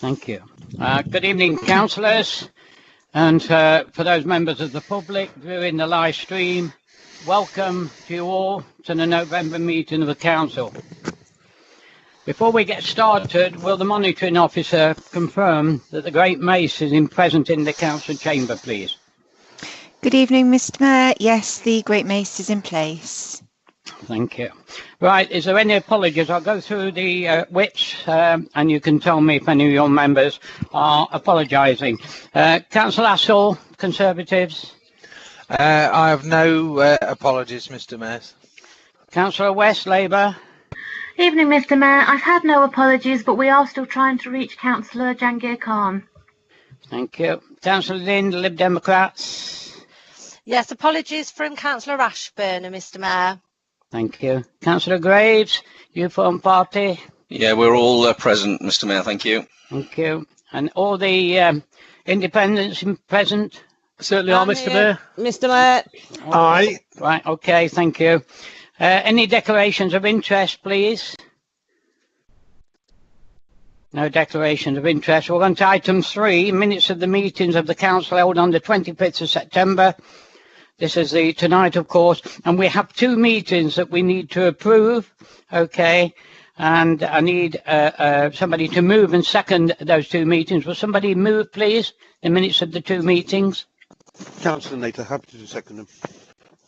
Thank you. Good evening, councillors, and for those members of the public viewing the live stream, welcome to you all to the November meeting of the council. Before we get started, will the monitoring officer confirm that the Great Mace is present in the council chamber, please? Good evening, Mr. Mayor. Yes, the Great Mace is in place. Thank you. Right, is there any apologies? I'll go through the whips and you can tell me if any of your members are apologising. Councillor Assall, Conservatives. I have no apologies, Mr. Mayor. Councillor West, Labour. Evening, Mr. Mayor. I've had no apologies, but we are still trying to reach Councillor Jangir Khan. Thank you. Councillor Lind, Lib Democrats. Yes, apologies from Councillor Ashburn, Mr. Mayor. Thank you. Councillor Graves, Uniform Party. Yeah, we're all present, Mr. Mayor. Thank you. Thank you. And all the independents present? Certainly are, Mr. Mayor. Mr. Mayor. Aye. Right, okay, thank you. Any declarations of interest, please? No declarations of interest. We're on to item 3, minutes of the meetings of the council held on the 25th of September. This is tonight, of course, and we have 2 meetings that we need to approve, okay? And I need somebody to move and second those 2 meetings. Will somebody move, please, the minutes of the 2 meetings? Councillor Nater, happy to second them.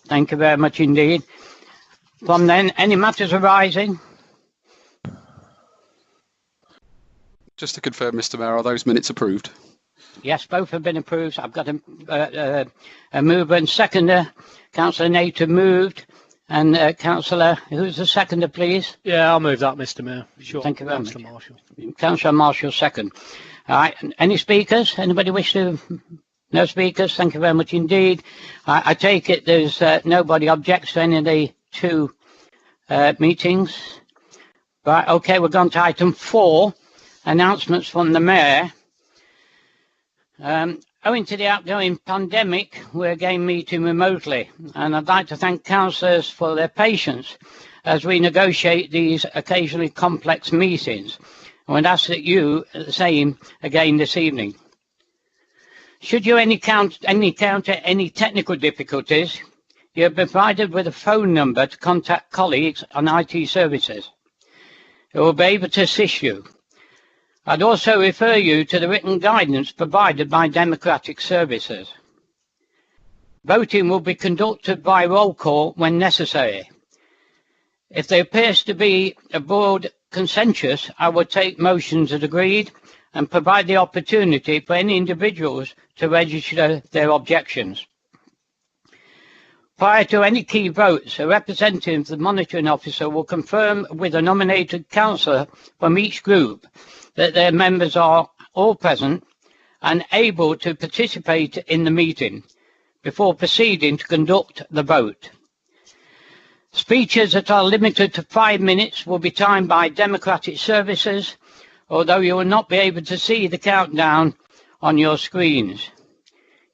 Thank you very much indeed. From then, any matters arising? Just to confirm, Mr. Mayor, are those minutes approved? Yes, both have been approved. I've got a mover and seconder. Councillor Nater moved, and Councillor, who's the seconder, please? Yeah, I'll move that, Mr. Mayor. Sure. Thank you very much. Marshall. Councillor Marshall, second. All right. Any speakers? Anybody wish to? No speakers. Thank you very much indeed. I take it there's nobody objects to any of the 2 meetings. Right. Okay. We're going to item 4, announcements from the Mayor. Owing to the outgoing pandemic, we're again meeting remotely, and I'd like to thank councillors for their patience as we negotiate these occasionally complex meetings. I would ask that you the same again this evening. Should you encounter any technical difficulties, you have been provided with a phone number to contact colleagues on IT services who will be able to assist you. I'd also refer you to the written guidance provided by Democratic Services. Voting will be conducted by roll call when necessary. If there appears to be a broad consensus, I will take motions as agreed and provide the opportunity for any individuals to register their objections. Prior to any key votes, a representative of the monitoring officer will confirm with a nominated councillor from each group that their members are all present and able to participate in the meeting before proceeding to conduct the vote. Speeches that are limited to 5 minutes will be timed by Democratic Services, although you will not be able to see the countdown on your screens.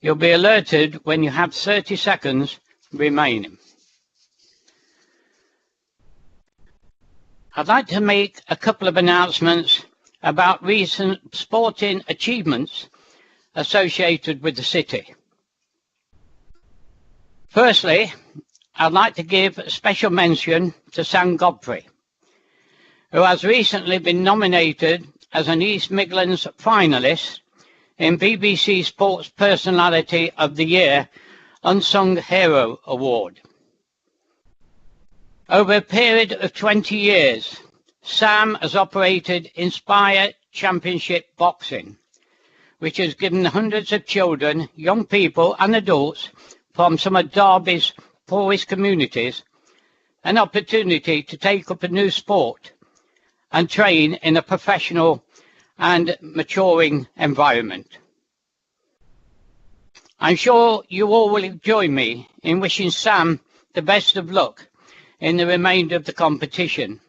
You'll be alerted when you have 30 seconds remaining. I'd like to make a couple of announcements about recent sporting achievements associated with the city. Firstly, I'd like to give a special mention to Sam Godfrey, who has recently been nominated as an East Midlands finalist in BBC Sports Personality of the Year Unsung Hero Award. Over a period of 20 years, Sam has operated Inspire Championship Boxing, which has given hundreds of children, young people and adults from some of Derby's poorest communities an opportunity to take up a new sport and train in a professional and maturing environment. I'm sure you all will join me in wishing Sam the best of luck in the remainder of the competition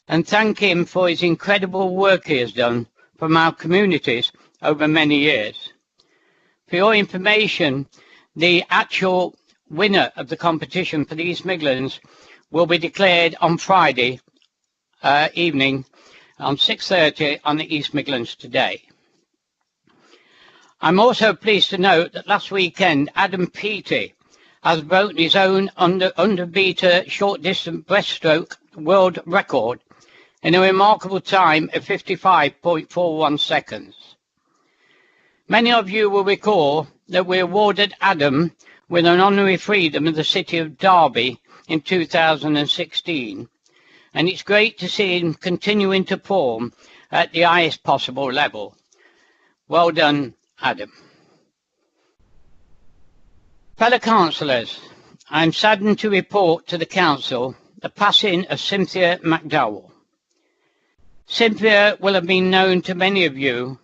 and thank him for his incredible work he has done from our communities over many years. For your information, the actual winner of the competition for the East Midlands will be declared on Friday evening on 6:30 on the East Midlands Today. I'm also pleased to note that last weekend Adam Peaty has broken his own under-beater short-distance breaststroke world record in a remarkable time of 55.41 seconds. Many of you will recall that we awarded Adam with an honorary freedom of the city of Derby in 2016, and it's great to see him continuing to perform at the highest possible level. Well done, Adam. Fellow councillors, I'm saddened to report to the council the passing of Cynthia Mcdowell. Cynthia will have been known to many of you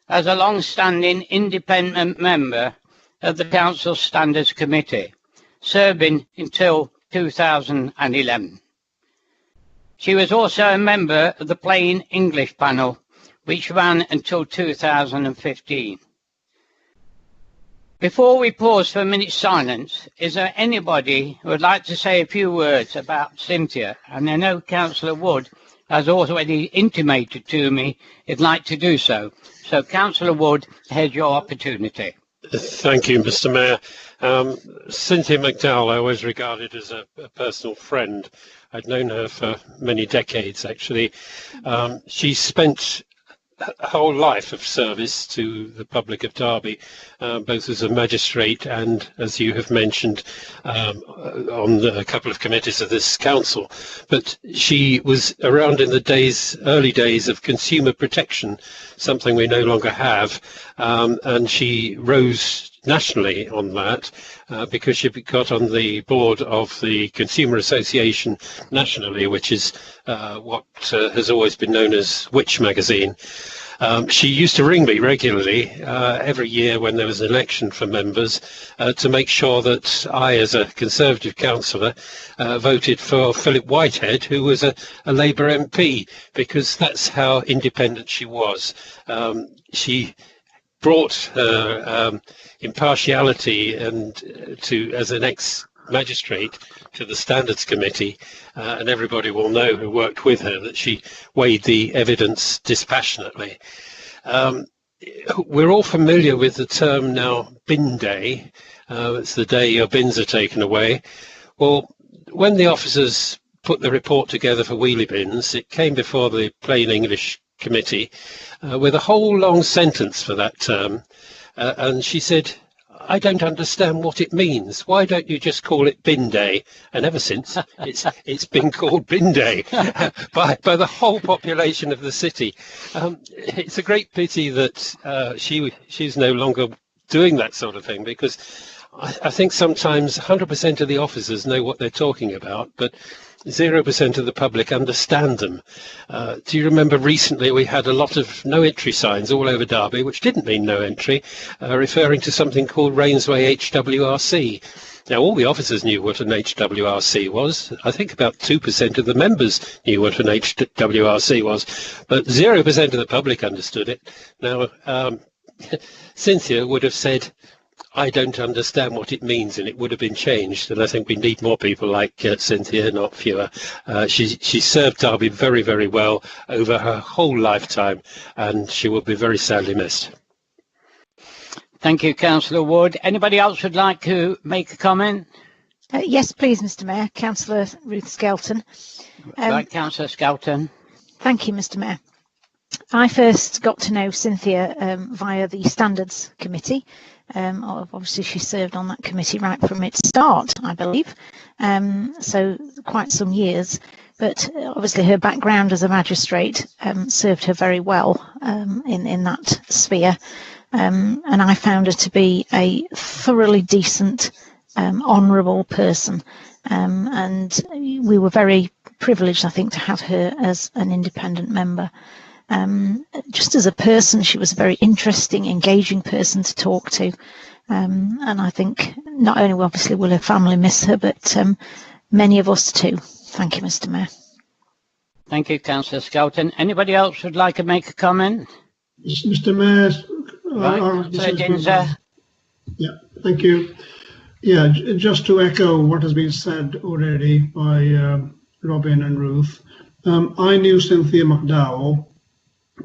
as a long-standing independent member of the Council Standards Committee, serving until 2011. She was also a member of the Plain English panel, which ran until 2015. Before we pause for a minute's silence, is there anybody who would like to say a few words about Cynthia? And I know Councillor Wood has already intimated to me he'd like to do so. So, Councillor Wood, here's your opportunity. Thank you, Mr. Mayor. Cynthia Mcdowell I always regarded as a personal friend. I'd known her for many decades, actually. She spent a whole life of service to the public of Derby, both as a magistrate and, as you have mentioned, on a couple of committees of this council. But she was around in the early days of consumer protection, something we no longer have, and she rose nationally on that because she got on the board of the Consumer Association nationally, which is what has always been known as Which magazine. She used to ring me regularly every year when there was an election for members to make sure that I, as a Conservative councillor, voted for Philip Whitehead, who was a Labour MP, because that's how independent she was. She brought her impartiality and as an ex-magistrate to the Standards Committee, and everybody will know who worked with her that she weighed the evidence dispassionately. We're all familiar with the term now, bin day. It's the day your bins are taken away. Well, when the officers put the report together for wheelie bins, it came before the Plain English Committee with a whole long sentence for that term, and she said, I don't understand what it means. Why don't you just call it bin day? And ever since, it's been called bin day by the whole population of the city. It's a great pity that she's no longer doing that sort of thing, because I think sometimes 100% of the officers know what they're talking about, but 0% of the public understand them. Do you remember recently we had a lot of no entry signs all over Derby, which didn't mean no entry, referring to something called Rainsway HWRC. Now, all the officers knew what an HWRC was. I think about 2% of the members knew what an HWRC was, but 0% of the public understood it. Now, Cynthia would have said, I don't understand what it means, and it would have been changed. And I think we need more people like Cynthia, not fewer. She served Derby very, very well over her whole lifetime, and she will be very sadly missed. Thank you, Councillor Wood. Anybody else would like to make a comment? Yes, please, Mr. Mayor. Councillor Ruth Skelton. Right, Councillor Skelton. Thank you, Mr. Mayor. I first got to know Cynthia via the Standards Committee. Obviously, she served on that committee right from its start, I believe, so quite some years. But obviously, her background as a magistrate served her very well in that sphere. And I found her to be a thoroughly decent, honourable person. And we were very privileged, I think, to have her as an independent member. Just as a person, she was a very interesting, engaging person to talk to. And I think not only obviously will her family miss her, but many of us too. Thank you, Mr. Mayor. Thank you, Councillor Skelton. Anybody else would like to make a comment? Mr. Mayor. Right, yeah, thank you. Yeah, just to echo what has been said already by Robin and Ruth, I knew Cynthia Mcdowell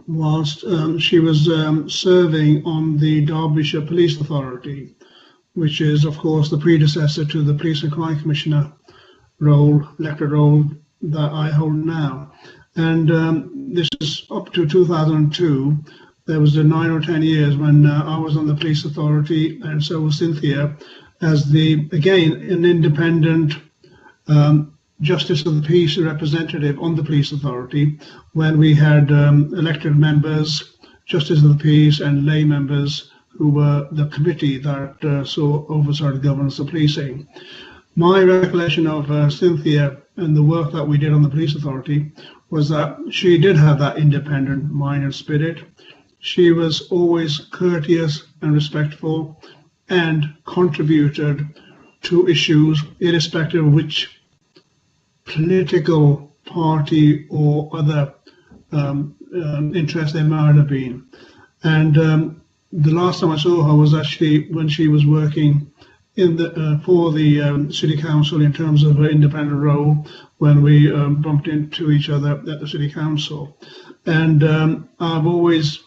whilst she was serving on the Derbyshire Police Authority, which is, of course, the predecessor to the Police and Crime Commissioner role, elected role that I hold now. And this is up to 2002. There was 9 or 10 years when I was on the police authority, and so was Cynthia, as again, an independent Justice of the Peace representative on the police authority, when we had elected members, Justice of the Peace, and lay members who were the committee that saw oversight of governance of policing. My recollection of Cynthia and the work that we did on the police authority was that she did have that independent mind and spirit. She was always courteous and respectful and contributed to issues irrespective of which political party or other interest there might have been. And the last time I saw her was actually when she was working in for the City Council in terms of her independent role, when we bumped into each other at the City Council. And I've always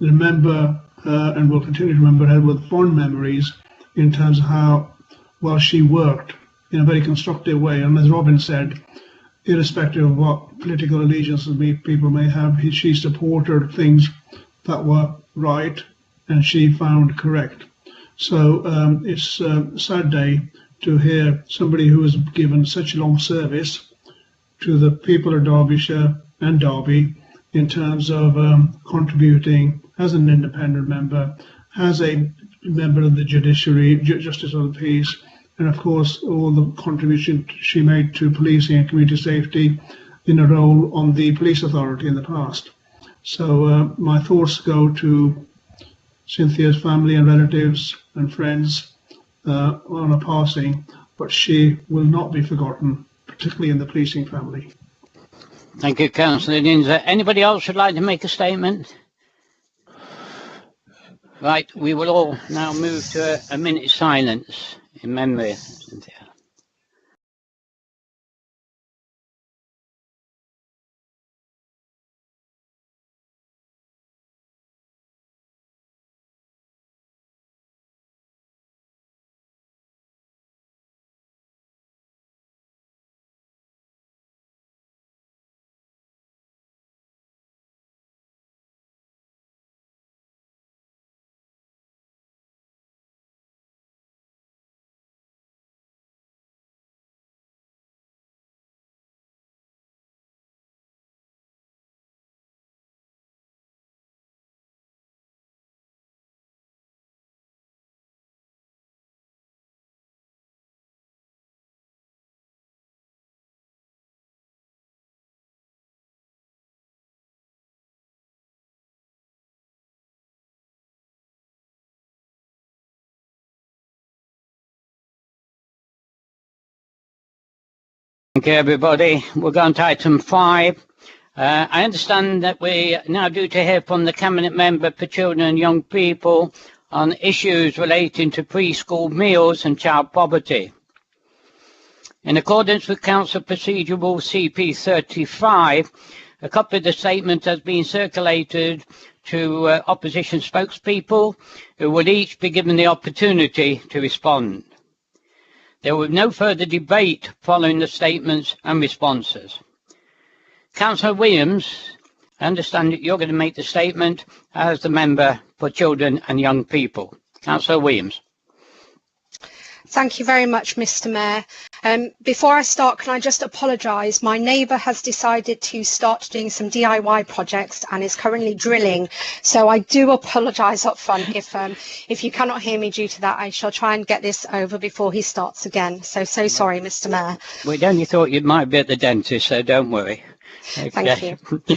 remember her and will continue to remember her with fond memories in terms of how well she worked in a very constructive way. And as Robin said, irrespective of what political allegiances people may have, she supported things that were right and she found correct. So it's a sad day to hear somebody who has given such long service to the people of Derbyshire and Derby in terms of contributing as an independent member, as a member of the judiciary, Justice of the Peace, and of course all the contribution she made to policing and community safety in a role on the police authority in the past. So my thoughts go to Cynthia's family and relatives and friends on her passing, but she will not be forgotten, particularly in the policing family. Thank you, Councillor Ninza. Anybody else would like to make a statement? Right, we will all now move to a minute's silence in memory of Cynthia. Thank you, everybody. We're going to item 5. I understand that we now due to hear from the Cabinet Member for Children and Young People on issues relating to preschool meals and child poverty. In accordance with Council Procedure Rule CP 35, a copy of the statement has been circulated to opposition spokespeople who will each be given the opportunity to respond. There will be no further debate following the statements and responses. Councillor Williams, I understand that you're going to make the statement as the member for Children and Young People. Councillor Williams. Thank you very much, Mr. Mayor. Before I start, can I just apologise? My neighbour has decided to start doing some DIY projects and is currently drilling. So I do apologise up front if you cannot hear me due to that. I shall try and get this over before he starts again. So sorry, Mr. Mayor. We only thought you might be at the dentist, so don't worry. Okay. Thank you.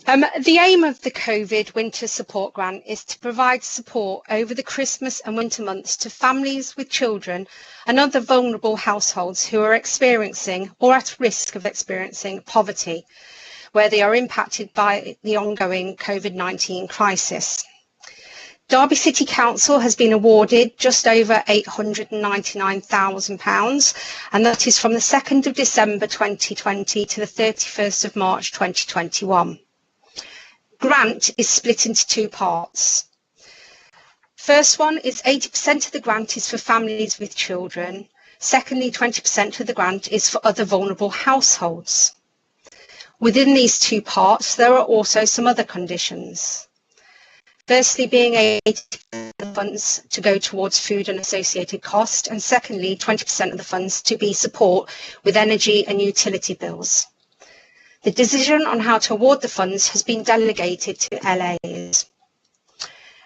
The aim of the COVID Winter Support Grant is to provide support over the Christmas and winter months to families with children and other vulnerable households who are experiencing or at risk of experiencing poverty, where they are impacted by the ongoing COVID-19 crisis. Derby City Council has been awarded just over £899,000, and that is from the 2nd of December 2020 to the 31st of March 2021. Grant is split into two parts. First one is 80% of the grant is for families with children. Secondly, 20% of the grant is for other vulnerable households. Within these two parts, there are also some other conditions. Firstly, being 80% of the funds to go towards food and associated cost, and secondly, 20% of the funds to be support with energy and utility bills. The decision on how to award the funds has been delegated to LAs.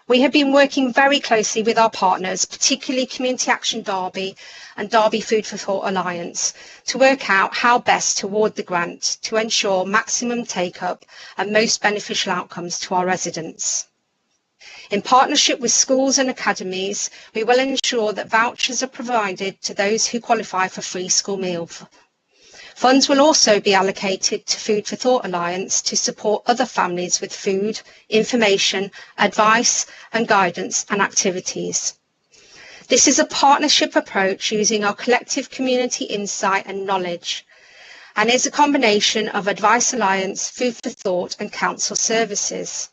We have been working very closely with our partners, particularly Community Action Derby and Derby Food for Thought Alliance, to work out how best to award the grant to ensure maximum take-up and most beneficial outcomes to our residents. In partnership with schools and academies, we will ensure that vouchers are provided to those who qualify for free school meals. Funds will also be allocated to Food for Thought Alliance to support other families with food, information, advice and guidance and activities. This is a partnership approach using our collective community insight and knowledge, and is a combination of Advice Alliance, Food for Thought and council services.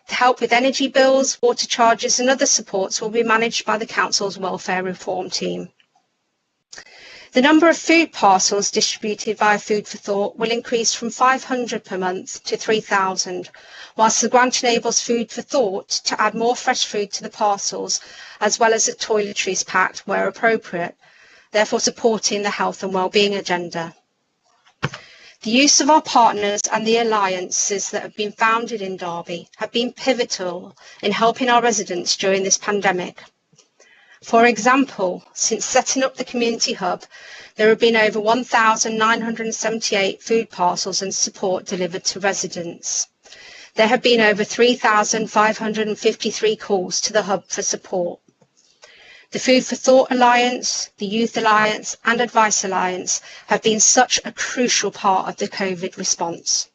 To help with energy bills, water charges and other supports will be managed by the council's welfare reform team. The number of food parcels distributed via Food for Thought will increase from 500 per month to 3,000, whilst the grant enables Food for Thought to add more fresh food to the parcels, as well as a toiletries packed where appropriate, therefore supporting the health and wellbeing agenda. The use of our partners and the alliances that have been founded in Derby have been pivotal in helping our residents during this pandemic. For example, since setting up the community hub, there have been over 1,978 food parcels and support delivered to residents. There have been over 3,553 calls to the hub for support. The Food for Thought Alliance, the Youth Alliance and Advice Alliance have been such a crucial part of the COVID response.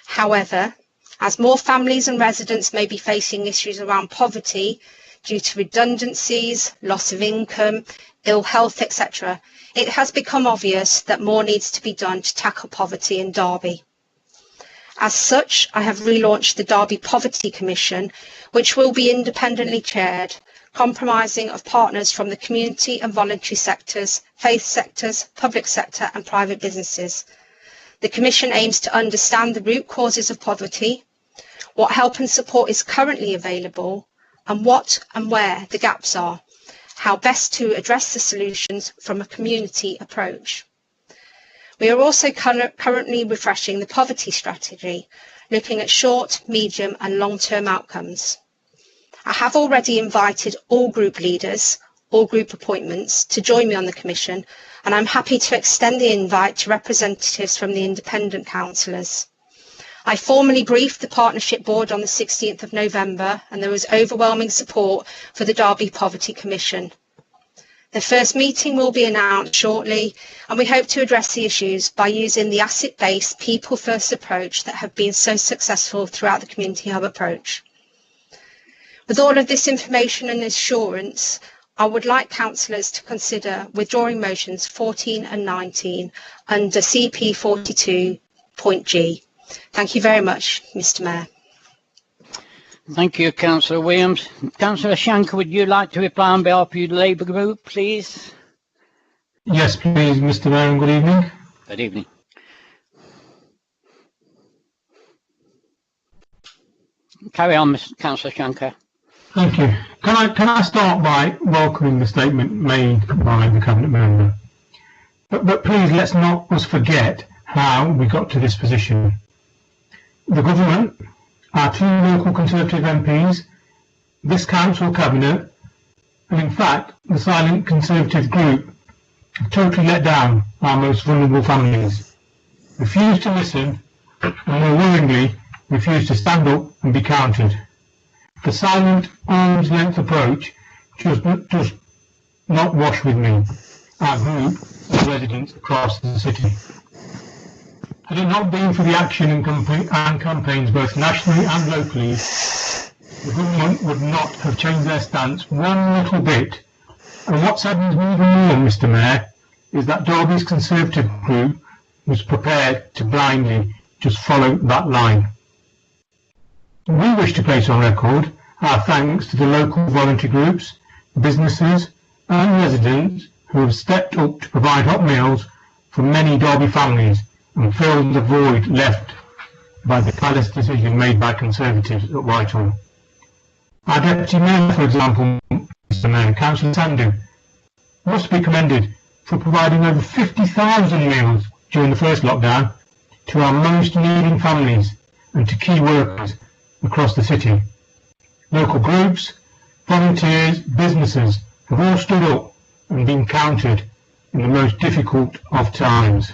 However, as more families and residents may be facing issues around poverty, due to redundancies, loss of income, ill health, etc., it has become obvious that more needs to be done to tackle poverty in Derby. As such, I have relaunched the Derby Poverty Commission, which will be independently chaired, comprising of partners from the community and voluntary sectors, faith sectors, public sector and private businesses. The Commission aims to understand the root causes of poverty, what help and support is currently available, and what and where the gaps are, how best to address the solutions from a community approach. We are also currently refreshing the poverty strategy, looking at short, medium and long-term outcomes. I have already invited all group leaders, all group appointments to join me on the Commission, and I'm happy to extend the invite to representatives from the independent councillors. I formally briefed the Partnership Board on the 16th of November and there was overwhelming support for the Derby Poverty Commission. The first meeting will be announced shortly and we hope to address the issues by using the asset-based people-first approach that have been so successful throughout the Community Hub approach. With all of this information and assurance, I would like councillors to consider withdrawing motions 14 and 19 under CP 42.G. Thank you very much, Mr. Mayor. Thank you, Councillor Williams. Councillor Shanker, would you like to reply on behalf of the Labour Group, please? Yes, please, Mr. Mayor, and good evening. Good evening. Carry on, Councillor Shanker. Thank you. Can I start by welcoming the statement made by the Cabinet member? But please, let's not us forget how we got to this position. The government, our two local Conservative MPs, this council cabinet, and in fact the silent Conservative group have totally let down our most vulnerable families, refused to listen and more worryingly refused to stand up and be counted. The silent arm's length approach just does not wash with me, our group of residents across the city. Had it not been for the action and campaigns both nationally and locally, the government would not have changed their stance one little bit. And what saddens me even more, Mr. Mayor, is that Derby's Conservative group was prepared to blindly just follow that line. We wish to place on record our thanks to the local voluntary groups, businesses and residents who have stepped up to provide hot meals for many Derby families and fill the void left by the careless decision made by Conservatives at Whitehall. Our Deputy Mayor, for example, Mr. Mayor, Councillor Sandu, must be commended for providing over 50,000 meals during the first lockdown to our most needing families and to key workers across the city. Local groups, volunteers, businesses have all stood up and been counted in the most difficult of times.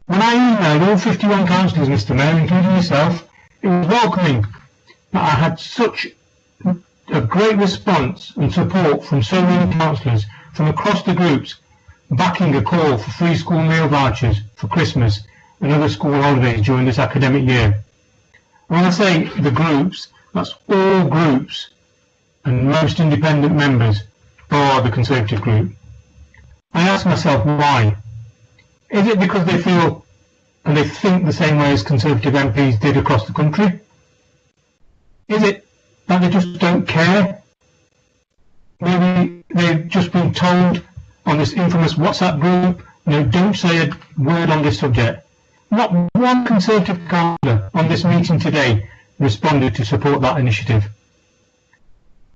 When I emailed all 51 councillors, Mr. Mayor, including yourself, it was welcoming that I had such a great response and support from so many councillors from across the groups backing a call for free school meal vouchers for Christmas and other school holidays during this academic year. And when I say the groups, that's all groups and most independent members bar the Conservative group. I ask myself why. Is it because they feel and they think the same way as Conservative MPs did across the country? Is it that they just don't care? Maybe they've just been told on this infamous WhatsApp group, don't say a word on this subject. Not one Conservative councillor on this meeting today responded to support that initiative.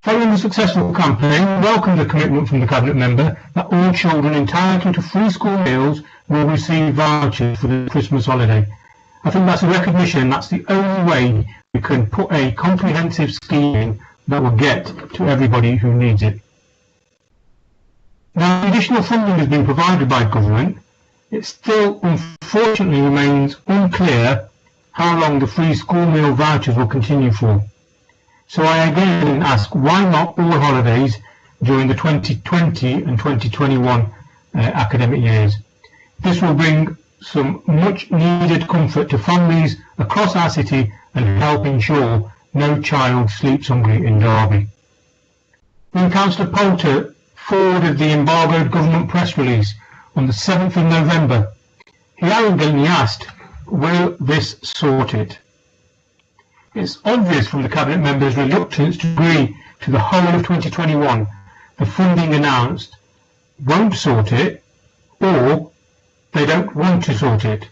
Following the successful campaign, we welcome the commitment from the Cabinet Member that all children entitled to free school meals will receive vouchers for the Christmas holiday. I think that's a recognition that's the only way we can put a comprehensive scheme in that will get to everybody who needs it. Now, additional funding has been provided by government. It still unfortunately remains unclear how long the free school meal vouchers will continue for. So I again ask, why not all holidays during the 2020 and 2021 academic years? This will bring some much needed comfort to families across our city and help ensure no child sleeps hungry in Derby. When Councillor Poulter forwarded the embargoed government press release on the 7th of November, he arrogantly asked, will this sort it? It's obvious from the Cabinet Member's reluctance to agree to the whole of 2021, the funding announced won't sort it, or they don't want to sort it.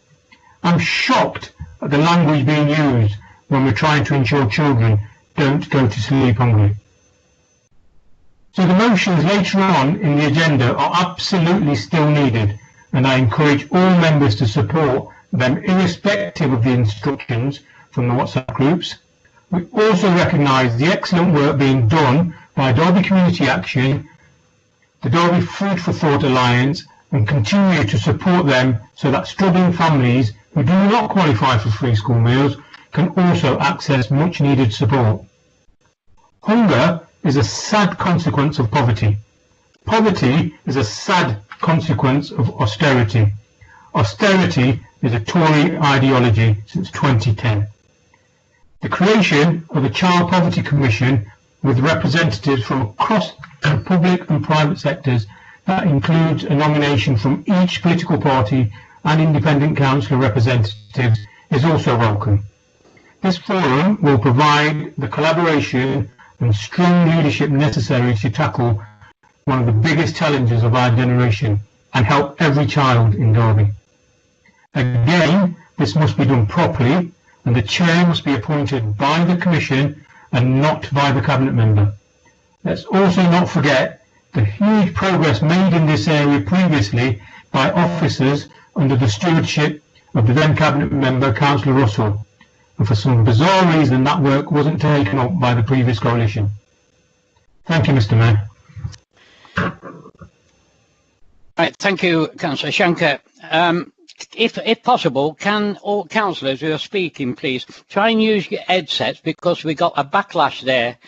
I'm shocked at the language being used when we're trying to ensure children don't go to sleep hungry. So the motions later on in the agenda are absolutely still needed, and I encourage all members to support them irrespective of the instructions from the WhatsApp groups. We also recognise the excellent work being done by Derby Community Action, the Derby Food for Thought Alliance, and continue to support them so that struggling families who do not qualify for free school meals can also access much needed support. Hunger is a sad consequence of poverty. Poverty is a sad consequence of austerity. Austerity is a Tory ideology since 2010. The creation of a Child Poverty Commission with representatives from across the public and private sectors that includes a nomination from each political party and independent councillor representatives is also welcome. This forum will provide the collaboration and strong leadership necessary to tackle one of the biggest challenges of our generation and help every child in Derby. Again, this must be done properly, and the chair must be appointed by the Commission and not by the Cabinet Member. Let's also not forget the huge progress made in this area previously by officers under the stewardship of the then Cabinet Member, Councillor Russell, and for some bizarre reason that work wasn't taken up by the previous coalition. Thank you, Mr. Mayor. Right, thank you, Councillor Shankar. If possible, can all councillors who are speaking please try and use your headsets, because we got a backlash there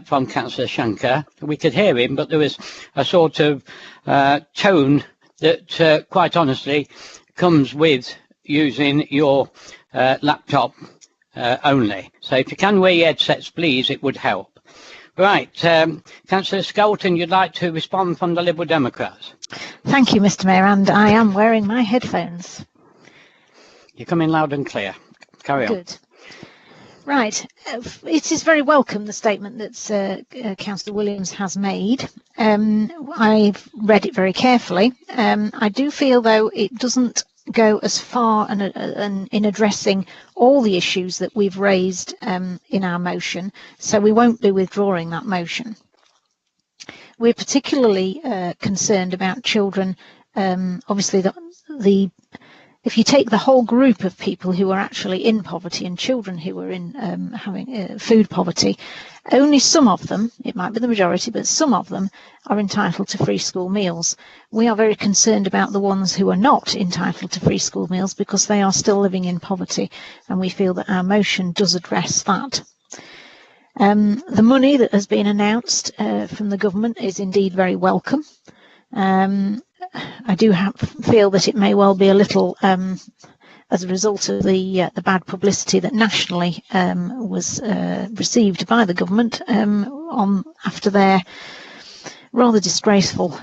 from Councillor Shankar. We could hear him, but there was a sort of tone that quite honestly comes with using your laptop only. So if you can wear your headsets, please, it would help. Right, Councillor Skelton, you'd like to respond from the Liberal Democrats? Thank you, Mr. Mayor, and I am wearing my headphones. You're coming loud and clear. Carry on. Good. Right, it is very welcome, the statement that Councillor Williams has made. I've read it very carefully. I do feel, though, it doesn't go as far in addressing all the issues that we've raised in our motion, so we won't be withdrawing that motion. We're particularly concerned about children. Obviously, if you take the whole group of people who are actually in poverty and children who are in having food poverty, only some of them, it might be the majority, but some of them are entitled to free school meals. We are very concerned about the ones who are not entitled to free school meals because they are still living in poverty, and we feel that our motion does address that. The money that has been announced from the government is indeed very welcome. I do feel that it may well be a little, as a result of the bad publicity that nationally was received by the government after their rather disgraceful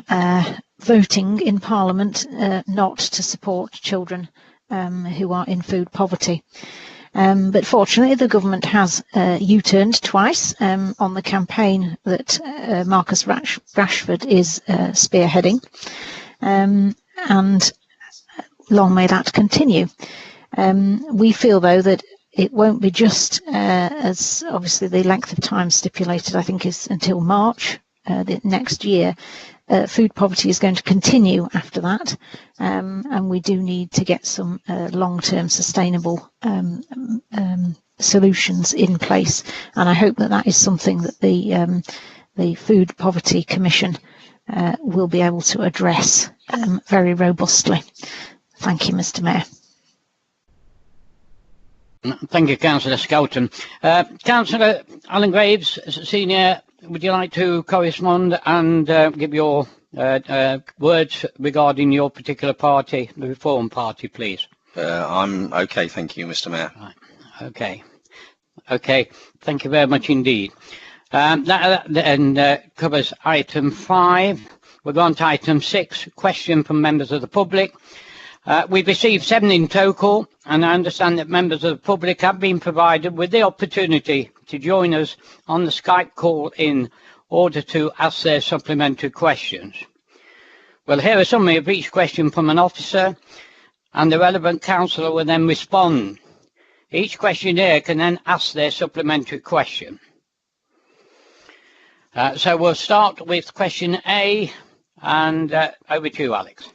voting in Parliament not to support children who are in food poverty. But fortunately, the government has U-turned twice on the campaign that Marcus Rashford is spearheading. And long may that continue. We feel, though, that it won't be just as obviously the length of time stipulated, I think, is until March the next year. Food poverty is going to continue after that, and we do need to get some long-term sustainable solutions in place. And I hope that that is something that the Food Poverty Commission will be able to address very robustly. Thank you, Mr. Mayor. Thank you, Councillor Skelton. Councillor Alan Graves, Senior, would you like to correspond and give your words regarding your particular party, the Reform Party, please? I'm okay, thank you, Mr. Mayor. Right. Okay. Okay, thank you very much indeed. That then covers item 5. We're on to item 6, question from members of the public. We've received 7 in total, and I understand that members of the public have been provided with the opportunity to join us on the Skype call in order to ask their supplementary questions. We'll hear a summary of each question from an officer, and the relevant councillor will then respond. Each questionnaire can then ask their supplementary question. So we'll start with question A, and over to you, Alex.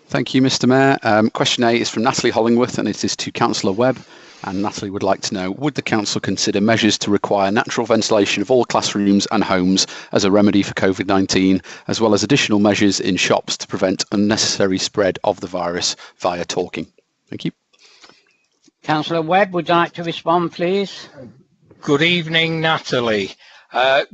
Thank you, Mr. Mayor. Question A is from Natalie Hollingworth, and it is to Councillor Webb. And Natalie would like to know, would the council consider measures to require natural ventilation of all classrooms and homes as a remedy for COVID-19, as well as additional measures in shops to prevent unnecessary spread of the virus via talking? Thank you. Councillor Webb, would you like to respond, please? Good evening, Natalie.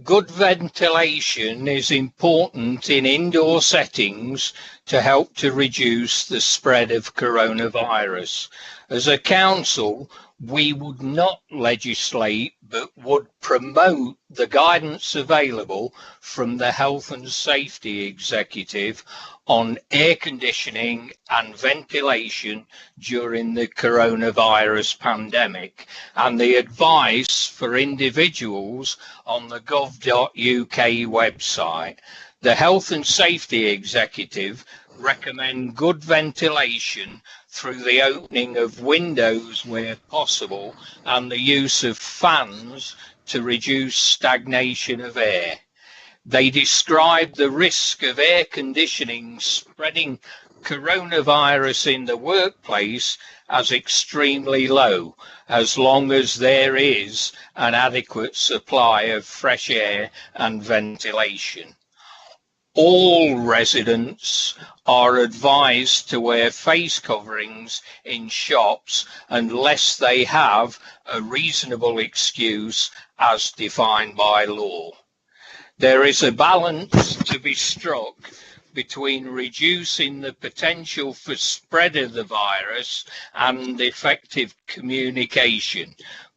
Good ventilation is important in indoor settings to help to reduce the spread of coronavirus. As a council, we would not legislate but would promote the guidance available from the Health and Safety Executive on air conditioning and ventilation during the coronavirus pandemic, and the advice for individuals on the gov.uk website. The Health and Safety Executive recommend good ventilation through the opening of windows where possible and the use of fans to reduce stagnation of air. They describe the risk of air conditioning spreading coronavirus in the workplace as extremely low, as long as there is an adequate supply of fresh air and ventilation. All residents are advised to wear face coverings in shops unless they have a reasonable excuse as defined by law. There is a balance to be struck between reducing the potential for spread of the virus and effective communication,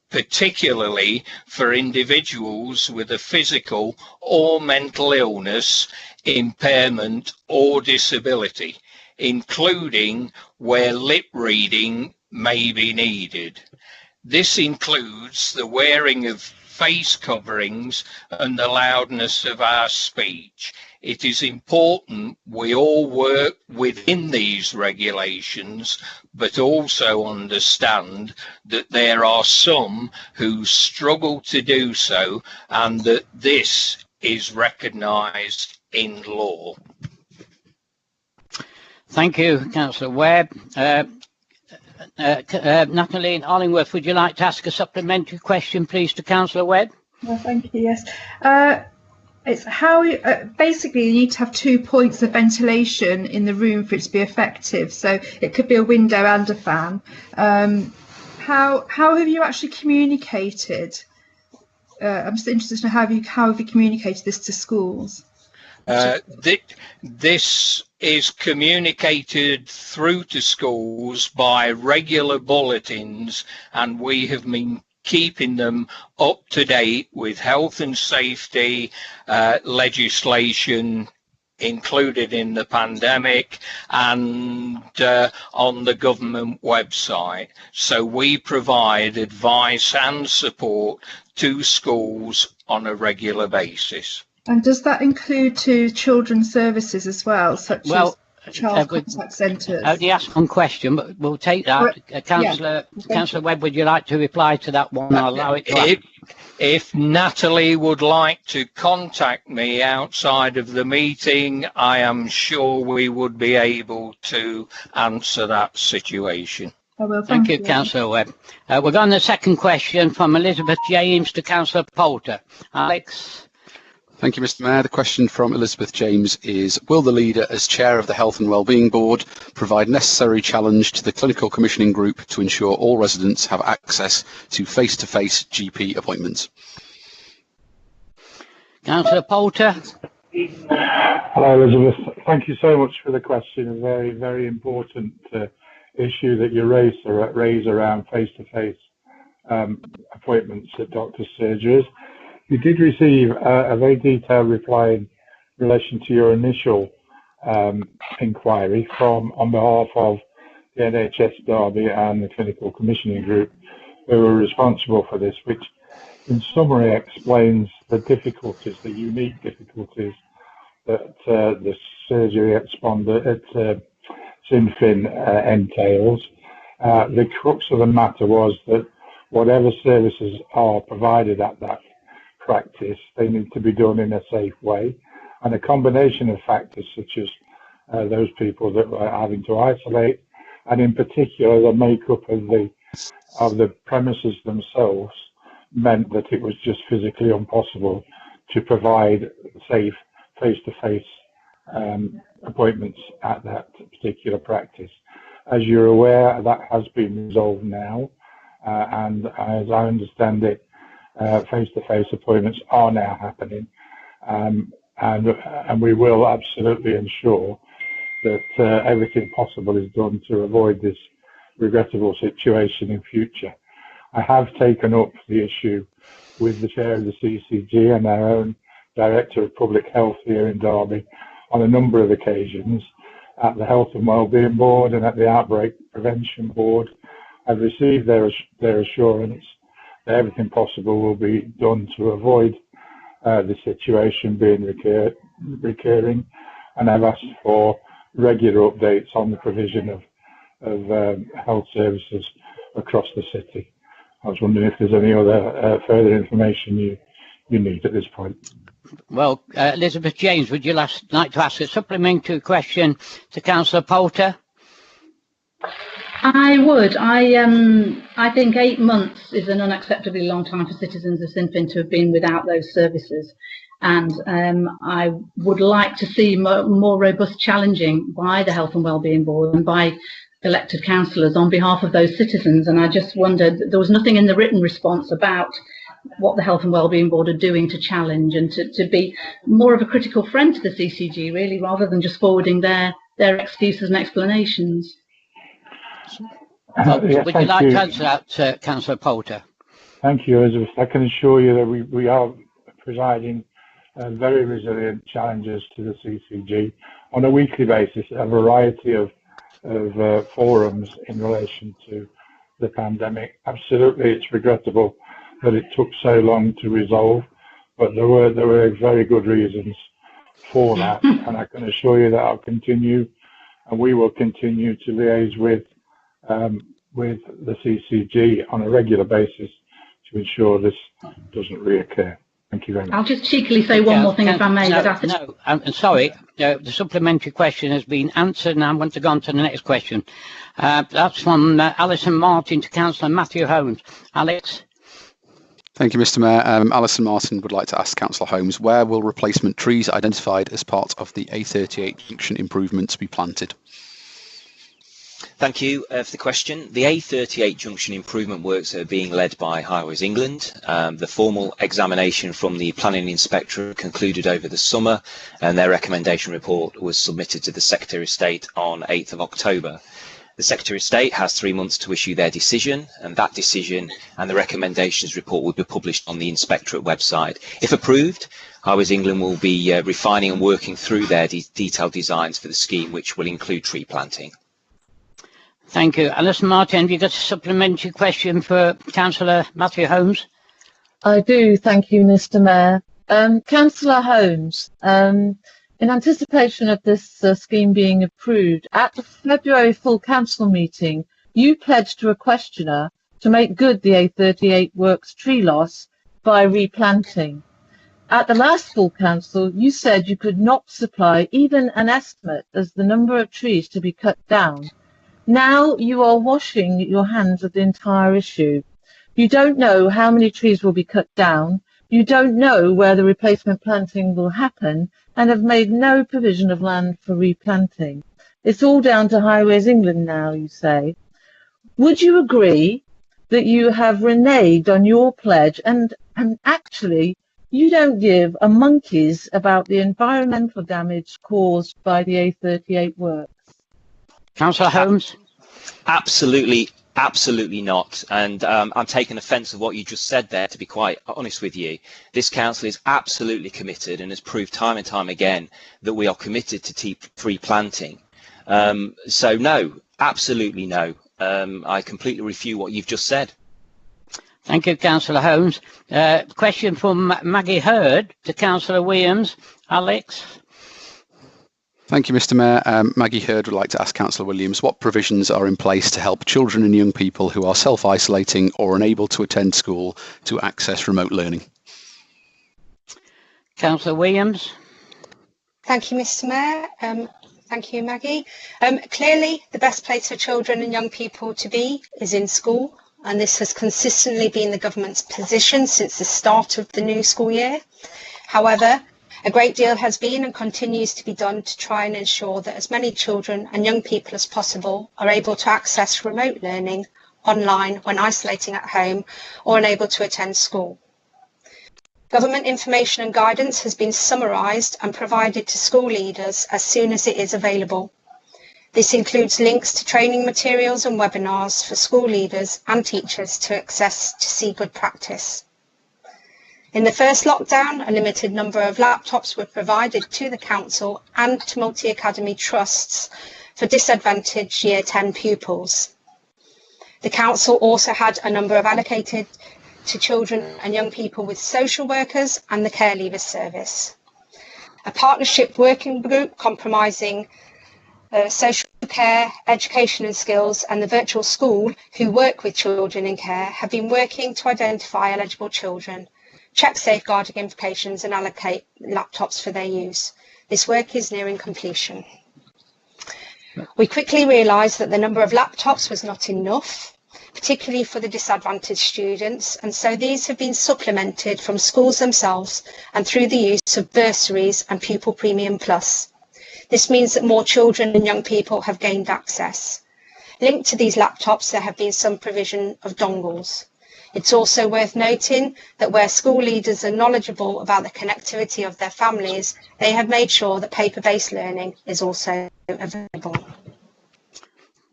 particularly for individuals with a physical or mental illness, impairment or disability, including where lip reading may be needed. This includes the wearing of face coverings and the loudness of our speech. It is important we all work within these regulations, but also understand that there are some who struggle to do so, and that this is recognised in law. Thank you, Councillor Webb. Natalie Hollingworth, would you like to ask a supplementary question, please, to Councillor Webb? Well, thank you. Yes. It's how basically you need to have 2 points of ventilation in the room for it to be effective. So it could be a window and a fan. How have you actually communicated? I'm just interested to know how have you communicated this to schools? This is communicated through to schools by regular bulletins, and we have been keeping them up to date with health and safety legislation included in the pandemic and on the government website. So we provide advice and support to schools on a regular basis. And does that include to children's services as well, such as child contact centres? I only asked one question, but we'll take that. Councillor Webb, would you like to reply to that one? I'll allow it to If Natalie would like to contact me outside of the meeting, I am sure we would be able to answer that situation. I will. Thank you, Councillor Webb. We're going to the second question from Elizabeth James to Councillor Poulter. Alex. Thank you, Mr. Mayor. The question from Elizabeth James is, will the leader, as chair of the Health and Wellbeing Board, provide necessary challenge to the clinical commissioning group to ensure all residents have access to face-to-face GP appointments? Councillor Poulter. Hello, Elizabeth. Thank you so much for the question. A very, very important issue that you raise around face-to-face appointments at doctor's surgeries. You did receive a very detailed reply in relation to your initial inquiry on behalf of the NHS Derby and the Clinical Commissioning Group who were responsible for this, which in summary explains the difficulties, the unique difficulties that the surgery at Synfin entails. The crux of the matter was that whatever services are provided at that practice, they need to be done in a safe way, and a combination of factors such as those people that were having to isolate, and in particular the makeup of the premises themselves meant that it was just physically impossible to provide safe face-to-face appointments at that particular practice. As you're aware, that has been resolved now, and as I understand it, face-to-face appointments are now happening, and we will absolutely ensure that everything possible is done to avoid this regrettable situation in future. I have taken up the issue with the chair of the CCG and our own Director of Public Health here in Derby on a number of occasions at the Health and Wellbeing Board and at the Outbreak Prevention Board. I've received their assurance that everything possible will be done to avoid the situation being recurring, and I've asked for regular updates on the provision of health services across the city. I was wondering if there's any other further information you need at this point. Well, Elizabeth James, would you like to ask a supplementary question to Councillor Poulter? I would. I think 8 months is an unacceptably long time for citizens of Synfin to have been without those services. And I would like to see more robust challenging by the Health and Wellbeing Board and by elected councillors on behalf of those citizens. And I just wondered, there was nothing in the written response about what the Health and Wellbeing Board are doing to challenge and to be more of a critical friend to the CCG, really, rather than just forwarding their excuses and explanations. Yes, would you like to answer that, Councillor Poulter? Thank you, Elizabeth. I can assure you that we are providing very resilient challenges to the CCG on a weekly basis, a variety of forums in relation to the pandemic. Absolutely, it's regrettable that it took so long to resolve, but there were very good reasons for that, and I can assure you that I'll continue, and we will continue to liaise with the CCG on a regular basis to ensure this doesn't reoccur. Thank you very much. I'll just cheekily say one more thing, if I may. No, I'm sorry. The supplementary question has been answered, and I want to go on to the next question. That's from Alison Martin to Councillor Matthew Holmes. Alex? Thank you, Mr. Mayor. Alison Martin would like to ask Councillor Holmes, where will replacement trees identified as part of the A38 junction improvements be planted? Thank you for the question. The A38 junction improvement works are being led by Highways England. The formal examination from the planning inspector concluded over the summer, and their recommendation report was submitted to the Secretary of State on 8th of October. The Secretary of State has 3 months to issue their decision, and that decision and the recommendations report will be published on the Inspectorate website. If approved, Highways England will be refining and working through their detailed designs for the scheme, which will include tree planting. Thank you. Alison Martin, have you got a supplementary question for Councillor Matthew Holmes? I do, thank you, Mr. Mayor. Councillor Holmes, in anticipation of this scheme being approved, at the February full council meeting, you pledged to a questioner to make good the A38 works tree loss by replanting. At the last full council, you said you could not supply even an estimate as the number of trees to be cut down. Now you are washing your hands of the entire issue. You don't know how many trees will be cut down. You don't know where the replacement planting will happen and have made no provision of land for replanting. It's all down to Highways England now, you say. Would you agree that you have reneged on your pledge and actually you don't give a monkey's about the environmental damage caused by the A38 works? Councillor Holmes? Absolutely, absolutely not. And I'm taking offence of what you just said there, to be quite honest with you. This council is absolutely committed and has proved time and time again that we are committed to tree planting. So no, absolutely no. I completely refute what you've just said. Thank you, Councillor Holmes. Question from Maggie Hurd to Councillor Williams. Alex? Thank you, Mr. Mayor. Maggie Hurd would like to ask Councillor Williams what provisions are in place to help children and young people who are self-isolating or unable to attend school to access remote learning. Councillor Williams. Thank you, Mr. Mayor. Thank you, Maggie. Clearly, the best place for children and young people to be is in school, and this has consistently been the government's position since the start of the new school year. However, a great deal has been and continues to be done to try and ensure that as many children and young people as possible are able to access remote learning online when isolating at home or unable to attend school. Government information and guidance has been summarised and provided to school leaders as soon as it is available. This includes links to training materials and webinars for school leaders and teachers to access to see good practice. In the first lockdown, a limited number of laptops were provided to the council and to multi-academy trusts for disadvantaged Year 10 pupils. The council also had a number of allocated to children and young people with social workers and the Care Leavers Service. A partnership working group comprising social care, education and skills and the virtual school who work with children in care have been working to identify eligible children, check safeguarding implications and allocate laptops for their use. This work is nearing completion. We quickly realised that the number of laptops was not enough, particularly for the disadvantaged students, and so these have been supplemented from schools themselves and through the use of bursaries and Pupil Premium Plus. This means that more children and young people have gained access. Linked to these laptops, there have been some provision of dongles. It's also worth noting that where school leaders are knowledgeable about the connectivity of their families, they have made sure that paper-based learning is also available.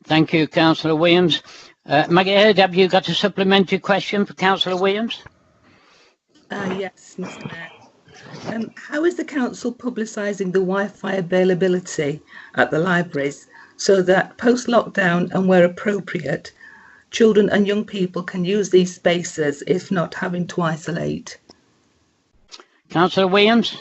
Thank you, Councillor Williams. Maggie Heard, have you got a supplementary question for Councillor Williams? Yes, Mr. Mayor. How is the council publicising the Wi-Fi availability at the libraries so that post-lockdown and where appropriate, children and young people can use these spaces if not having to isolate? Councillor Williams?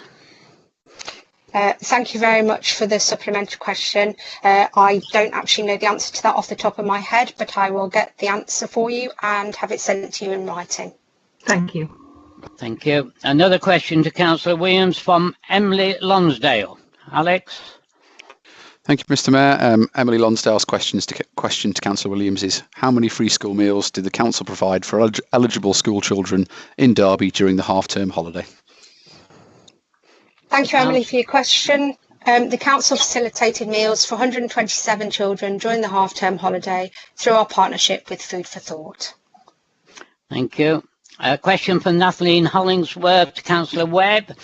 Thank you very much for the supplementary question. I don't actually know the answer to that off the top of my head, but I will get the answer for you and have it sent to you in writing. Thank you. Thank you. Another question to Councillor Williams from Emily Lonsdale. Alex? Thank you, Mr. Mayor. Emily Lonsdale's question to Councillor Williams is, how many free school meals did the council provide for eligible school children in Derby during the half-term holiday? Thank you, Emily, for your question. The council facilitated meals for 127 children during the half-term holiday through our partnership with Food for Thought. Thank you. A question from Nathalie Hollingsworth to Councillor Webb.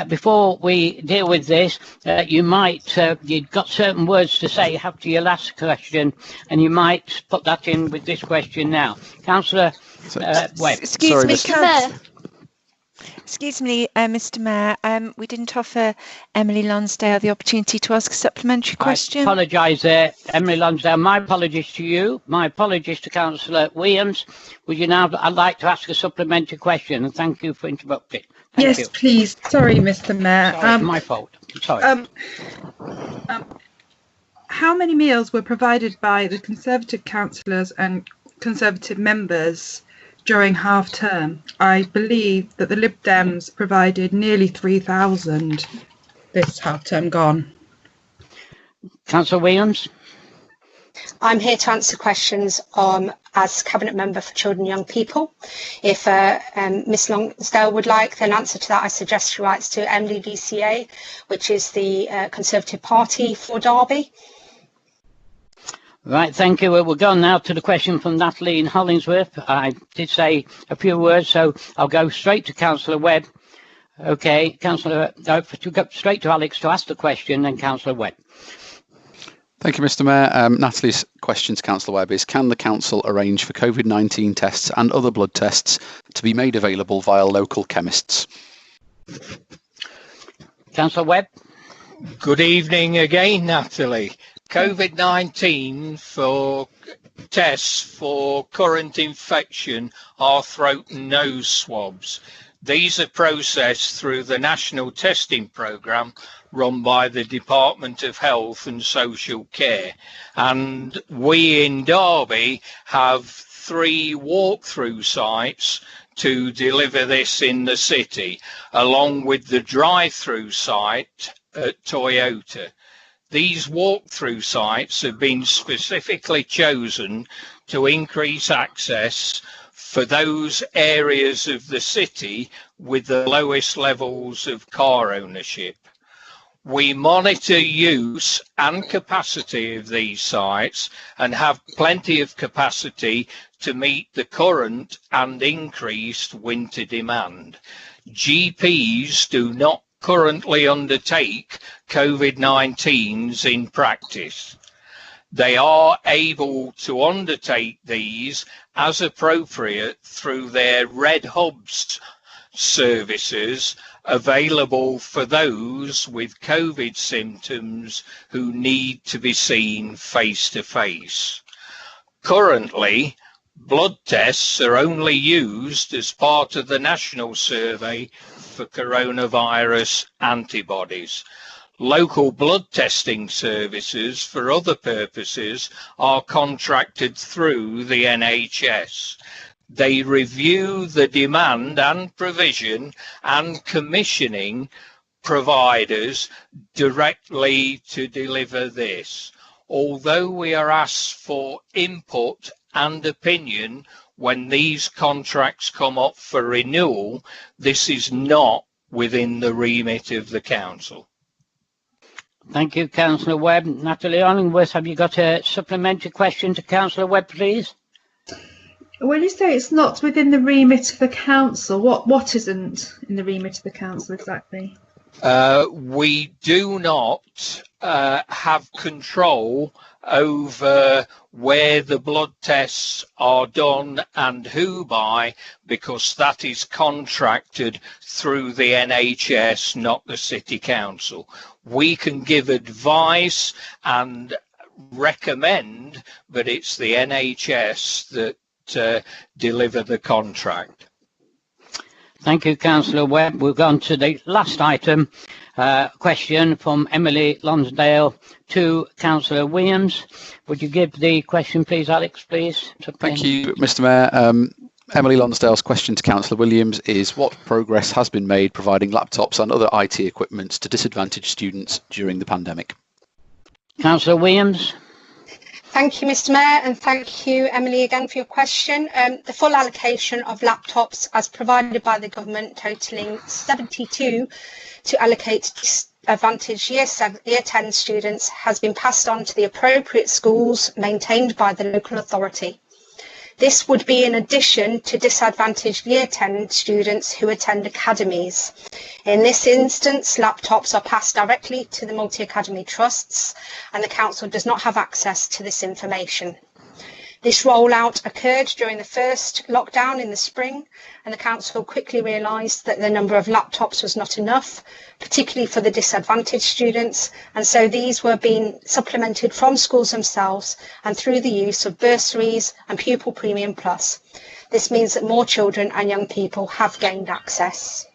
Before we deal with this, you've got certain words to say after your last question, and you might put that in with this question now. Councillor Webb. Excuse me, Councillor. Excuse me, Mr. Mayor, we didn't offer Emily Lonsdale the opportunity to ask a supplementary question. I apologise there, Emily Lonsdale. My apologies to you. My apologies to Councillor Williams. Would you now, I'd like to ask a supplementary question, and thank you for interrupting. Thank you. Please. Sorry, Mr. Mayor. Sorry, it's my fault. Sorry. How many meals were provided by the Conservative councillors and Conservative members during half term? I believe that the Lib Dems provided nearly 3,000 this half term gone. Councillor Williams? I'm here to answer questions as Cabinet Member for Children and Young People. If Ms Lonsdale would like an answer to that, I suggest she writes to MDVCA, which is the Conservative Party for Derby. Right, thank you. We'll go now to the question from Natalie in Hollingsworth. I did say a few words, so I'll go straight to Councillor Webb. Okay, Councillor, to go straight to Alex to ask the question, then Councillor Webb. Thank you, Mr. Mayor. Natalie's question to Councillor Webb is, can the council arrange for COVID-19 tests and other blood tests to be made available via local chemists? Councillor Webb. Good evening again, Natalie. COVID-19 for tests for current infection are throat and nose swabs. These are processed through the National Testing Programme run by the Department of Health and Social Care. And we in Derby have 3 walk-through sites to deliver this in the city, along with the drive-through site at Toyota. These walk-through sites have been specifically chosen to increase access for those areas of the city with the lowest levels of car ownership. We monitor use and capacity of these sites and have plenty of capacity to meet the current and increased winter demand. GPs do not currently undertake COVID-19s in practice. They are able to undertake these as appropriate through their Red Hubs services available for those with COVID symptoms who need to be seen face to face. Currently, blood tests are only used as part of the national survey for coronavirus antibodies. Local blood testing services for other purposes are contracted through the NHS. They review the demand and provision and commissioning providers directly to deliver this. Although we are asked for input and opinion when these contracts come up for renewal, this is not within the remit of the council. Thank you, Councillor Webb. Natalie Hollingworth, have you got a supplementary question to Councillor Webb, please? When you say it's not within the remit of the council, what isn't in the remit of the council exactly? We do not have control over where the blood tests are done and who by, because that is contracted through the NHS, not the City Council. We can give advice and recommend, but it's the NHS that deliver the contract. Thank you, Councillor Webb. We've gone to the last item, question from Emily Lonsdale to Councillor Williams. Would you give the question, please, Alex, please? Thank you, Mr. Mayor. Emily Lonsdale's question to Councillor Williams is: what progress has been made providing laptops and other IT equipment to disadvantaged students during the pandemic? Councillor Williams. Thank you, Mr. Mayor, and thank you, Emily, again for your question. The full allocation of laptops as provided by the government, totalling 72 to allocate disadvantaged year 10 students, has been passed on to the appropriate schools maintained by the local authority. This would be in addition to disadvantaged year 10 students who attend academies. In this instance, laptops are passed directly to the multi-academy trusts, and the council does not have access to this information. This rollout occurred during the first lockdown in the spring, and the council quickly realised that the number of laptops was not enough, particularly for the disadvantaged students, and so these were being supplemented from schools themselves and through the use of bursaries and Pupil Premium Plus. This means that more children and young people have gained access.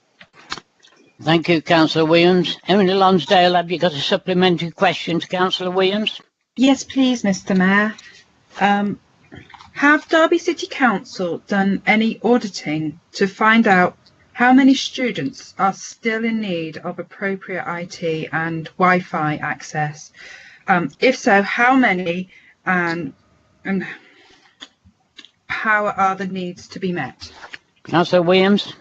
Thank you, Councillor Williams. Emily Lonsdale, have you got a supplementary question to Councillor Williams? Yes, please, Mr. Mayor. Have Derby City Council done any auditing to find out how many students are still in need of appropriate IT and Wi-Fi access? If so, how many, and how are the needs to be met? Councillor Williams.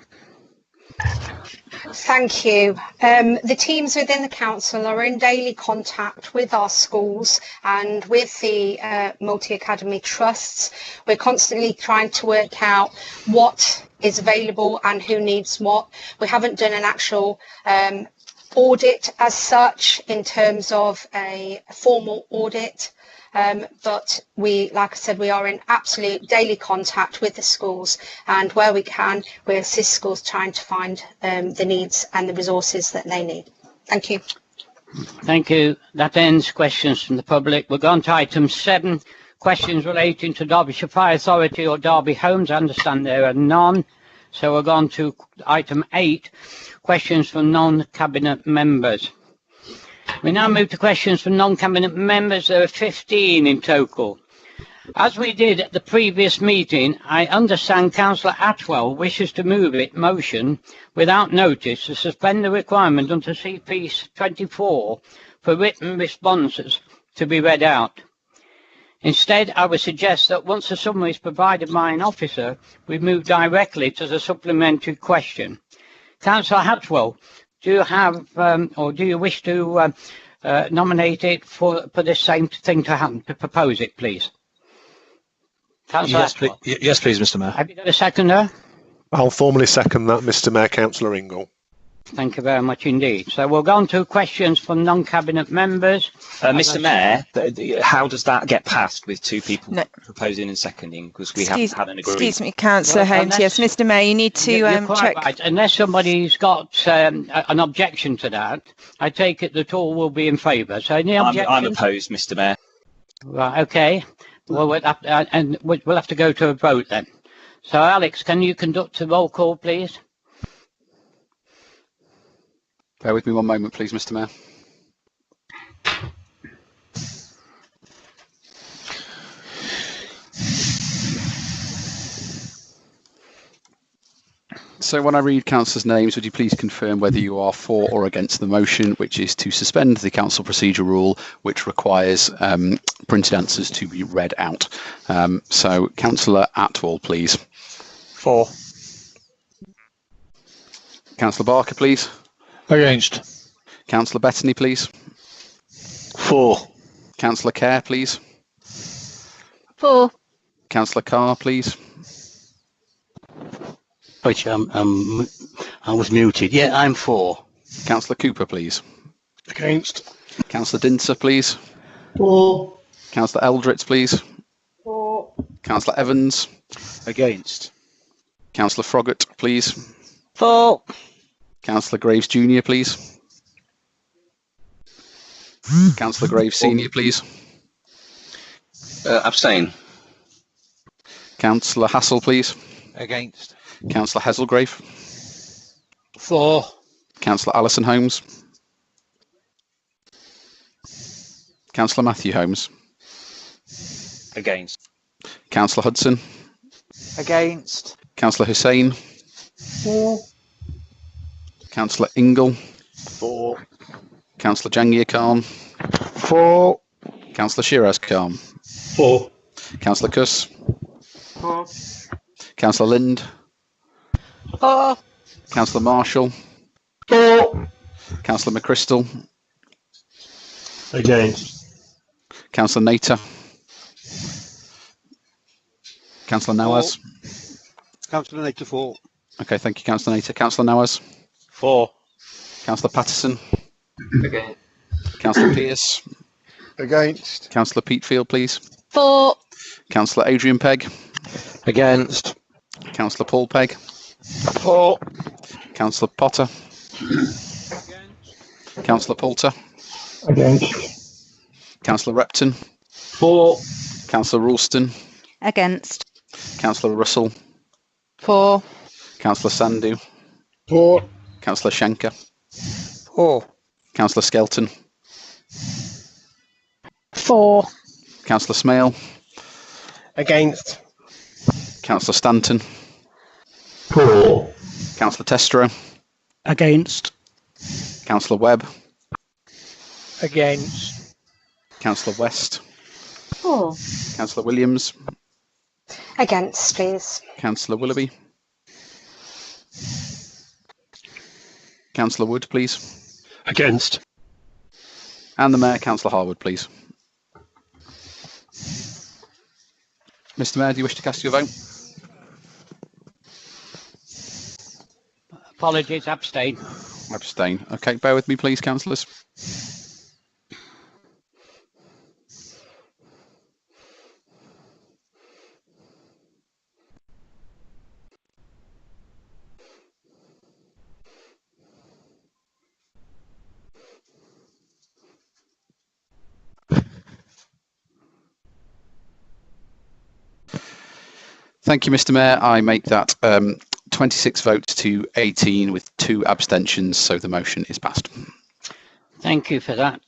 Thank you. The teams within the council are in daily contact with our schools and with the multi-academy trusts. We're constantly trying to work out what is available and who needs what. We haven't done an actual audit as such in terms of a formal audit. But we, like I said, we are in absolute daily contact with the schools, and where we can, we assist schools trying to find the needs and the resources that they need. Thank you. Thank you. That ends questions from the public. We're on to item 7, questions relating to Derbyshire Fire Authority or Derby Homes. I understand there are none. So we're on to item 8, questions from non-cabinet members. We now move to questions from non-cabinet members. There are 15 in total. As we did at the previous meeting, I understand Councillor Atwell wishes to move it motion without notice to suspend the requirement under CP 24 for written responses to be read out. Instead, I would suggest that once a summary is provided by an officer, we move directly to the supplementary question. Councillor Atwell, do you have, or do you wish to nominate it for this same thing to happen, to propose it, please? Yes, please, Mr. Mayor. Have you got a seconder? I'll formally second that, Mr. Mayor. Councillor Ingle. Thank you very much indeed. So we'll go on to questions from non-cabinet members. Mr. Mayor, how does that get passed with 2 people proposing and seconding? Because we haven't had an agreement. Excuse me, Councillor Holmes. Yes, Mr. Mayor, you need to check. Right. Unless somebody's got an objection to that, I take it that all will be in favour. So any objections? I'm opposed, Mr. Mayor. Right. Okay. Well, we'll have to go to a vote then. So, Alex, can you conduct a roll call, please? Bear with me one moment, please, Mr. Mayor. So when I read councillors' names, would you please confirm whether you are for or against the motion, which is to suspend the council procedure rule, which requires printed answers to be read out. So Councillor Atwell, please. For. Councillor Barker, please. Against. Councillor Bettany, please. For. Councillor Kerr, please. For. Councillor Carr, please. Which I was muted. Yeah, I'm for. Councillor Cooper, please. Against. Councillor Dinser, please. For. Councillor Eldritz, please. For. Councillor Evans. Against. Councillor Froggatt, please. For. Councillor Graves Jr., please. Councillor Graves Senior, please. Abstain. Councillor Hassel, please. Against. Councillor Heselgrave. For. Councillor Alison Holmes. Councillor Matthew Holmes. Against. Councillor Hudson. Against. Councillor Hussain. For. Councillor Ingle. For. Councillor Jangir Khan. For. Councillor Shiraz Khan. For. Councillor Kuss. For. Councillor Lind. For. Councillor Marshall. For. Councillor McChrystal. Against. Councillor Nater. Councillor Nawaz. Councillor Nater for. Okay, thank you, Councillor Nater. Councillor Nawaz. For. Councillor Patterson. Against. Councillor Pearce. Against. Councillor Peatfield, please. For. Councillor Adrian Pegg. Against. Councillor Paul Pegg. For. Councillor Potter. Councillor Poulter. Against. Councillor Repton. For. Councillor Ralston. Against. Councillor Russell. For. Councillor Sandhu. For. Councillor Shanker. For. Councillor Skelton. For. Councillor Smale. Against. Councillor Stanton. For. Councillor Testro. Against. Councillor Webb. Against. Councillor West. For. Councillor Williams. Against, please. Councillor Willoughby. Councillor Wood, please. Against. And the Mayor, Councillor Harwood, please. Mr. Mayor, do you wish to cast your vote? Apologies, abstain. Abstain. Okay, bear with me, please, councillors. Thank you, Mr. Mayor. I make that 26 votes to 18 with 2 abstentions, so the motion is passed. Thank you for that.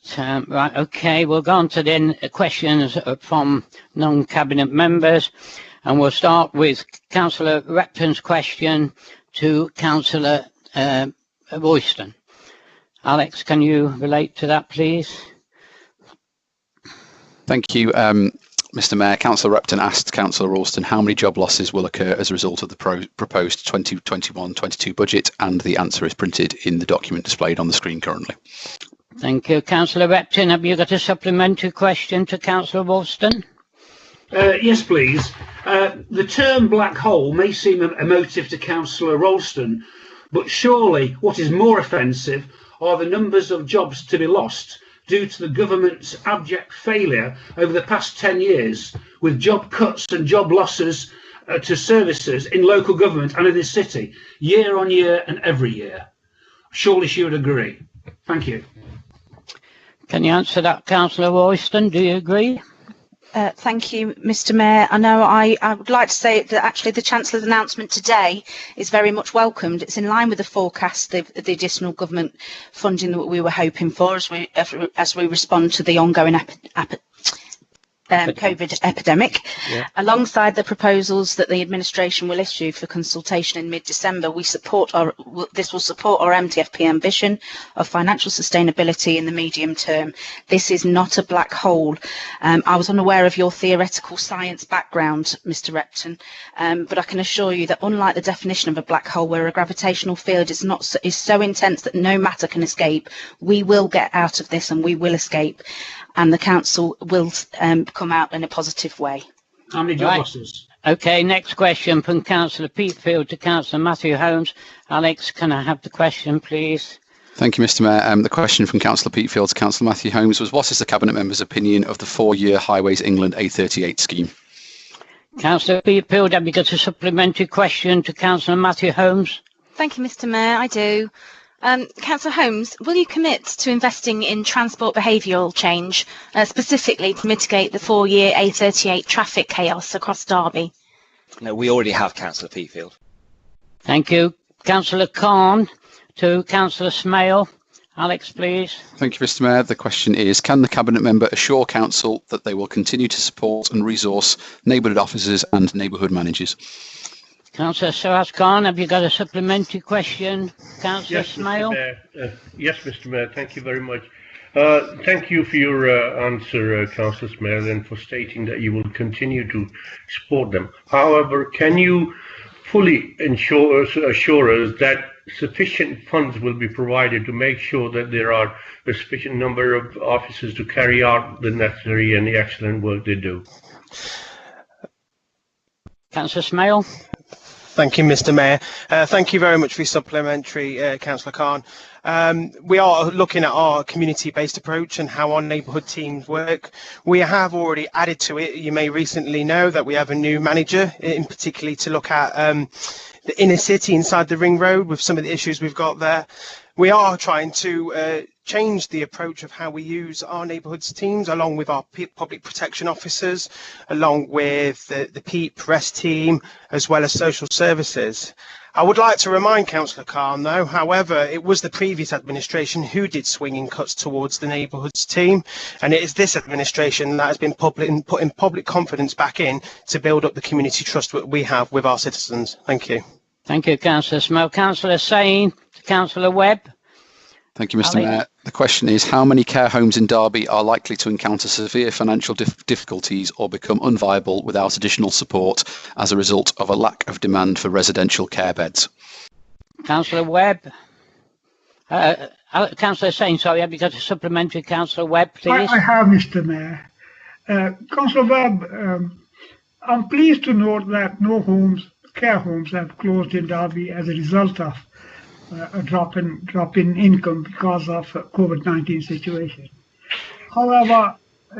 Right, okay, we'll go on to then questions from non-cabinet members, and we'll start with Councillor Repton's question to Councillor Royston. Alex, can you relate to that, please? Thank you, Mr. Mayor. Councillor Repton asked Councillor Ralston how many job losses will occur as a result of the proposed 2021-22 budget, and the answer is printed in the document displayed on the screen currently. Thank you. Councillor Repton, have you got a supplementary question to Councillor Ralston? Yes, please. The term black hole may seem emotive to Councillor Ralston, but surely what is more offensive are the numbers of jobs to be lost due to the government's abject failure over the past 10 years, with job cuts and job losses to services in local government and in this city, year on year and every year. Surely she would agree. Thank you. Can you answer that, Councillor Royston? Do you agree? Thank you, Mr. Mayor. I know I would like to say that actually the Chancellor's announcement today is very much welcomed. It's in line with the forecast, the additional government funding that we were hoping for as we respond to the ongoing COVID epidemic. Yeah. Alongside the proposals that the administration will issue for consultation in mid-December, this will support our MTFP ambition of financial sustainability in the medium term. This is not a black hole. I was unaware of your theoretical science background, Mr. Repton, but I can assure you that unlike the definition of a black hole, where a gravitational field is so intense that no matter can escape, we will get out of this and we will escape, and the council will come out in a positive way. How many job losses? Okay, next question from Councillor Peatfield to Councillor Matthew Holmes. Alex, can I have the question, please? Thank you, Mr Mayor. The question from Councillor Peatfield to Councillor Matthew Holmes was, what is the Cabinet Member's opinion of the 4-year Highways England A38 scheme? Councillor Peatfield, have you got a supplementary question to Councillor Matthew Holmes? Thank you, Mr Mayor. I do. Councillor Holmes, will you commit to investing in transport behavioural change, specifically to mitigate the 4-year A38 traffic chaos across Derby? No, we already have, Councillor Peatfield. Thank you. Councillor Khan to Councillor Smale. Alex, please. Thank you, Mr Mayor. The question is, can the Cabinet Member assure Council that they will continue to support and resource neighbourhood officers and neighbourhood managers? Councillor Siraj Khan, have you got a supplementary question? Councillor Yes, Smale. Yes, Mr Mayor, thank you very much. Thank you for your answer, Councillor Smale, and for stating that you will continue to support them. However, can you fully assure us that sufficient funds will be provided to make sure that there are a sufficient number of officers to carry out the necessary and the excellent work they do? Councillor Smale. Thank you, Mr Mayor. Thank you very much for your supplementary, Councillor Khan. We are looking at our community-based approach and how our neighbourhood teams work. We have already added to it. You may recently know that we have a new manager, in particularly to look at the inner city inside the ring road with some of the issues we've got there. We are trying to change the approach of how we use our neighbourhoods teams, along with our public protection officers, along with the PEEP REST team, as well as social services. I would like to remind Councillor Khan, though, however, it was the previous administration who did swinging cuts towards the neighbourhoods team, and it is this administration that has been putting public confidence back in to build up the community trust that we have with our citizens. Thank you. Thank you, Councillor Smale. Councillor Sain to Councillor Webb. Thank you, Mr Mayor. The question is, how many care homes in Derby are likely to encounter severe financial difficulties or become unviable without additional support as a result of a lack of demand for residential care beds? Councillor Webb. Councillor Sain, sorry, have you got a supplementary? Councillor Webb, please. I have, Mr Mayor. Councillor Webb, I'm pleased to note that no care homes have closed in Derby as a result of a drop in income because of COVID-19 situation. However,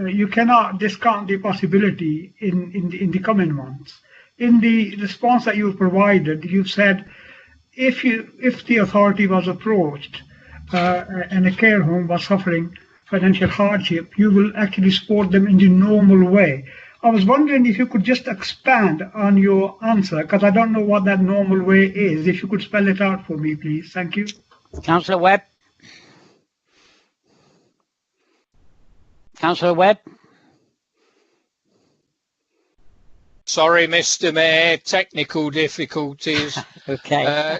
you cannot discount the possibility in the coming months. In the response that you provided, you've said if the authority was approached and a care home was suffering financial hardship, you will actually support them in the normal way. I was wondering if you could just expand on your answer, because I don't know what that normal way is. If you could spell it out for me, please. Thank you. Councillor Webb. Councillor Webb. Sorry, Mr Mayor, technical difficulties. Okay.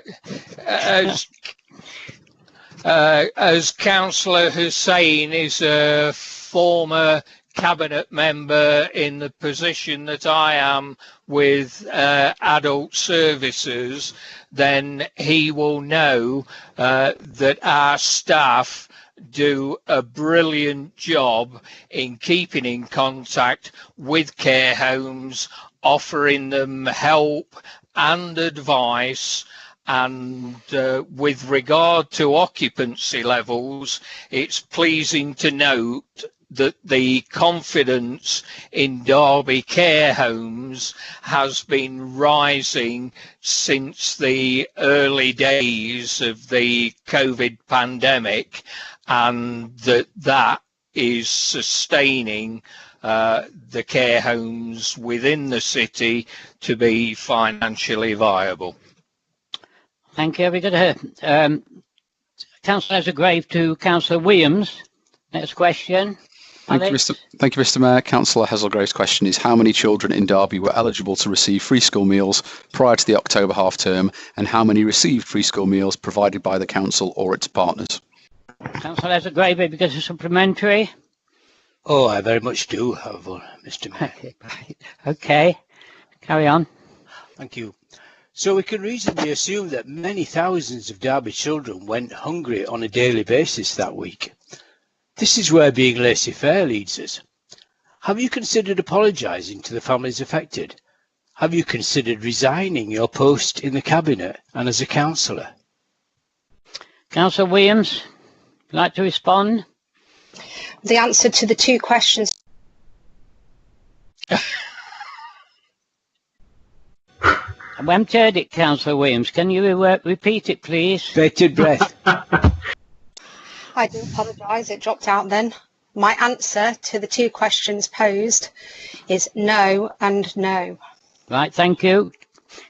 As Councillor Hussain is a former Cabinet Member in the position that I am with adult services, then he will know that our staff do a brilliant job in keeping in contact with care homes, offering them help and advice. And with regard to occupancy levels, it's pleasing to note that the confidence in Derby care homes has been rising since the early days of the COVID pandemic, and that is sustaining the care homes within the city to be financially viable. Thank you. We got a Councillor Grave to Councillor Williams. Next question. Thank you, Mr Mayor. Councillor Hazelgrave's question is, how many children in Derby were eligible to receive free school meals prior to the October half term, and how many received free school meals provided by the council or its partners? Councillor Hazelgrave, because it's supplementary. Oh, I very much do, however, Mr Mayor. Okay, carry on. Thank you. So we can reasonably assume that many thousands of Derby children went hungry on a daily basis that week. This is where being laissez-faire leads us. Have you considered apologising to the families affected? have you considered resigning your post in the Cabinet and as a councillor? Councillor Williams, would you like to respond? The answer to the two questions. I haven't heard it, Councillor Williams. Can you repeat it, please? Bated breath. I do apologise, it dropped out then. My answer to the two questions posed is no and no. Right, thank you.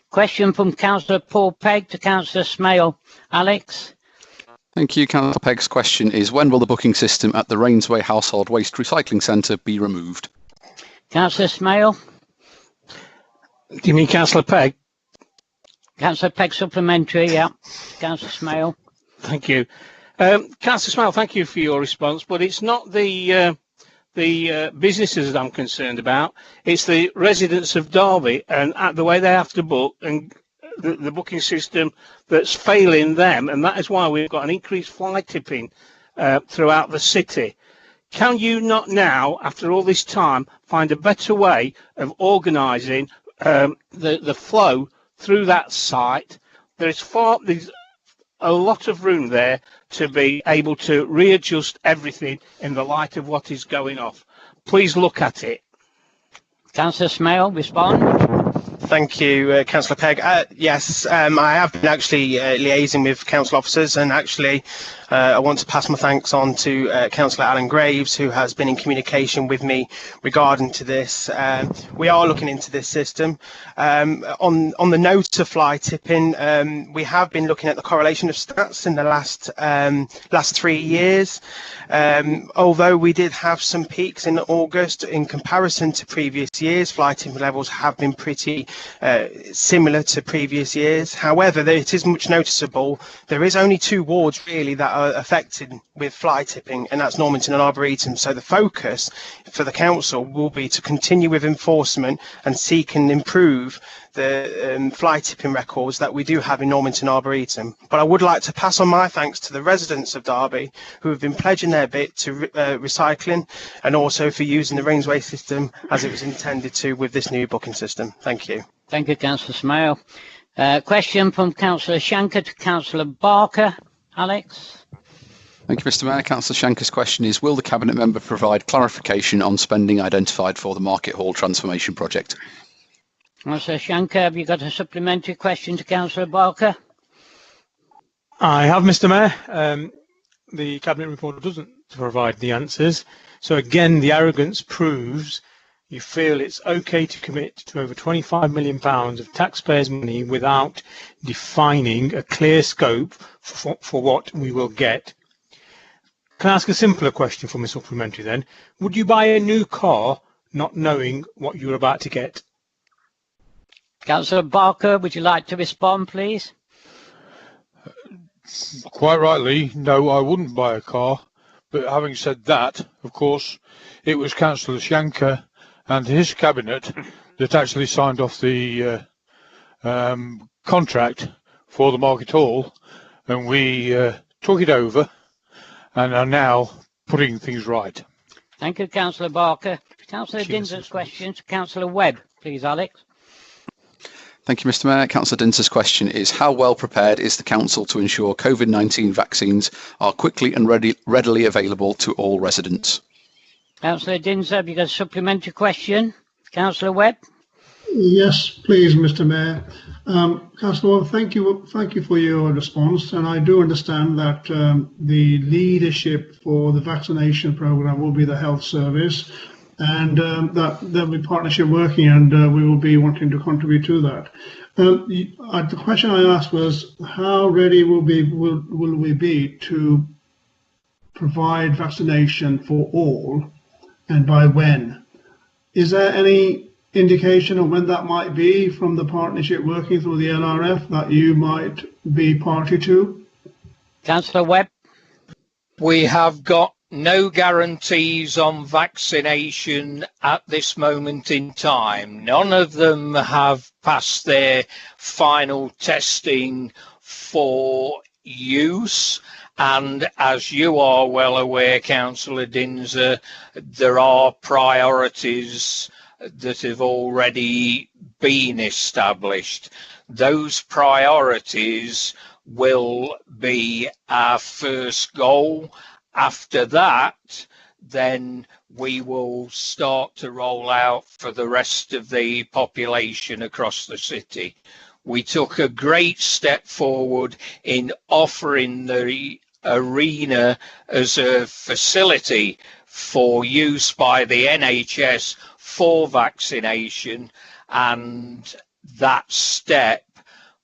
Question from Councillor Paul Pegg to Councillor Smale. Alex? Thank you. Councillor Pegg's question is, when will the booking system at the Rainsway Household Waste Recycling Centre be removed? Councillor Smale? Do you mean Councillor Pegg? Councillor Pegg supplementary, yeah. Councillor Smale. Thank you. Councillor Smale, thank you for your response, but it's not the businesses that I'm concerned about. It's the residents of Derby and the way they have to book and the booking system that's failing them, and that is why we've got an increased fly tipping throughout the city. Can you not now, after all this time, find a better way of organising the flow through that site? There's a lot of room there to be able to readjust everything in the light of what is going off. Please look at it. Councillor Smale, respond. Thank you, Councillor Pegg. Yes, I have been actually liaising with council officers, and actually I want to pass my thanks on to Councillor Alan Graves, who has been in communication with me regarding to this. We are looking into this system. On the note of fly tipping, we have been looking at the correlation of stats in the last 3 years. Although we did have some peaks in August, in comparison to previous years, fly tipping levels have been pretty similar to previous years. However, it is much noticeable. There is only 2 wards really that are affected with fly tipping, and that's Normanton and Arboretum. So the focus for the council will be to continue with enforcement and seek and improve the fly tipping records that we do have in Normanton Arboretum. But I would like to pass on my thanks to the residents of Derby who have been pledging their bit to recycling, and also for using the Rainsway system as it was intended to with this new booking system. Thank you. Thank you, Councillor Smale. Question from Councillor Shanker to Councillor Barker. Alex? Thank you, Mr Mayor. Councillor Shanker's question is, will the Cabinet member provide clarification on spending identified for the Market Hall transformation project? Councillor Shanker, have you got a supplementary question to Councillor Barker? I have, Mr Mayor. The Cabinet report doesn't provide the answers. So again, the arrogance proves you feel it's okay to commit to over £25 million of taxpayers' money without defining a clear scope for what we will get. Can I ask a simpler question for my supplementary then? Would you buy a new car not knowing what you're about to get? Councillor Barker, would you like to respond, please? Quite rightly, no, I wouldn't buy a car. But having said that, of course, it was Councillor Shanker and his cabinet that actually signed off the contract for the Market Hall, and we took it over and are now putting things right. Thank you, Councillor Barker. Councillor Dinser's question to Councillor Webb, please, Alex. Thank you, Mr Mayor. Councillor Dinser's question is, how well prepared is the Council to ensure COVID-19 vaccines are quickly and readily available to all residents? Councillor Dinser, have you got a supplementary question? Councillor Webb? Yes, please, Mr Mayor. Councillor Webb, thank you for your response, and I do understand that the leadership for the vaccination programme will be the health service, and that there'll be partnership working, and we will be wanting to contribute to that. The question I asked was, how ready will we be to provide vaccination for all, and by when? Is there any indication of when that might be from the partnership working through the LRF that you might be party to? Councillor Webb? We have got no guarantees on vaccination at this moment in time. None of them have passed their final testing for use. And as you are well aware, Councillor Dinser, there are priorities that have already been established. Those priorities will be our first goal. After that, then we will start to roll out for the rest of the population across the city. We took a great step forward in offering the arena as a facility for use by the NHS for vaccination, and that step,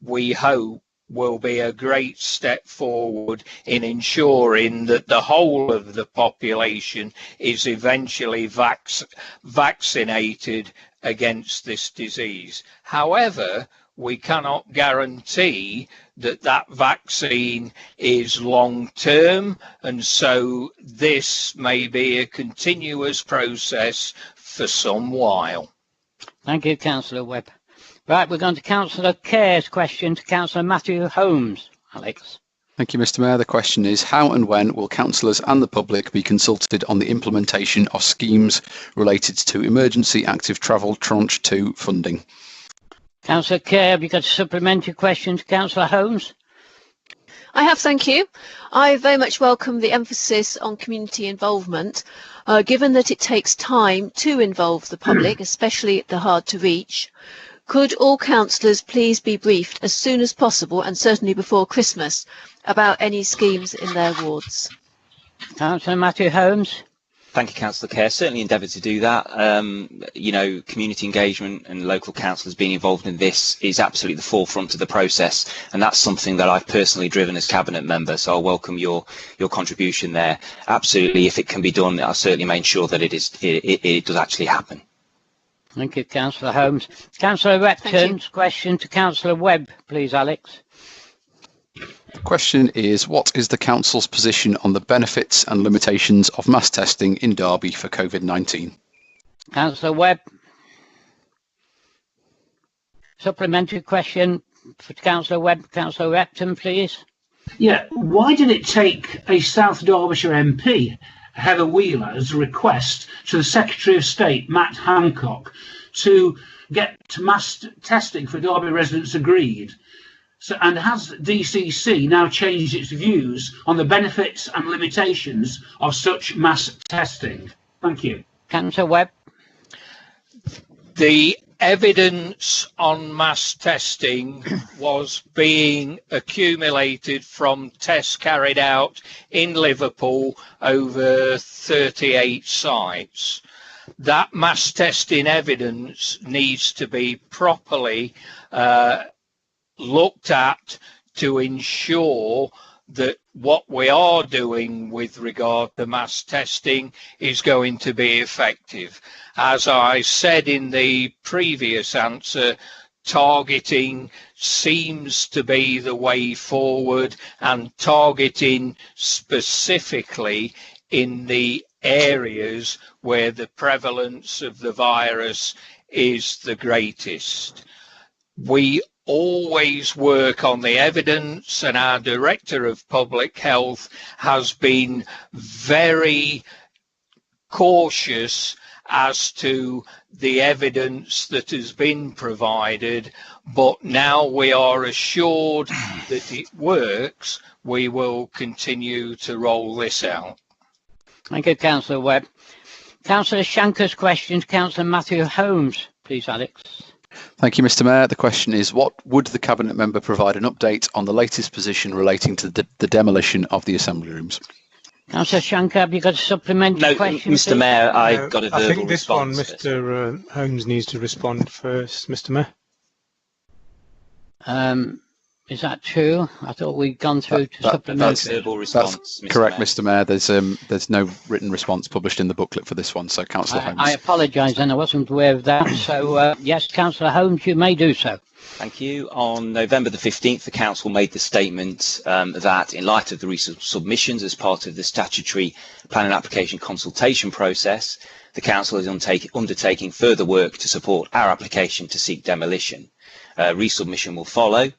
we hope, will be a great step forward in ensuring that the whole of the population is eventually vaccinated against this disease. However, we cannot guarantee that that vaccine is long term, and so this may be a continuous process for some while. Thank you, Councillor Webb. Right, we're going to Councillor Kerr's question to Councillor Matthew Holmes. Alex. Thank you, Mr. Mayor. The question is, how and when will councillors and the public be consulted on the implementation of schemes related to emergency active travel tranche 2 funding? Councillor Kerr, have you got a supplementary question to Councillor Holmes? I have, thank you. I very much welcome the emphasis on community involvement, given that it takes time to involve the public, especially the hard to reach. Could all councillors please be briefed as soon as possible, and certainly before Christmas, about any schemes in their wards? Councillor Matthew Holmes. Thank you, Councillor Kerr. Certainly endeavour to do that. You know, community engagement and local councillors being involved in this is absolutely the forefront of the process, and that's something that I've personally driven as Cabinet member, so I'll welcome your contribution there. Absolutely, if it can be done, I'll certainly make sure that it does actually happen. Thank you, Councillor Holmes. Councillor Repton's question to Councillor Webb, please, Alex. The question is, what is the Council's position on the benefits and limitations of mass testing in Derby for COVID-19? Councillor Webb. Supplementary question for Councillor Webb. Councillor Repton, please. Yeah, why did it take a South Derbyshire MP, Heather Wheeler's request to the Secretary of State, Matt Hancock, to get mass testing for Derby residents agreed? So, and has DCC now changed its views on the benefits and limitations of such mass testing? Thank you. Councillor Webb. The evidence on mass testing was being accumulated from tests carried out in Liverpool over 38 sites. That mass testing evidence needs to be properly looked at to ensure that what we are doing with regard to mass testing is going to be effective. As I said in the previous answer, targeting seems to be the way forward, and targeting specifically in the areas where the prevalence of the virus is the greatest. We always work on the evidence, and our Director of Public Health has been very cautious as to the evidence that has been provided, but now we are assured that it works. We will continue to roll this out. Thank you, Councillor Webb. Councillor Shanker's question to Councillor Matthew Holmes, please, Alex. Thank you, Mr. Mayor. The question is, what would the Cabinet member provide an update on the latest position relating to the demolition of the assembly rooms? Councillor Shanker, have you got a supplementary question? Mr. Please? Mayor, I got a verbal I think this response. one, Mr. Holmes needs to respond first, Mr. Mayor. Is that true? I thought we'd gone through to supplementary. That's verbal response, That's Mr. correct, Mayor. Mr. Mayor. There's no written response published in the booklet for this one, so Councillor Holmes. I apologise, and I wasn't aware of that. So, yes, Councillor Holmes, you may do so. Thank you. On November the 15th, the Council made the statement that in light of the recent submissions as part of the statutory planning application consultation process, the Council is undertaking further work to support our application to seek demolition. Resubmission will follow.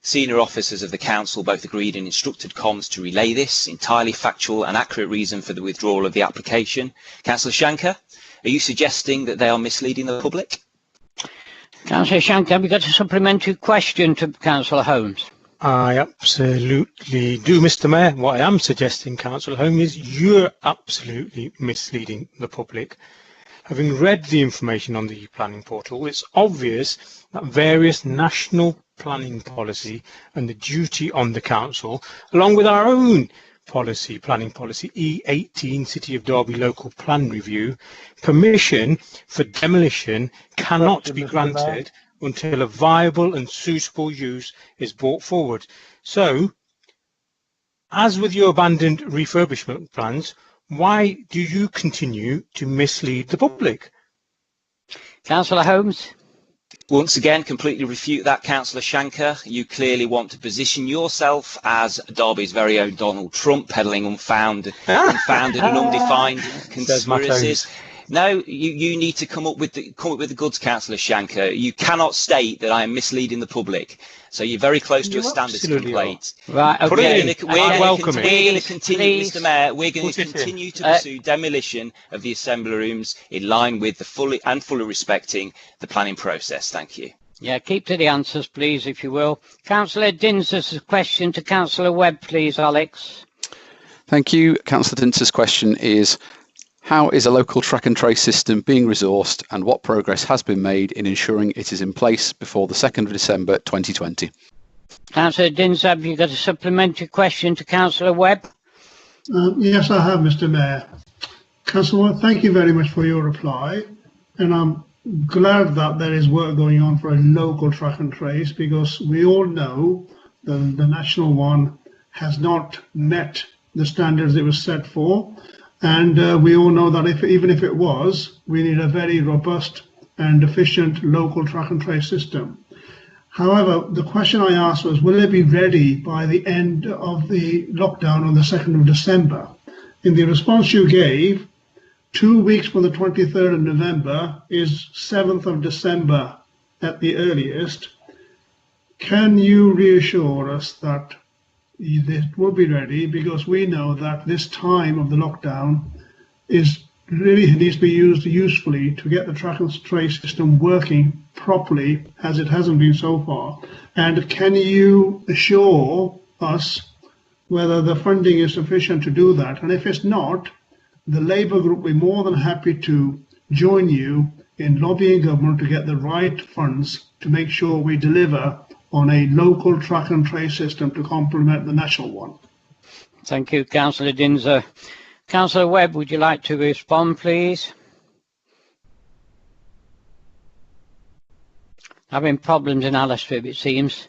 Senior officers of the Council both agreed and instructed Comms to relay this entirely factual and accurate reason for the withdrawal of the application. Councillor Shanker, are you suggesting that they are misleading the public? Councillor Shanker, have you got a supplementary question to Councillor Holmes? I absolutely do, Mr. Mayor. What I am suggesting, Councillor Holmes, is you're absolutely misleading the public. Having read the information on the planning portal, it's obvious that various national planning policy and the duty on the council, along with our own planning policy E18 City of Derby local plan review, permission for demolition cannot be granted until a viable and suitable use is brought forward. So, as with your abandoned refurbishment plans, why do you continue to mislead the public? Councillor Holmes? Once again, completely refute that, Councillor Shanker. You clearly want to position yourself as Derby's very own Donald Trump, peddling unfounded and undefined conspiracies. No, you need to come up with the goods, Councillor Shanker. You cannot state that I am misleading the public. So you're very close to a standards complaint. Right, okay. We're going to continue, Mr. Mayor. We're going to continue to pursue demolition of the assembly rooms in line with the fully respecting the planning process. Thank you. Yeah, keep to the answers, please, if you will. Councillor Dinser's question to Councillor Webb, please, Alex. Thank you. Councillor Dinser's question is, how is a local track and trace system being resourced and what progress has been made in ensuring it is in place before the 2nd of December 2020? Councillor Dinser, have you got a supplementary question to Councillor Webb? Yes, I have, Mr. Mayor. Councillor, thank you very much for your reply. And I'm glad that there is work going on for a local track and trace, because we all know that the national one has not met the standards it was set for. And we all know that even if it was, we need a very robust and efficient local track and trace system. However, the question I asked was, will it be ready by the end of the lockdown on the 2nd of December? In the response you gave, 2 weeks from the 23rd of November is 7th of December at the earliest. Can you reassure us that it will be ready, because we know that this time of the lockdown is really needs to be used usefully to get the track and trace system working properly, as it hasn't been so far? And can you assure us whether the funding is sufficient to do that? And if it's not, the Labour group will be more than happy to join you in lobbying government to get the right funds to make sure we deliver on a local track and trace system to complement the national one. Thank you, Councillor Dinser. Councillor Webb, would you like to respond, please? Having problems in Alistair, it seems.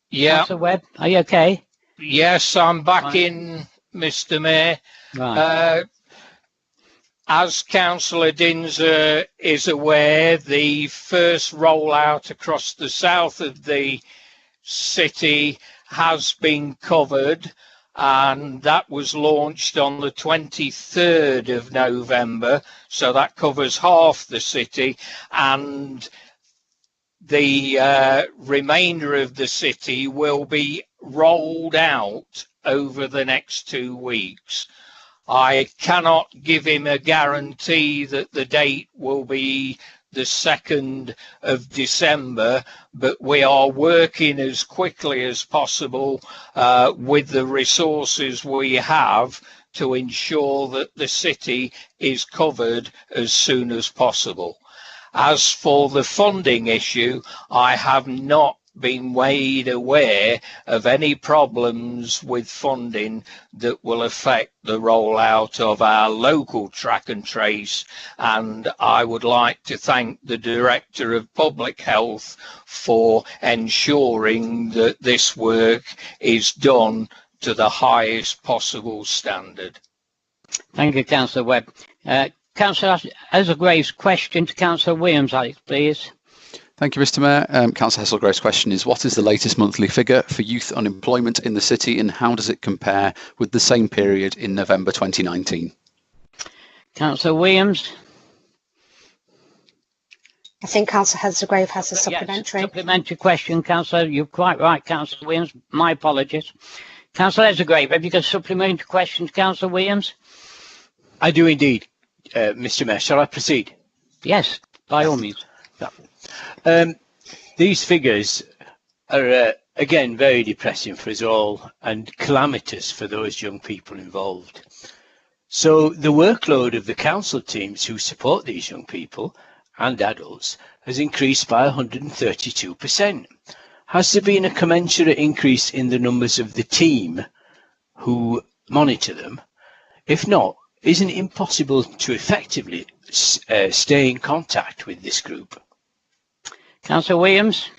Yeah. Councillor Webb, are you okay? Yes, I'm back in, Mr. Mayor. Right. As Councillor Dinser is aware, the first rollout across the south of the city has been covered, and that was launched on the 23rd of November, so that covers half the city, and the remainder of the city will be rolled out over the next 2 weeks. I cannot give him a guarantee that the date will be the 2nd of December, but we are working as quickly as possible with the resources we have to ensure that the city is covered as soon as possible. As for the funding issue, I have not been made aware of any problems with funding that will affect the rollout of our local track and trace, and I would like to thank the Director of Public Health for ensuring that this work is done to the highest possible standard. Thank you, Councillor Webb. Councillor Hasselgrave's question to Councillor Williams, Alex, please. Thank you, Mr. Mayor. Councillor Hasselgrave's question is, what is the latest monthly figure for youth unemployment in the city, and how does it compare with the same period in November 2019? Councillor Williams. I think Councillor Hasselgrave has a supplementary. Yes, supplementary question, Councillor. You're quite right, Councillor Williams. My apologies. Councillor Hasselgrave, have you got a supplementary question to Councillor Williams? I do indeed, Mr. Mayor. Shall I proceed? Yes, by all means. These figures are, again, very depressing for us all and calamitous for those young people involved. So the workload of the council teams who support these young people and adults has increased by 132%. Has there been a commensurate increase in the numbers of the team who monitor them? If not, isn't it impossible to effectively stay in contact with this group? Councillor Williams.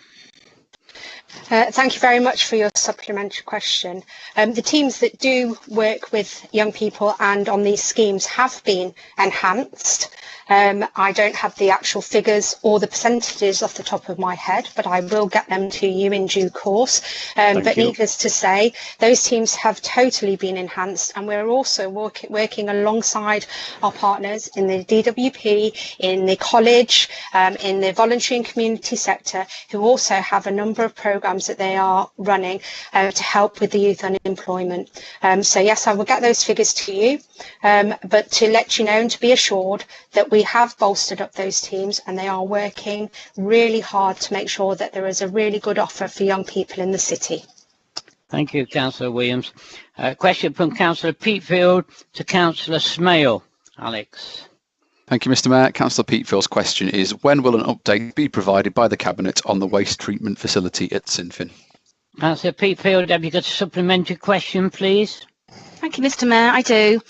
Thank you very much for your supplementary question. The teams that do work with young people and on these schemes have been enhanced. I don't have the actual figures or the percentages off the top of my head, but I will get them to you in due course. But needless to say, those teams have totally been enhanced, and we're also working alongside our partners in the DWP, in the college, in the voluntary and community sector, who also have a number of programs that they are running to help with the youth unemployment. So yes, I will get those figures to you, but to let you know and to be assured that we have bolstered up those teams, and they are working really hard to make sure that there is a really good offer for young people in the city. Thank you, Councillor Williams. Question from Councillor Peatfield to Councillor Smale. Alex. Thank you, Mr. Mayor. Councillor Peatfield's question is, when will an update be provided by the Cabinet on the waste treatment facility at Sinfin? Councillor Peatfield, have you got a supplementary question, please? Thank you, Mr. Mayor. I do.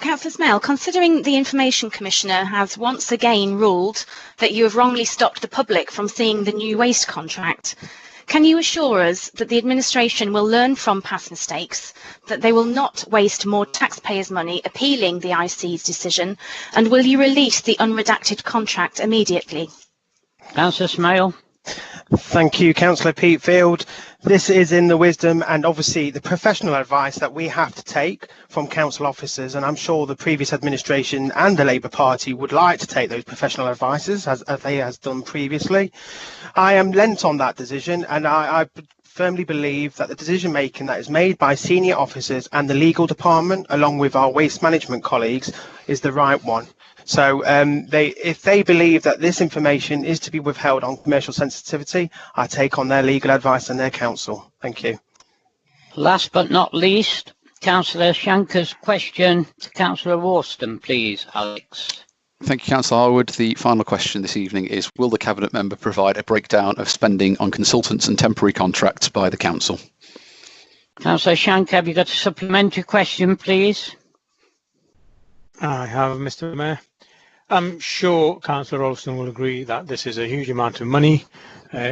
Councillor Smale, considering the Information Commissioner has once again ruled that you have wrongly stopped the public from seeing the new waste contract, can you assure us that the administration will learn from past mistakes, that they will not waste more taxpayers' money appealing the IC's decision, and will you release the unredacted contract immediately? Councillor Smale. Thank you, Councillor Peatfield. This is in the wisdom and obviously the professional advice that we have to take from council officers, and I'm sure the previous administration and the Labour Party would like to take those professional advices as they has done previously. I am lent on that decision, and I firmly believe that the decision making that is made by senior officers and the legal department along with our waste management colleagues is the right one. So if they believe that this information is to be withheld on commercial sensitivity, I take on their legal advice and their counsel. Thank you. Last but not least, Councillor Shanker's question to Councillor Worston, please, Alex. Thank you, Councillor Harwood. The final question this evening is, will the Cabinet member provide a breakdown of spending on consultants and temporary contracts by the Council? Councillor Shanker, have you got a supplementary question, please? I have, Mr. Mayor. I'm sure Councillor Ralston will agree that this is a huge amount of money.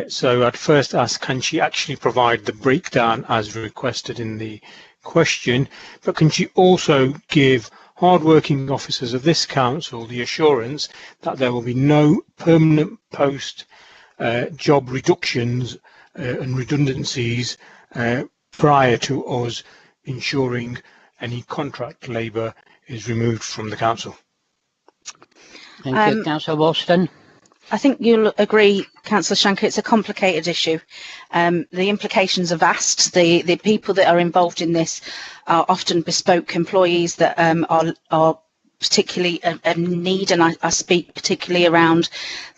So I'd first ask, can she actually provide the breakdown as requested in the question? But can she also give hard-working officers of this council the assurance that there will be no permanent post job reductions and redundancies prior to us ensuring any contract labour is removed from the council? Thank you, Councillor Worston. I think you'll agree, Councillor Shanker, it's a complicated issue. The implications are vast. The people that are involved in this are often bespoke employees that are particularly a need, and I speak particularly around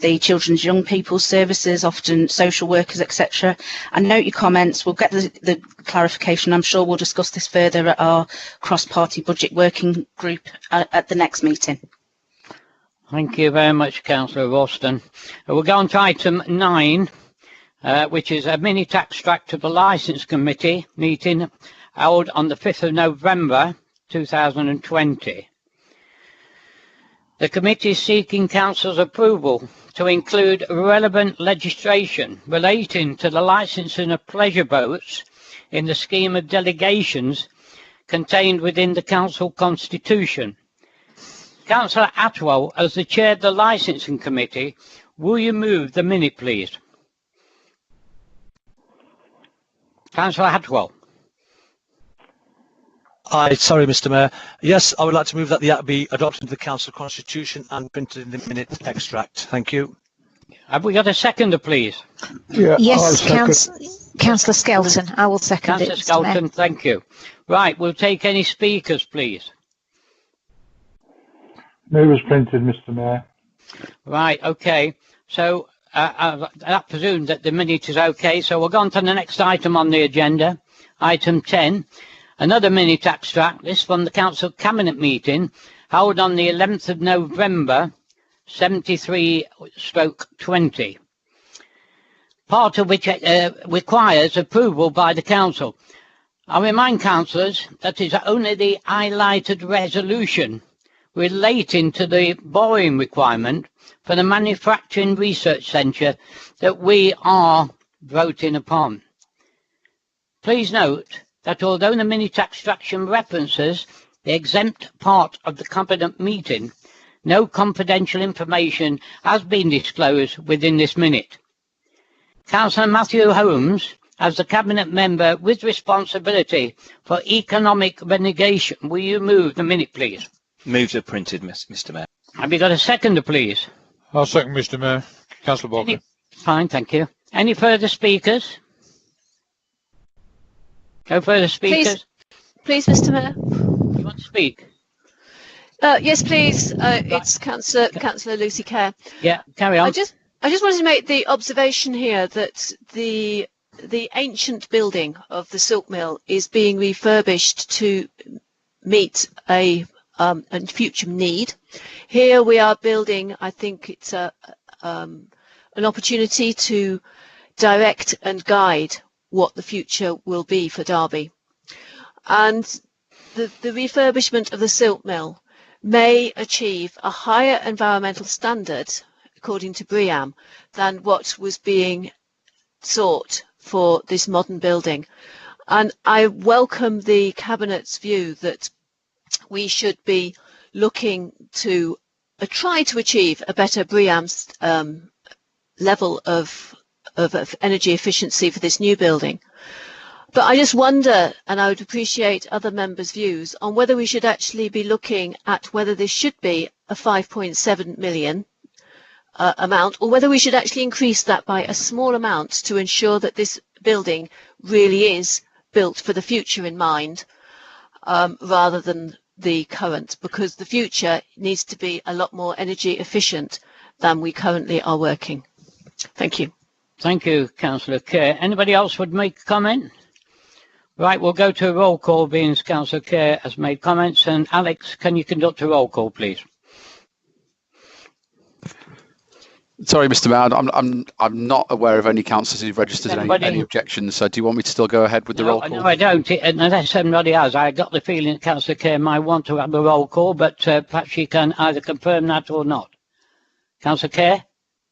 the children's young people services, often social workers, etc. I note your comments. We'll get the clarification. I'm sure we'll discuss this further at our cross-party budget working group at the next meeting. Thank you very much, Councillor Worston. We'll go on to item 9, which is a minute extract of the Licence Committee meeting held on the 5th of November 2020. The committee is seeking Council's approval to include relevant legislation relating to the licensing of pleasure boats in the scheme of delegations contained within the Council Constitution. Councillor Atwell, as the chair of the Licensing Committee, will you move the minute, please? Councillor Atwell. Sorry, Mr. Mayor. Yes, I would like to move that the Act be adopted into the Council Constitution and printed in the minute extract. Thank you. Have we got a seconder, please? Yeah, yes, Councillor Skelton. I will second it. Councillor Skelton, thank you. Right, we'll take any speakers, please. Move as printed, Mr. Mayor. Right, okay. So I presume that the minute is okay, so we'll go on to the next item on the agenda, item 10. Another minute extract, this from the Council Cabinet meeting held on the 11th of November, 73/20. Part of which requires approval by the Council. I remind councillors that it's only the highlighted resolution relating to the borrowing requirement for the Manufacturing Research Centre that we are voting upon. Please note that although the minute extraction references the exempt part of the Cabinet meeting, no confidential information has been disclosed within this minute. Councillor Matthew Holmes, as the Cabinet member with responsibility for economic renegation, will you move the minute, please? Move to printed, Mr. Mayor. Have you got a seconder, please? I'll second, Mr. Mayor. Councillor Barker. Fine, thank you. Any further speakers? No further speakers? Please, Mr. Mayor. You want to speak? Yes, please. It's Councillor Lucy Kerr. Yeah, carry on. I just wanted to make the observation here that the ancient building of the silk mill is being refurbished to meet a future need. Here we are building, I think it's an opportunity to direct and guide what the future will be for Derby. And the refurbishment of the silk mill may achieve a higher environmental standard, according to BREEAM, than what was being sought for this modern building. And I welcome the Cabinet's view that we should be looking to try to achieve a better BREEAM level of energy efficiency for this new building. But I just wonder, and I would appreciate other members' views, on whether we should actually be looking at whether this should be a 5.7 million amount, or whether we should actually increase that by a small amount to ensure that this building really is built for the future in mind, rather than the current, because the future needs to be a lot more energy efficient than we currently are working. Thank you. Thank you, Councillor Kerr. Anybody else would make a comment? Right, we'll go to a roll call, being Councillor Kerr has made comments. And Alex, can you conduct a roll call, please? Sorry, Mr. Mayor, I'm not aware of any councillors who've registered any objections. So, do you want me to still go ahead with the roll call? No, I don't. Unless somebody has, I got the feeling that Councillor Kerr might want to have a roll call, but perhaps she can either confirm that or not. Councillor Kerr?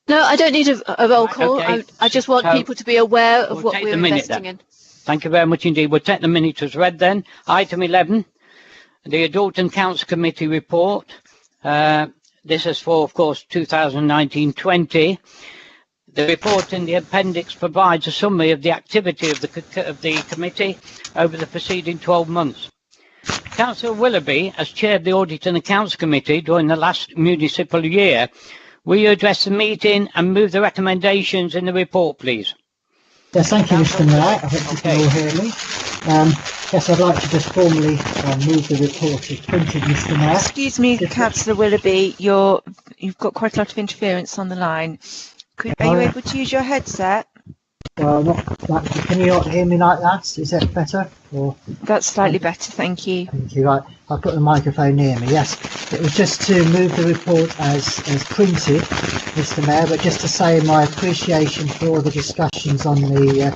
No, I don't need a roll call. Okay. I just want people to be aware of what we're investing in. Thank you very much indeed. We'll take the minute as read then. Item 11, the Adulton Council Committee report. This is for, of course, 2019-20. The report in the appendix provides a summary of the activity of the committee over the preceding 12 months. Councillor Willoughby has chaired the Audit and Accounts Committee during the last municipal year. Will you address the meeting and move the recommendations in the report, please? Yes, thank you, Mr. Mayor. I hope you can all hear me. Yes, I'd like to just formally move the report as printed, Mr. Mayor. Excuse me, Councillor Willoughby, you've got quite a lot of interference on the line. Are you able to use your headset? Well, not like, can you not hear me like that? Is that better? Or that's slightly better, thank you. Thank you. Right, I'll put the microphone near me. Yes, it was just to move the report as printed, Mr. Mayor, but just to say my appreciation for all the discussions on the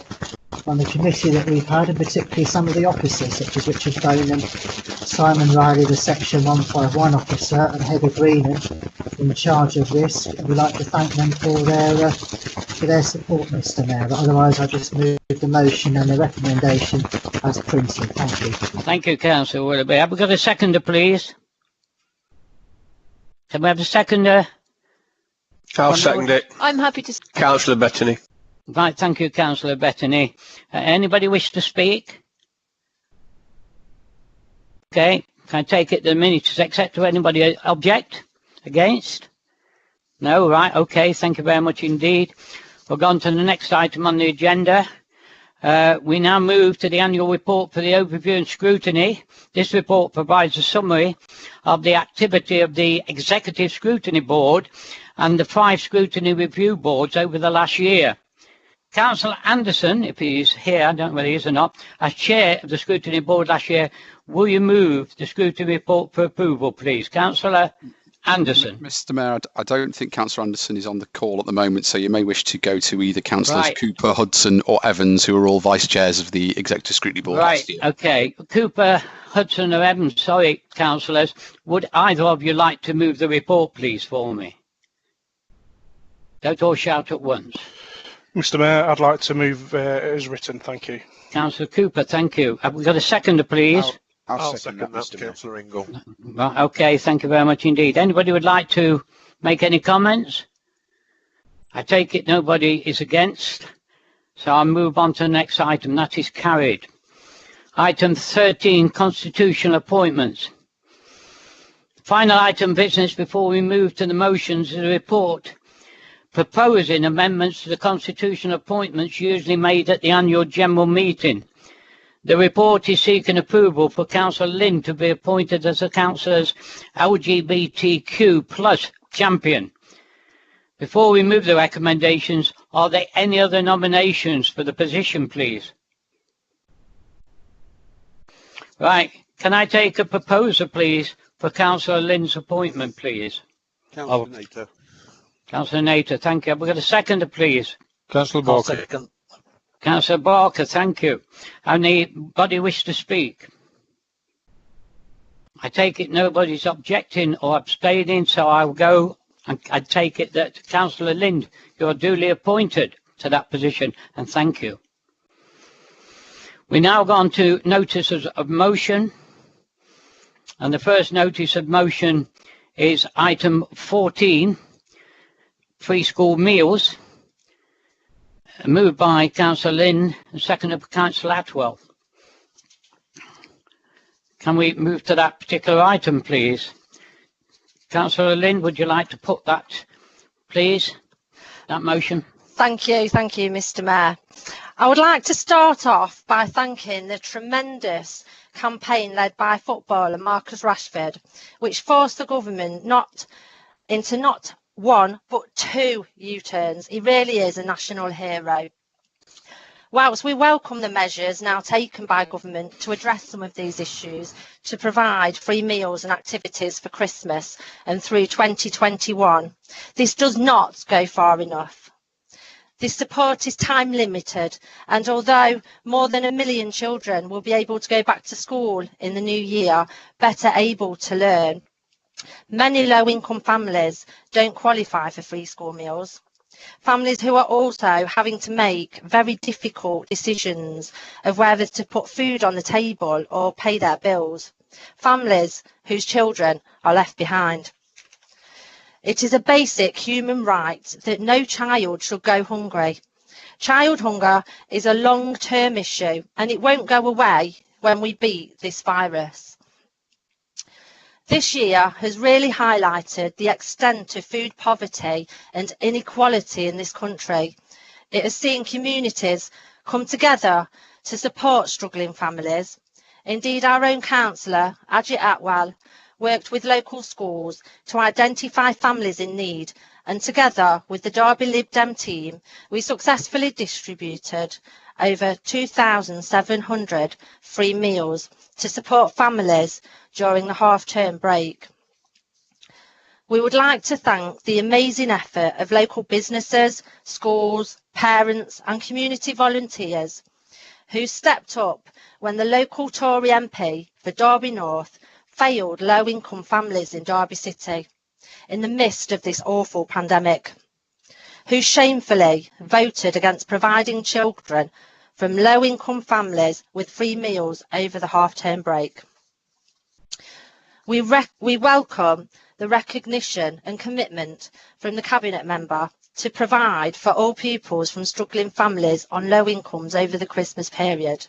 committee that we've had, and particularly some of the officers, such as Richard Bonan, Simon Riley, the Section 151 officer, and Heather Greenan, in charge of this. We'd like to thank them for their support, Mr. Mayor. But otherwise, I just move the motion and the recommendation as printed. Thank you. Thank you, Councillor Willoughby. Have we got a seconder, please? Can we have a seconder? I'll second it. I'm happy to. Councillor Bettany. Right, thank you, Councillor Bettany. Anybody wish to speak? Okay, can I take it the minute is accepted? Anybody object? Against? No, right, okay, thank you very much indeed. We'll go on to the next item on the agenda. We now move to the annual report for the overview and scrutiny. This report provides a summary of the activity of the Executive Scrutiny Board and the 5 scrutiny review boards over the last year. Councillor Anderson, if he's here, I don't know whether he is or not, as chair of the scrutiny board last year, will you move the scrutiny report for approval, please? Councillor Anderson. Mr. Mayor, I don't think Councillor Anderson is on the call at the moment, so you may wish to go to either Councillors Cooper, Hudson or Evans, who are all vice chairs of the Executive Scrutiny Board last year. Okay. Cooper, Hudson or Evans, sorry, councillors, would either of you like to move the report, please, for me? Don't all shout at once. Mr. Mayor, I'd like to move as written, thank you. Councillor Cooper, thank you. Have we got a seconder, please? I'll second that, Councillor Ingle. Well, okay, thank you very much indeed. Anybody would like to make any comments? I take it nobody is against, so I'll move on to the next item. That is carried. Item 13, constitutional appointments. Final item of business before we move to the motions is a report proposing amendments to the constitutional appointments usually made at the annual general meeting. The report is seeking approval for Councillor Lynn to be appointed as the Councillor's LGBTQ plus champion. Before we move the recommendations, are there any other nominations for the position, please? Right, can I take a proposal, please, for Councillor Lynn's appointment, please? Councillor Nater. Councillor Nater, thank you. Have we got a seconder, please? Councillor Barker. Councillor Barker, thank you. Anybody wish to speak? I take it nobody's objecting or abstaining, so I'll go and I take it that Councillor Lind, you're duly appointed to that position, and thank you. We now go on to notices of motion, and the first notice of motion is item 14, free school meals, moved by Councillor Lynn and seconded by Councillor Atwell. Can we move to that particular item, please? Councillor Lynn, would you like to put that, please, that motion? Thank you, Mr. Mayor. I would like to start off by thanking the tremendous campaign led by footballer Marcus Rashford, which forced the government not one but 2 U-turns. He really is a national hero. Whilst we welcome the measures now taken by government to address some of these issues, to provide free meals and activities for Christmas and through 2021, this does not go far enough. This support is time limited, and although more than 1 million children will be able to go back to school in the new year, better able to learn, many low-income families don't qualify for free school meals. Families who are also having to make very difficult decisions of whether to put food on the table or pay their bills. Families whose children are left behind. It is a basic human right that no child should go hungry. Child hunger is a long-term issue, and it won't go away when we beat this virus. This year has really highlighted the extent of food poverty and inequality in this country. It has seen communities come together to support struggling families. Indeed, our own councillor, Ajit Atwell, worked with local schools to identify families in need, and together with the Derby Lib Dem team, we successfully distributed over 2,700 free meals to support families during the half-term break. We would like to thank the amazing effort of local businesses, schools, parents and community volunteers who stepped up when the local Tory MP for Derby North failed low-income families in Derby City in the midst of this awful pandemic, who shamefully voted against providing children from low-income families with free meals over the half-term break. We welcome the recognition and commitment from the Cabinet member to provide for all pupils from struggling families on low incomes over the Christmas period.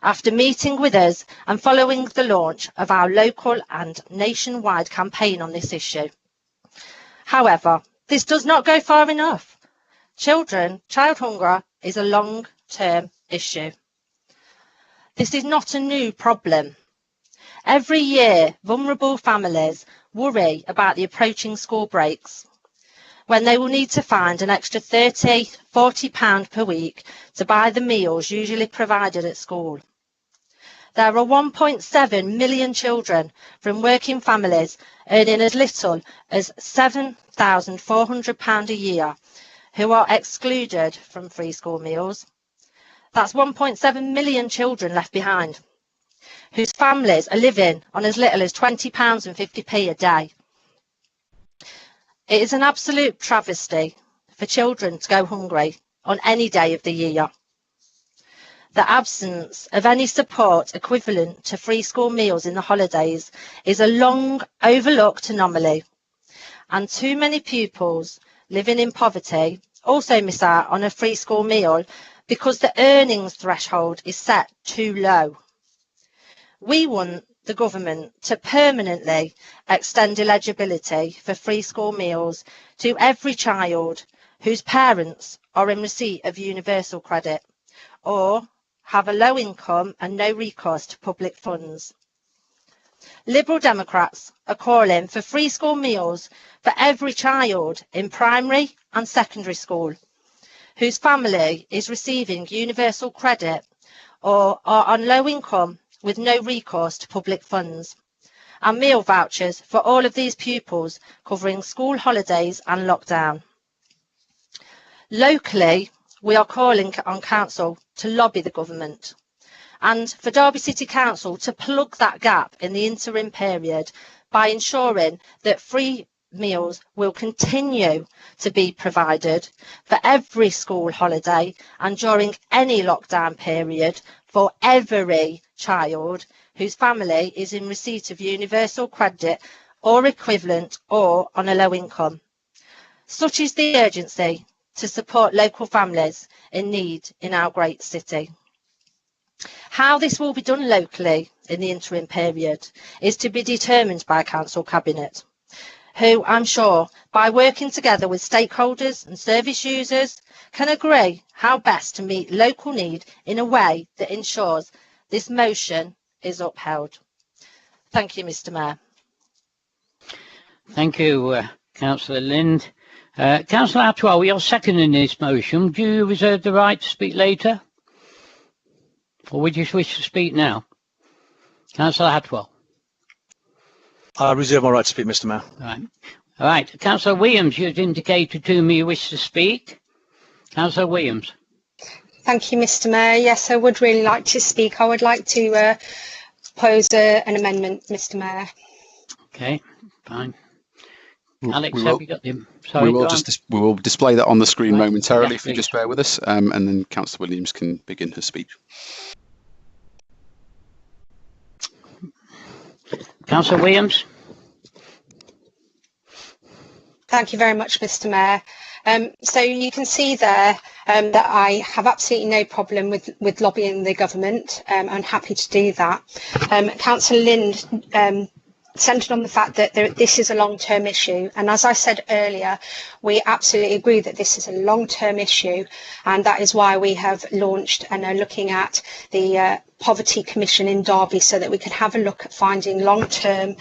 After meeting with us and following the launch of our local and nationwide campaign on this issue. However, this does not go far enough. Child hunger is a long-term issue. This is not a new problem. Every year, vulnerable families worry about the approaching school breaks. when they will need to find an extra £30–40 per week to buy the meals usually provided at school. There are 1.7 million children from working families earning as little as £7,400 a year who are excluded from free school meals. That's 1.7 million children left behind, whose families are living on as little as £20.50 a day. It is an absolute travesty for children to go hungry on any day of the year. The absence of any support equivalent to free school meals in the holidays is a long overlooked anomaly, and too many pupils living in poverty also miss out on a free school meal because the earnings threshold is set too low. We want the government to permanently extend eligibility for free school meals to every child whose parents are in receipt of universal credit or have a low income and no recourse to public funds. Liberal Democrats are calling for free school meals for every child in primary and secondary school whose family is receiving universal credit or are on low income with no recourse to public funds, and meal vouchers for all of these pupils covering school holidays and lockdown. Locally, we are calling on Council to lobby the government and for Derby City Council to plug that gap in the interim period by ensuring that free meals will continue to be provided for every school holiday and during any lockdown period for every child whose family is in receipt of universal credit or equivalent or on a low income. Such is the urgency to support local families in need in our great city. How this will be done locally in the interim period is to be determined by Council Cabinet, who I'm sure, by working together with stakeholders and service users, can agree how best to meet local need in a way that ensures this motion is upheld. Thank you, Mr. Mayor. Thank you, Councillor Lind. Councillor Atwell, you're seconding this motion. Do you reserve the right to speak later? Or would you wish to speak now? Councillor Atwell. I reserve my right to speak, Mr. Mayor. All right. Councillor Williams, you've indicated to me you wish to speak. Councillor Williams. Thank you, Mr. Mayor. Yes, I would really like to speak. I would like to propose an amendment, Mr. Mayor. Okay, fine. Alex, have you got them? Sorry, we will display that on the screen momentarily, if you just bear with us, and then Councillor Williams can begin her speech. Councillor Williams. Thank you very much, Mr. Mayor. So you can see there that I have absolutely no problem with lobbying the government. I'm happy to do that. Councillor Lind centred on the fact that this is a long-term issue, and as I said earlier, we absolutely agree that this is a long-term issue, and that is why we have launched and are looking at the Poverty Commission in Derby so that we can have a look at finding long-term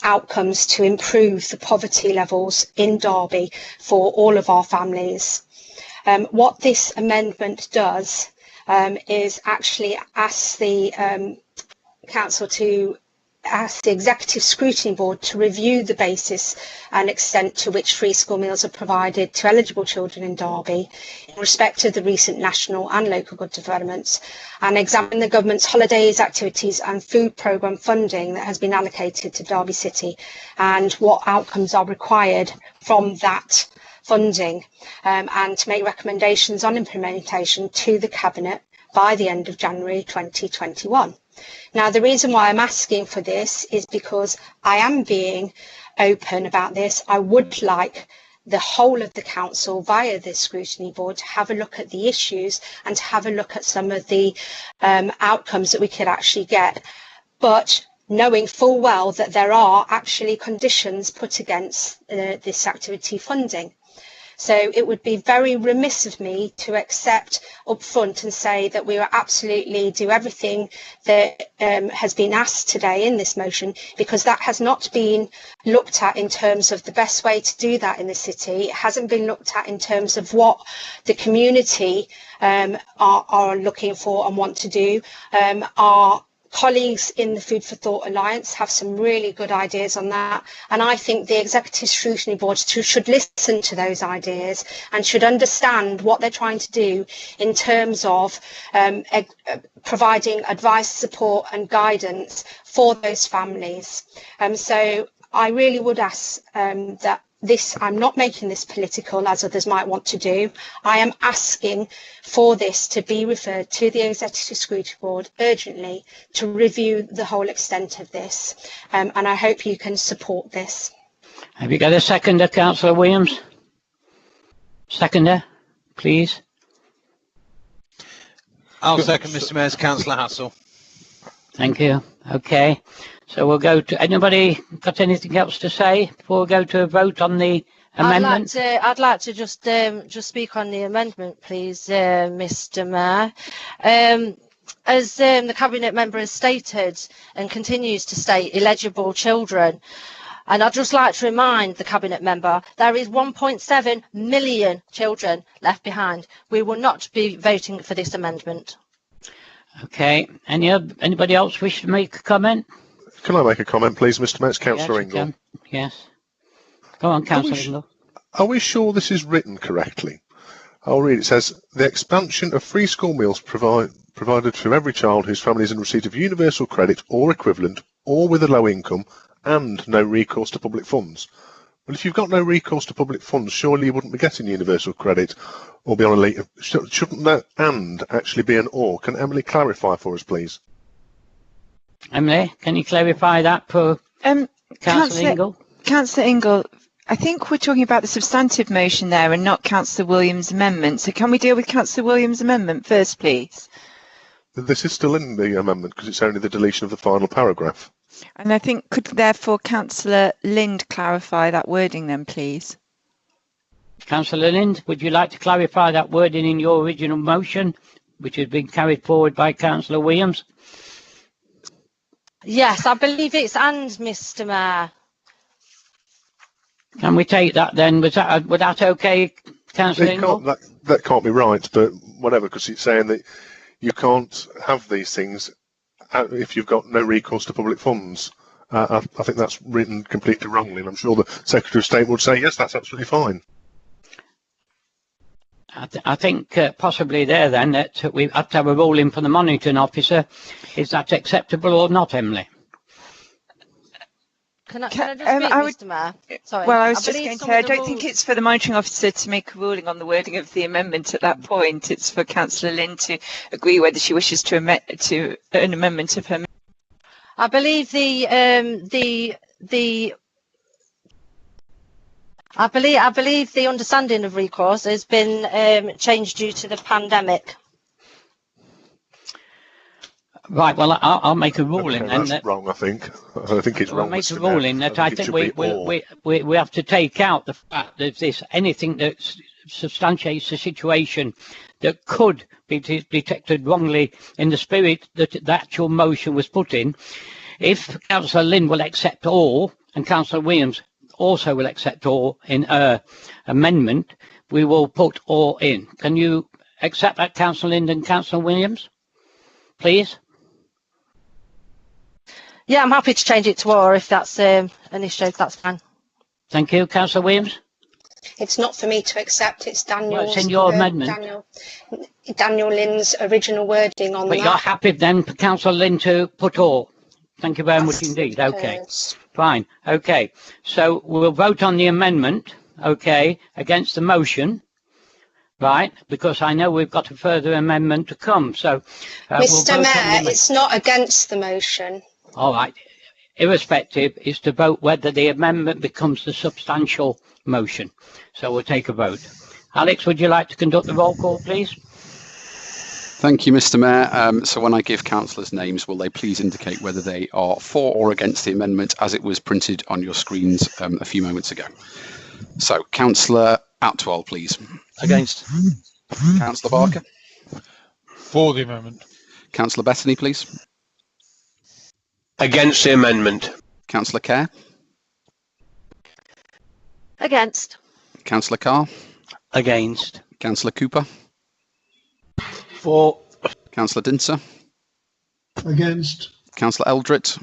outcomes to improve the poverty levels in Derby for all of our families. What this amendment does is actually ask the Council to ask the Executive Scrutiny Board to review the basis and extent to which free school meals are provided to eligible children in Derby in respect of the recent national and local good developments, and examine the government's holidays, activities and food programme funding that has been allocated to Derby City and what outcomes are required from that funding, and to make recommendations on implementation to the Cabinet by the end of January 2021. Now, the reason why I'm asking for this is because I am being open about this. I would like the whole of the council via the scrutiny board to have a look at the issues and to have a look at some of the outcomes that we could actually get, but knowing full well that there are actually conditions put against this activity funding. So it would be very remiss of me to accept up front and say that we will absolutely do everything that has been asked today in this motion, because that has not been looked at in terms of the best way to do that in the city. It hasn't been looked at in terms of what the community are looking for and want to do. Our colleagues in the Food for Thought Alliance have some really good ideas on that, and I think the Executive Scrutiny Board should listen to those ideas and should understand what they're trying to do in terms of providing advice, support and guidance for those families. So I really would ask that I'm not making this political as others might want to do. I am asking for this to be referred to the Executive Scrutiny Board urgently to review the whole extent of this, and I hope you can support this. Have you got a seconder, Councillor Williams? Seconder, please. I'll second Mr Mayor's Councillor Hassel. Thank you. Okay. So we'll go to, anybody got anything else to say before we go to a vote on the amendment? I'd like to just speak on the amendment, please, Mr Mayor. As the Cabinet member has stated and continues to state, illegible children. And I'd just like to remind the Cabinet member there is 1.7 million children left behind. We will not be voting for this amendment. Okay. Anybody else wish to make a comment? Can I make a comment, please, Mr Mayor? It's Councillor Yes, Ingle. Yes. Go on, Councillor Ingle. Are we sure this is written correctly? I'll read. It says, the expansion of free school meals provided for every child whose family is in receipt of universal credit or equivalent, or with a low income, and no recourse to public funds. Well, if you've got no recourse to public funds, surely you wouldn't be getting universal credit or be on a late. Shouldn't that and actually be an or? Can Emily clarify for us, please? Emily, can you clarify that for Councillor Ingle? Councillor Ingle, I think we're talking about the substantive motion there and not Councillor Williams' amendment. So can we deal with Councillor Williams' amendment first, please? This is still in the amendment because it's only the deletion of the final paragraph. And I think could therefore Councillor Lind clarify that wording then, please? Councillor Lind, would you like to clarify that wording in your original motion, which has been carried forward by Councillor Williams? Yes, I believe it's and, Mr Mayor. Can we take that then? Was that okay, Councillor Ingle? That can't be right, but whatever, because it's saying that you can't have these things if you've got no recourse to public funds. I think that's written completely wrongly, and I'm sure the Secretary of State would say, yes, that's absolutely fine. I think possibly there then that we have to have a ruling from the monitoring officer. Is that acceptable or not, Emily? Can I just speak, Mr Mayor? Sorry. Well, I was just going to say, I don't think it's for the monitoring officer to make a ruling on the wording of the amendment at that point. It's for Councillor Lind to agree whether she wishes to amend to an amendment of her. I believe I believe the understanding of recourse has been changed due to the pandemic. Right, well, I'll make a ruling then. That's wrong, I think. I think it's wrong. I'll make a ruling that I think we have to take out the fact that this anything that substantiates the situation that could be detected wrongly in the spirit that the actual motion was put in. If Councillor Lind will accept all, and Councillor Williams also will accept all in her amendment, we will put all in. Can you accept that, Councillor Lind and Councillor Williams, please? Yeah, I'm happy to change it to or if that's an issue. That's fine. Thank you, Councillor Williams. It's not for me to accept. It's Daniel's. Well, it's in your amendment. Daniel Lind's original wording on that. But you're happy then for Councillor Lind to put all. Thank you very much indeed. Okay, fine. Okay, so we'll vote on the amendment. Okay, against the motion. Right, because I know we've got a further amendment to come. So, Mr. Mayor, it's not against the motion. All right. Irrespective, is to vote whether the amendment becomes the substantial motion. So we'll take a vote. Alex, would you like to conduct the roll call, please? Thank you, Mr. Mayor. So when I give councillors names, will they please indicate whether they are for or against the amendment as it was printed on your screens a few moments ago? So, Councillor Atwell, please. Against. Councillor Barker. For the amendment. Councillor Bettany, please. Against the amendment. Councillor Kerr. Against. Councillor Carr. Against. Councillor Cooper. For. Councillor Dinser. Against. Councillor Eldritt.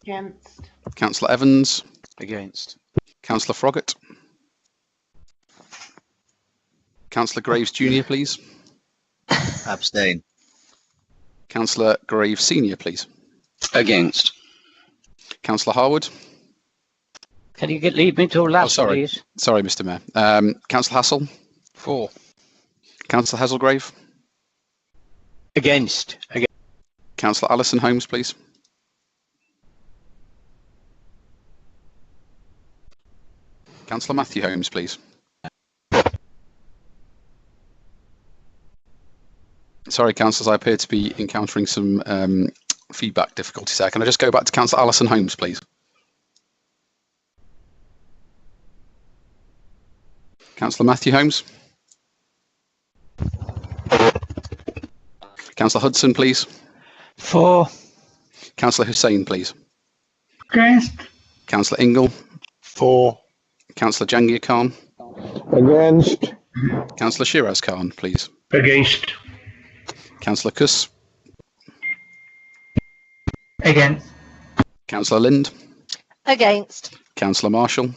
Against. Councillor Evans. Against. Councillor Froggatt. Councillor Graves Jr., please. Abstain. Councillor Graves Senior, please. Against. Councillor Harwood. Can you leave me till last, sorry. please? Sorry, Mr. Mayor. Councillor Hassel. For. Councillor Hazelgrave. Against. Councillor Alison Holmes, please. Councillor Matthew Holmes, please. Sorry, councillors, I appear to be encountering some feedback difficulties there. Can I just go back to Councillor Alison Holmes, please? Councillor Matthew Holmes. Councillor Hudson, please. For. Councillor Hussain, please. Against. Councillor Ingle. For. Councillor Jangir Khan. Against. Councillor Shiraz Khan, please. Against. Councillor Kuss. Against. Councillor Lind. Against. Councillor Marshall.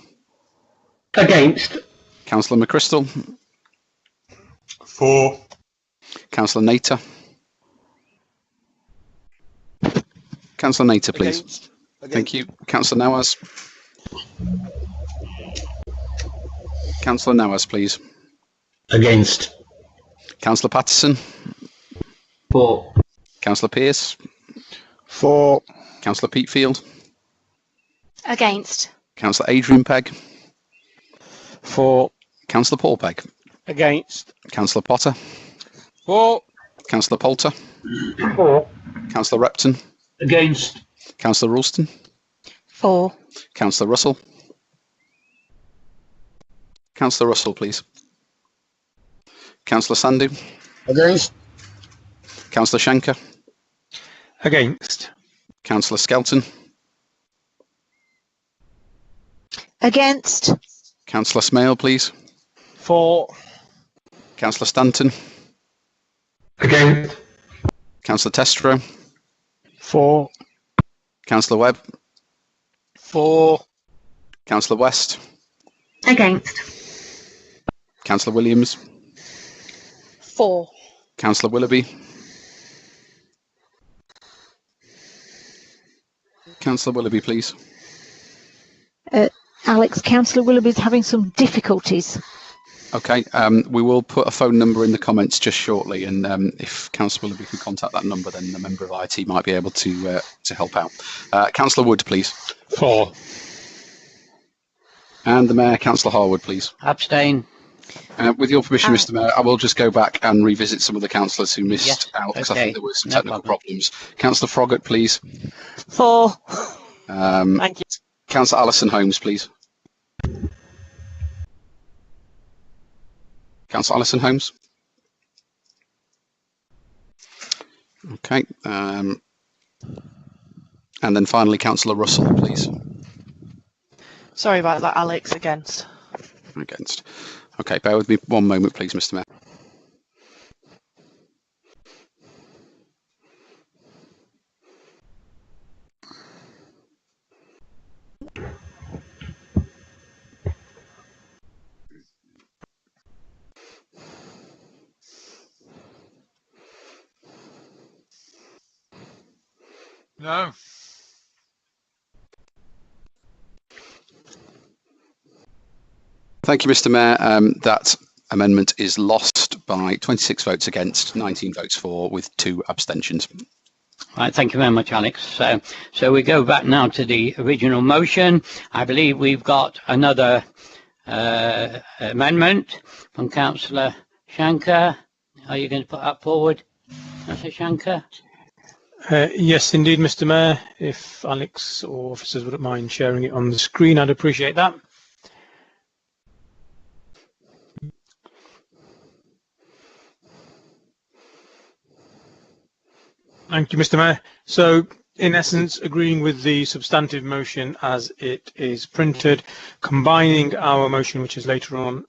Against. Councillor McChrystal. For. Councillor Nater. Councillor Nater, please. Against. Thank you. Councillor Nawaz. Councillor Nawaz, please. Against. Councillor Patterson. For. Councillor Pearce. For. Councillor Peatfield. Against. Councillor Adrian Pegg. For. Councillor Paul Pegg. Against. Councillor Potter. For. Councillor Poulter. For. Councillor Repton. Against. Councillor Ralston. For. Councillor Russell. Councillor Russell, please. Councillor Sandhu. Against. Councillor Shanker. Against. Councillor Skelton. Against. Councillor Smale, please. For. Councillor Stanton. Against. Councillor Testro. For. Councillor Webb. For. Councillor West. Against. Councillor Williams. For. Councillor Willoughby. Councillor Willoughby, please. Alex, Councillor Willoughby's having some difficulties. Okay, we will put a phone number in the comments just shortly, and if Councillor Willoughby could contact that number, then a member of IT might be able to help out. Councillor Wood, please. For. And the Mayor, Councillor Harwood, please. Abstain. With your permission, Mr. Mayor, I will just go back and revisit some of the councillors who missed out, because I think there were some technical problems. Councillor Froggatt, please. For. Thank you. Councillor Alison Holmes, please. Councillor Alison Holmes. Okay. And then finally, Councillor Russell, please. Sorry about that, Alex. Against. Against. Okay, bear with me one moment, please, Mr. Mayor. No. Thank you, Mr. Mayor. That amendment is lost by 26 votes against, 19 votes for, with 2 abstentions. Right, thank you very much, Alex. So we go back now to the original motion. I believe we've got another amendment from Councillor Shanker. Are you going to put that forward, Councillor Shanker? Yes, indeed, Mr. Mayor. If Alex or officers wouldn't mind sharing it on the screen, I'd appreciate that. Thank you, Mr. Mayor. So, in essence, agreeing with the substantive motion as it is printed, combining our motion, which is later on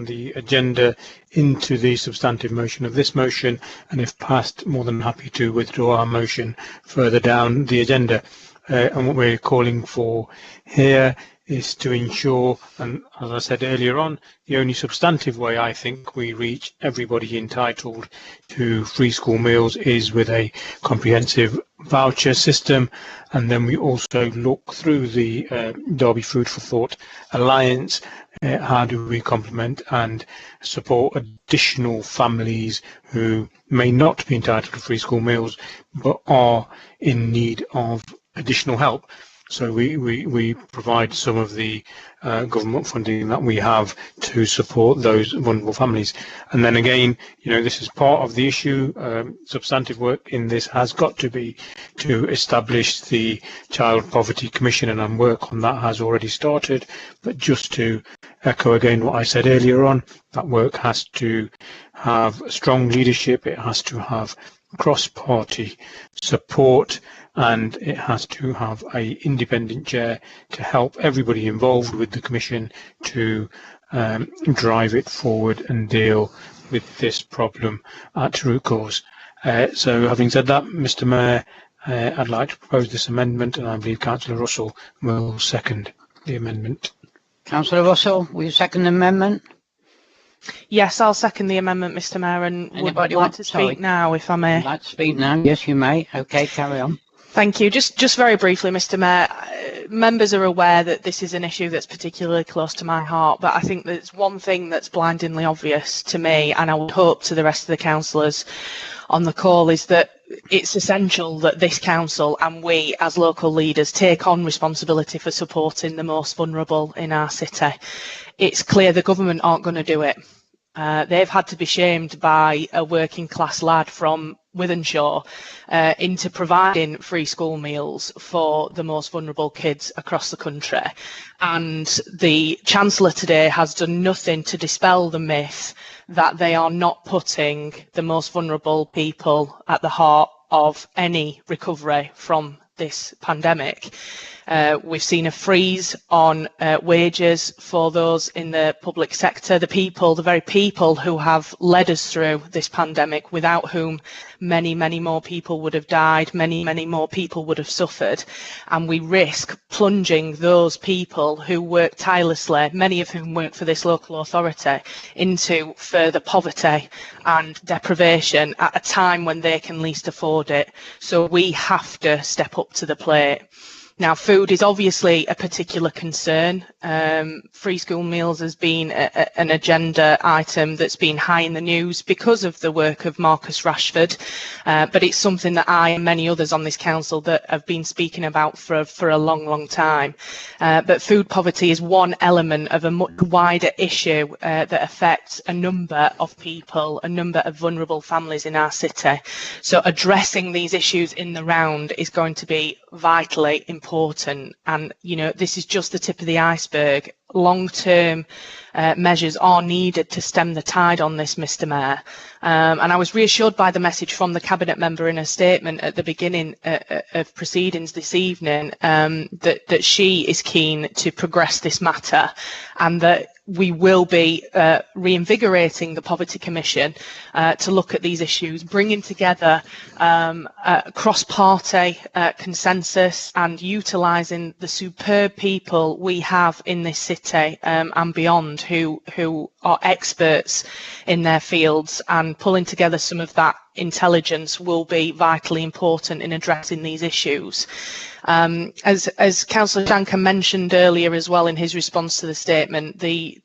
the agenda, into the substantive motion of this motion, and if passed, more than happy to withdraw our motion further down the agenda. And what we're calling for here is to ensure, and as I said earlier on, the only substantive way I think we reach everybody entitled to free school meals is with a comprehensive voucher system, and then we also look through the Derby Food for Thought Alliance. How do we complement and support additional families who may not be entitled to free school meals but are in need of additional help? So we provide some of the government funding that we have to support those vulnerable families. And then again, this is part of the issue. Substantive work in this has got to be to establish the Child Poverty Commission, and work on that has already started. But just to echo again what I said earlier on, that work has to have strong leadership, it has to have cross-party support, and it has to have an independent chair to help everybody involved with the Commission to drive it forward and deal with this problem at root cause. So having said that, Mr. Mayor, I'd like to propose this amendment, and I believe Councillor Russell will second the amendment. Councillor Russell, will you second the amendment? Yes, I'll second the amendment, Mr. Mayor, and would like to speak now, if I may. Would like to speak now? Yes, you may. Okay, carry on. Thank you. Just very briefly, Mr. Mayor, members are aware that this is an issue that's particularly close to my heart, but I think there's one thing that's blindingly obvious to me, and I would hope to the rest of the councillors on the call, is that it's essential that this council and we as local leaders take on responsibility for supporting the most vulnerable in our city. It's clear the government aren't going to do it. They've had to be shamed by a working class lad from Wythenshawe into providing free school meals for the most vulnerable kids across the country. And the Chancellor today has done nothing to dispel the myth that they are not putting the most vulnerable people at the heart of any recovery from this pandemic. We've seen a freeze on wages for those in the public sector, the very people who have led us through this pandemic, without whom many, many more people would have died, many, many more people would have suffered. And we risk plunging those people who work tirelessly, many of whom work for this local authority, into further poverty and deprivation at a time when they can least afford it. So we have to step up to the plate. Now, food is obviously a particular concern. Free school meals has been an agenda item that's been high in the news because of the work of Marcus Rashford, but it's something that I and many others on this council that have been speaking about for a long, long time. But food poverty is one element of a much wider issue that affects a number of people, a number of vulnerable families in our city. So addressing these issues in the round is going to be vitally important, and this is just the tip of the iceberg. Long-term measures are needed to stem the tide on this, Mr. Mayor. And I was reassured by the message from the Cabinet member in her statement at the beginning of proceedings this evening that she is keen to progress this matter, and that we will be reinvigorating the Poverty Commission to look at these issues, bringing together a cross-party consensus and utilising the superb people we have in this city and beyond who are experts in their fields, and pulling together some of that intelligence will be vitally important in addressing these issues. As Councillor Shanker mentioned earlier as well in his response to the statement, the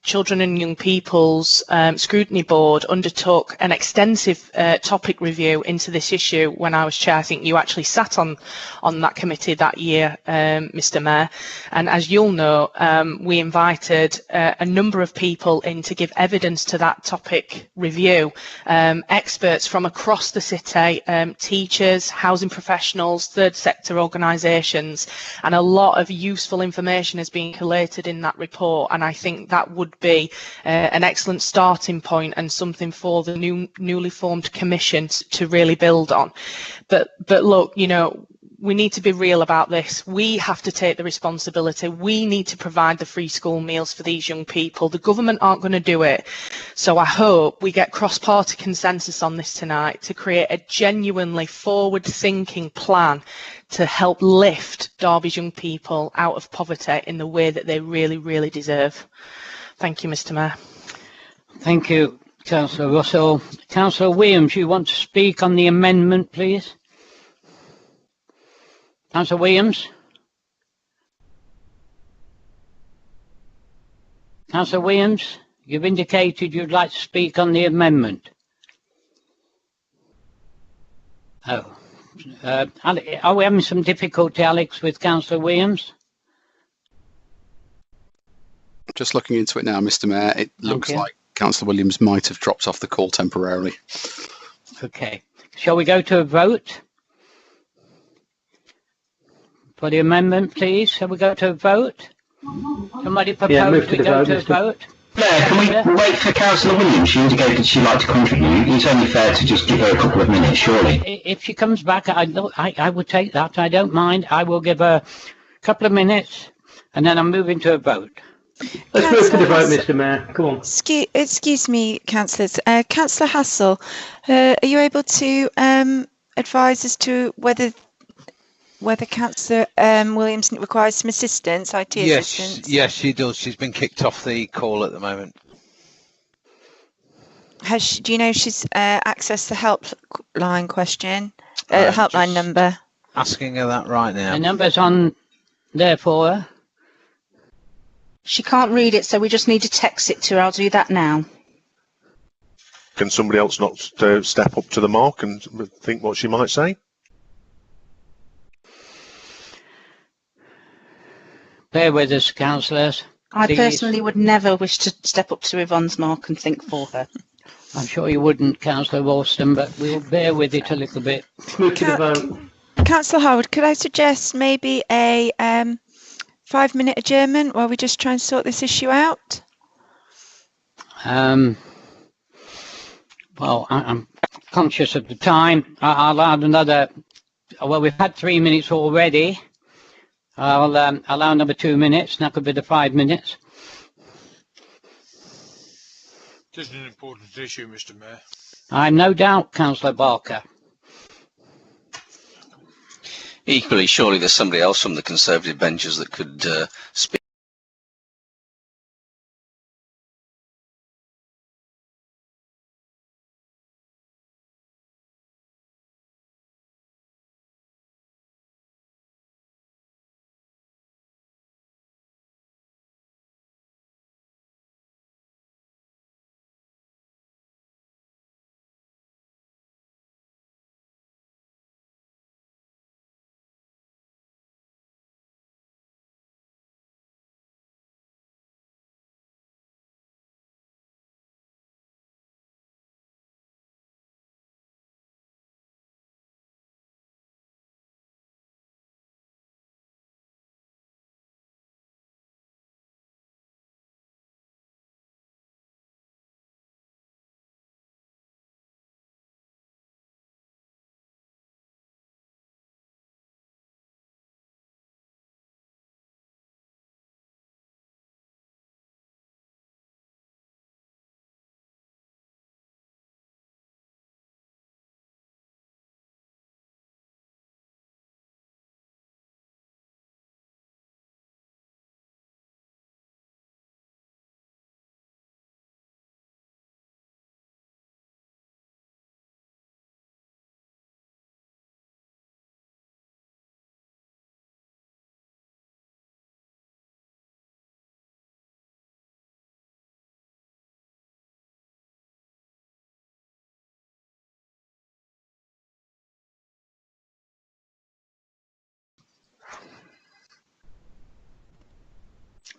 Children and Young People's Scrutiny Board undertook an extensive topic review into this issue when I was chair. I think you actually sat on that committee that year, Mr. Mayor. And as you'll know, we invited a number of people in to give evidence to that topic review, experts from across the city, teachers, housing professionals, third sector organisations, and a lot of useful information has been collated in that report, and I think that would be an excellent starting point and something for the newly formed commission to really build on. But look, you know, we need to be real about this. We have to take the responsibility. We need to provide the free school meals for these young people. The government aren't going to do it. So I hope we get cross-party consensus on this tonight to create a genuinely forward-thinking plan to help lift Derby's young people out of poverty in the way that they really, really deserve. Thank you, Mr. Mayor. Thank you, Councillor Russell. Councillor Williams, you want to speak on the amendment, please? Councillor Williams? Councillor Williams, you've indicated you'd like to speak on the amendment. Oh. Are we having some difficulty, Alex, with Councillor Williams? Just looking into it now, Mr. Mayor, it looks like Councillor Williams might have dropped off the call temporarily. Okay. Shall we go to a vote? For the amendment, please. Shall we go to a vote? Somebody propose we go to a vote? Yeah, can we wait for Councillor Williams? She indicated she'd like to contribute. It's only fair to just give her a couple of minutes, surely. If she comes back, I would take that. I don't mind. I will give her a couple of minutes and then I'm moving to a vote. Let's move to the vote, Mr. Mayor. Come on. Excuse me, councillors. Councillor Hassel, are you able to advise as to whether Councillor Williams requires some assistance, IT assistance? Yes, she does. She's been kicked off the call at the moment. Do you know if she's accessed the helpline question, helpline number? Asking her that right now. The number's on there for her. She can't read it, so we just need to text it to her. I'll do that now. Can somebody else not step up to the mark and think what she might say? Bear with us, councillors. I personally would never wish to step up to Yvonne's mark and think for her. I'm sure you wouldn't, Councillor Ralston, but we'll bear with it a little bit. Move to the vote. Councillor Howard, could I suggest maybe a 5-minute adjournment while we just try and sort this issue out? Well, I'm conscious of the time. I'll add another. Well, we've had 3 minutes already. I'll allow another 2 minutes, and that could be the 5 minutes. It is an important issue, Mr. Mayor. I'm no doubt, Councillor Barker. Equally, surely there's somebody else from the Conservative benches that could speak.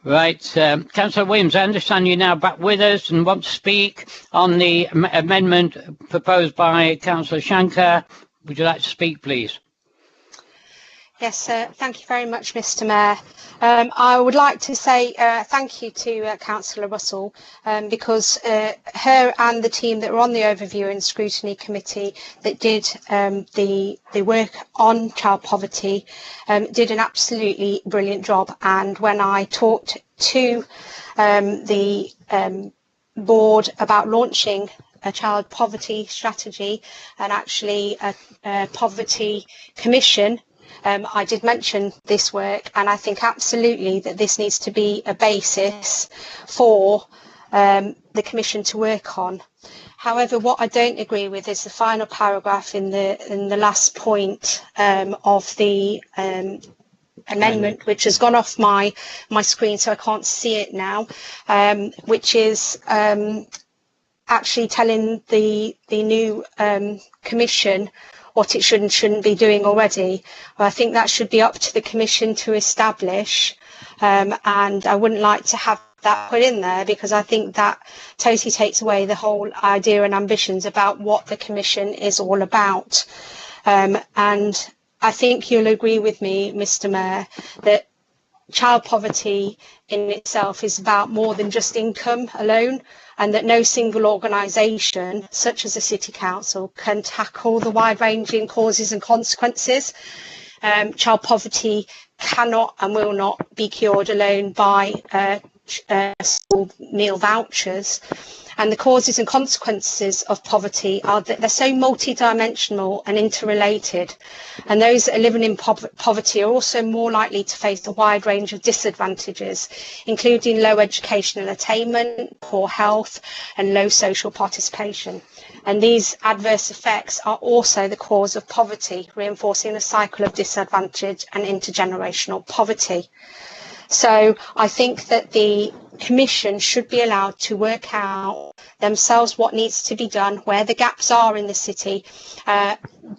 Right, Councillor Williams, I understand you're now back with us and want to speak on the amendment proposed by Councillor Shankar. Would you like to speak, please? Yes, thank you very much, Mr. Mayor. I would like to say thank you to Councillor Russell because her and the team that were on the Overview and Scrutiny Committee that did the work on child poverty did an absolutely brilliant job. And when I talked to the board about launching a child poverty strategy and actually a poverty commission, I did mention this work, and I think absolutely that this needs to be a basis for the Commission to work on. However, what I don't agree with is the final paragraph in the last point of the amendment, which has gone off my screen, so I can't see it now, which is actually telling the new Commission what it should and shouldn't be doing already. Well, I think that should be up to the Commission to establish, and I wouldn't like to have that put in there because I think that totally takes away the whole idea and ambitions about what the Commission is all about. And I think you'll agree with me, Mr. Mayor, that child poverty in itself is about more than just income alone, and that no single organisation, such as a city council, can tackle the wide-ranging causes and consequences. Child poverty cannot and will not be cured alone by school meal vouchers. And the causes and consequences of poverty are that they're so multidimensional and interrelated. And those that are living in poverty are also more likely to face a wide range of disadvantages, including low educational attainment, poor health, and low social participation. And these adverse effects are also the cause of poverty, reinforcing the cycle of disadvantage and intergenerational poverty. So I think that the Commission should be allowed to work out themselves what needs to be done, where the gaps are in the city,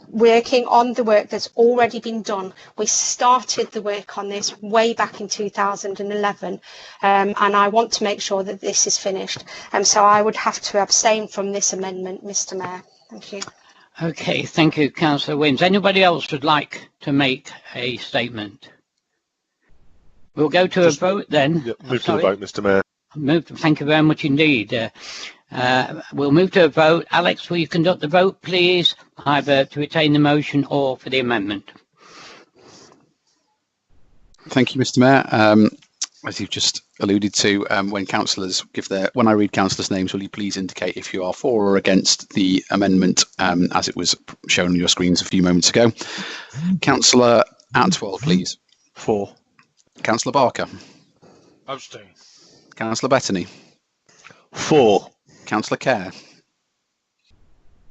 working on the work that's already been done. We started the work on this way back in 2011, and I want to make sure that this is finished. So I would have to abstain from this amendment, Mr. Mayor. Thank you. Okay, thank you, Councillor Williams. Anybody else would like to make a statement? We'll go to a vote then. Yeah, move to the vote, Mr. Mayor. Thank you very much indeed. We'll move to a vote. Alex, will you conduct the vote, please, either to retain the motion or for the amendment? Thank you, Mr. Mayor. As you've just alluded to, when I read councillors' names, will you please indicate if you are for or against the amendment as it was shown on your screens a few moments ago? Councillor Atwell, please. For. Councillor Barker. Abstain. Councillor Bettany. For. Councillor Kerr.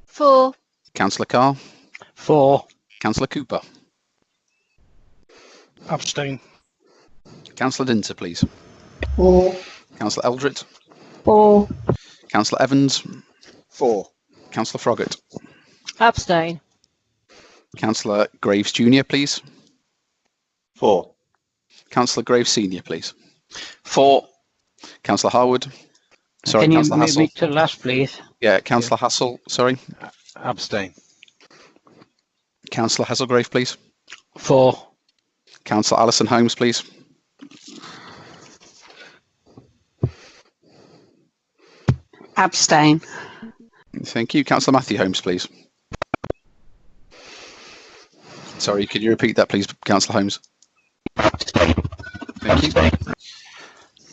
For. Councillor Carr. For. Councillor Cooper. Abstain. Councillor Dinter, please. For. Councillor Eldred. For. Councillor Evans. For. Councillor Froggatt. Abstain. Councillor Graves Jr., please. For. Councillor Graves Senior, please. For. Councillor Harwood. Sorry, Can you Councillor move Hassel. me to the last, please? Yeah, Councillor Hassel, sorry. Abstain. Councillor Hasselgrave, please. For. Councillor Alison Holmes, please. Abstain. Thank you. Councillor Matthew Holmes, please. Sorry, could you repeat that, please, Councillor Holmes? Thank you.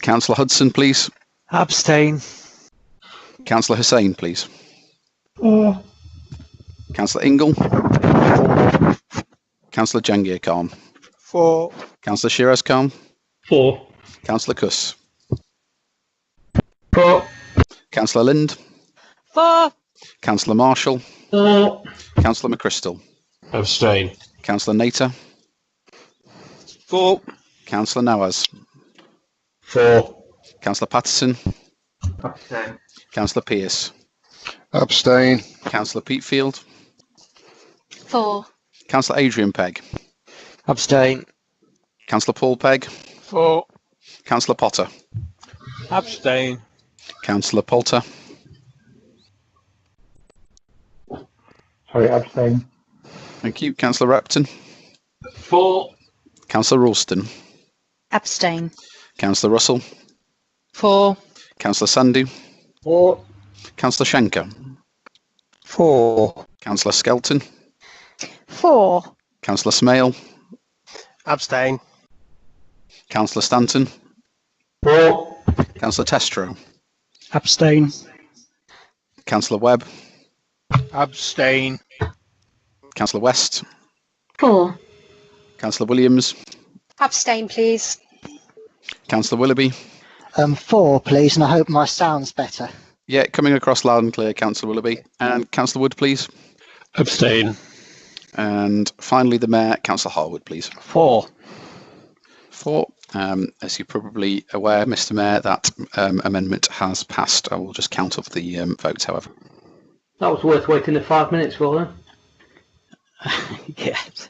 Councillor Hudson, please. Abstain. Councillor Hussain, please. For. Councillor Ingle. Councillor Jangir Khan. For. Councillor Shiraz Khan. For. Councillor Kuss. For. Councillor Lind. For. Councillor Marshall. For. Councillor McChrystal. Abstain. Councillor Nater. For. Councillor Nawaz. For. Councillor Patterson. Abstain. Councillor Pearce. Abstain. Councillor Peatfield. For. Councillor Adrian Pegg. Abstain. Councillor Paul Pegg. For. Councillor Potter. Abstain. Councillor Poulter. Sorry, abstain. Thank you. Councillor Repton. For. Councillor Ralston. Abstain. Councillor Russell. For. Councillor Sandhu. For. Councillor Schenker. For. Councillor Skelton. For. Councillor Smale. Abstain. Councillor Stanton. For. Councillor Testro. Abstain. Councillor Webb. Abstain. Councillor West. For. Councillor Williams. Abstain, please. Councillor Willoughby. For, please, and I hope my sound's better. Yeah, coming across loud and clear, Councillor Willoughby. And Councillor Wood, please. Abstain. And finally, the Mayor, Councillor Harwood, please. For. As you're probably aware, Mr. Mayor, that amendment has passed. I will just count up the votes, however. That was worth waiting the 5 minutes for, then. Yes.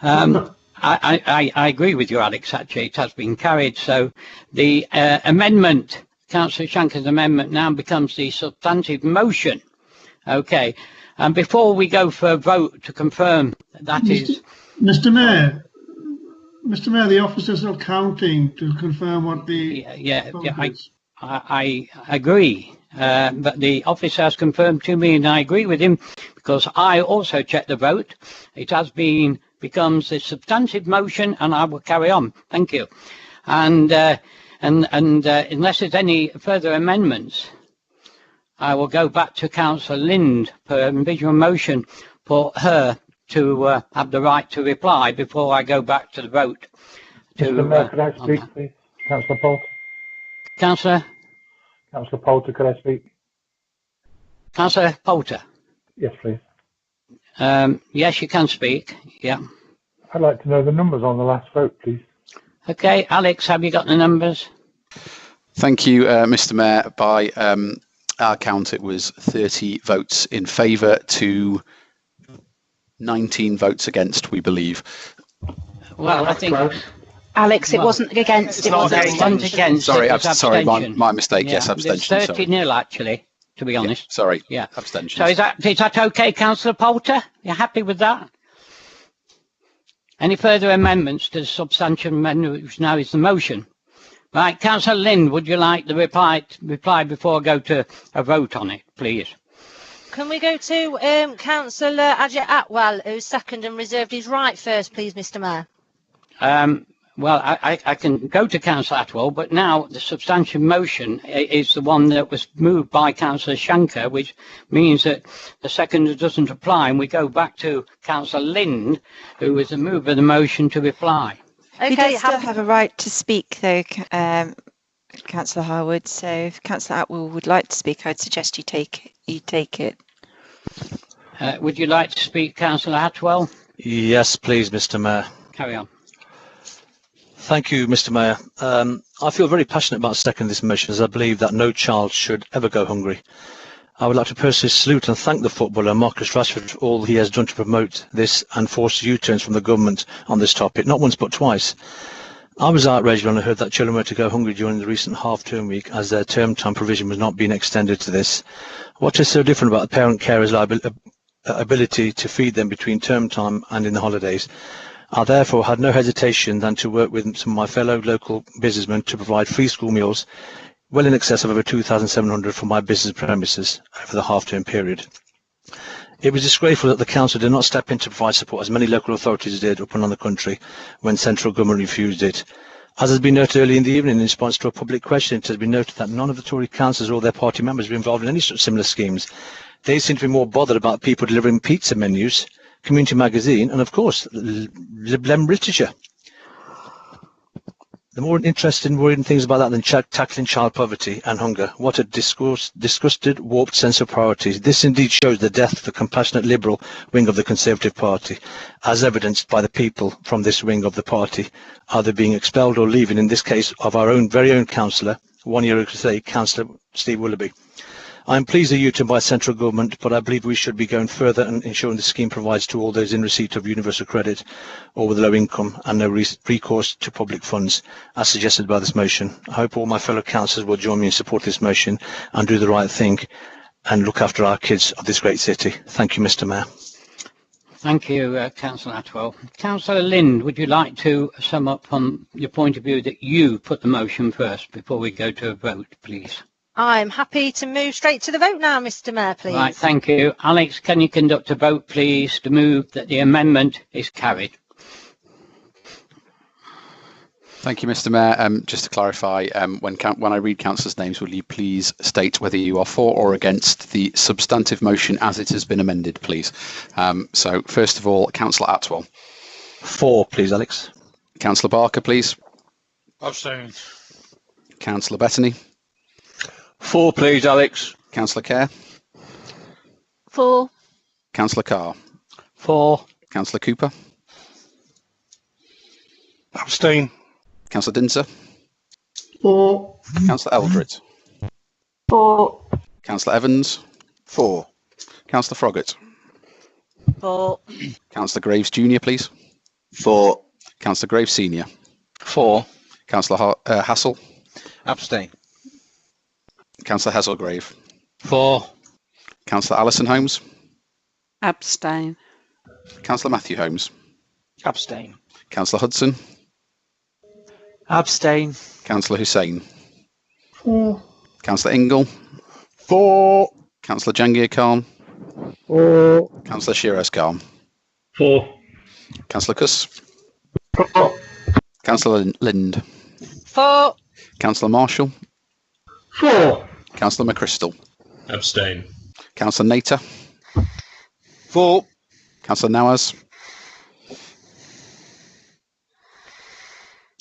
I agree with you, Alex. Actually, it has been carried. So the amendment, Councillor Shanker's amendment, now becomes the substantive motion. Okay. And before we go for a vote to confirm that is... Mr. Mayor, the officers are counting to confirm what the... I agree. But the officer has confirmed to me, and I agree with him, because I also checked the vote. It has becomes a substantive motion, and I will carry on. Thank you. And unless there's any further amendments, I will go back to Councillor Lind per individual motion for her to have the right to reply before I go back to the vote. Mr. Mayor, could I speak, please? Councillor Poulter. Councillor Poulter, could I speak? Councillor Poulter. Yes, please. Yes, you can speak. Yeah. I'd like to know the numbers on the last vote, please. Okay, Alex, have you got the numbers? Thank you, Mr. Mayor. By our count, it was 30 votes in favour to 19 votes against, we believe. Well, I think... Alex, it wasn't against, it was abstention. Sorry, my mistake. Yeah, yes, abstention. 30-0 actually, to be honest. Yeah, sorry. Yeah. Abstention. So is that okay, Councillor Poulter? You're happy with that? Any further amendments to the substantive amendment, which now is the motion? Right, Councillor Lind, would you like the reply before I go to a vote on it, please? Can we go to Councillor Ajit Atwell, who's second and reserved his right first, please, Mr. Mayor? Well, I can go to Councillor Atwell, but now the substantive motion is the one that was moved by Councillor Shanker, which means that the second doesn't apply, and we go back to Councillor Lind, who was the mover of the motion to reply. Okay, you do still have a right to speak, though, Councillor Harwood. So if Councillor Atwell would like to speak, I'd suggest you take it. Would you like to speak, Councillor Atwell? Yes, please, Mr. Mayor. Carry on. Thank you, Mr. Mayor. I feel very passionate about seconding this motion, as I believe that no child should ever go hungry. I would like to personally salute and thank the footballer Marcus Rashford for all he has done to promote this and force U-turns from the government on this topic, not once but twice. I was outraged when I heard that children were to go hungry during the recent half-term week, as their term time provision was not being extended to this. What is so different about the parent carer's ability to feed them between term time and in the holidays? I therefore had no hesitation than to work with some of my fellow local businessmen to provide free school meals well in excess of over 2,700 for my business premises over the half-term period. It was disgraceful that the council did not step in to provide support, as many local authorities did up and down the country when central government refused it. As has been noted early in the evening in response to a public question, it has been noted that none of the Tory councillors or their party members were involved in any such similar schemes. They seem to be more bothered about people delivering pizza menus, Community Magazine, and of course, Lib Dem literature. The more interesting, worrying things about that than tackling child poverty and hunger. What a disgusted, warped sense of priorities. This indeed shows the death of the compassionate liberal wing of the Conservative Party, as evidenced by the people from this wing of the party either being expelled or leaving, in this case of our own very own councillor, 1 year ago today, Councillor Steve Willoughby. I'm pleased the U-turn by central government, but I believe we should be going further and ensuring the scheme provides to all those in receipt of universal credit or with low income and no recourse to public funds, as suggested by this motion. I hope all my fellow councillors will join me in support of this motion and do the right thing and look after our kids of this great city. Thank you, Mr. Mayor. Thank you, Councillor Atwell. Councillor Lind, would you like to sum up on your point of view that you put the motion first before we go to a vote, please? I'm happy to move straight to the vote now, Mr. Mayor, please. Right, thank you. Alex, can you conduct a vote, please, to move that the amendment is carried? Thank you, Mr. Mayor. Just to clarify, when I read councillors' names, will you please state whether you are for or against the substantive motion as it has been amended, please? So, first of all, Councillor Atwell. For, please, Alex. Councillor Barker, please. Abstain. Councillor Bettany. For, please, Alex. Councillor Kerr. For. Councillor Carr. For. Councillor Cooper. Abstain. Councillor Dinser. For. Councillor Eldred. For. Councillor Evans. For. Councillor Froggatt. For. Councillor Graves Jr., please. For. Councillor Graves Senior. For. Councillor Hassel. Abstain. Councillor Hazelgrave. For. Councillor Alison Holmes. Abstain. Councillor Matthew Holmes. Abstain. Councillor Hudson. Abstain. Councillor Hussain. For. Councillor Ingle. For. Councillor Jangir Khan. For. Councillor Shiraz Khan. For. Councillor Kuss. For. Councillor Lind. For. Councillor Marshall. For. Councillor McChrystal. Abstain. Councillor Nater. For. Councillor Nawaz.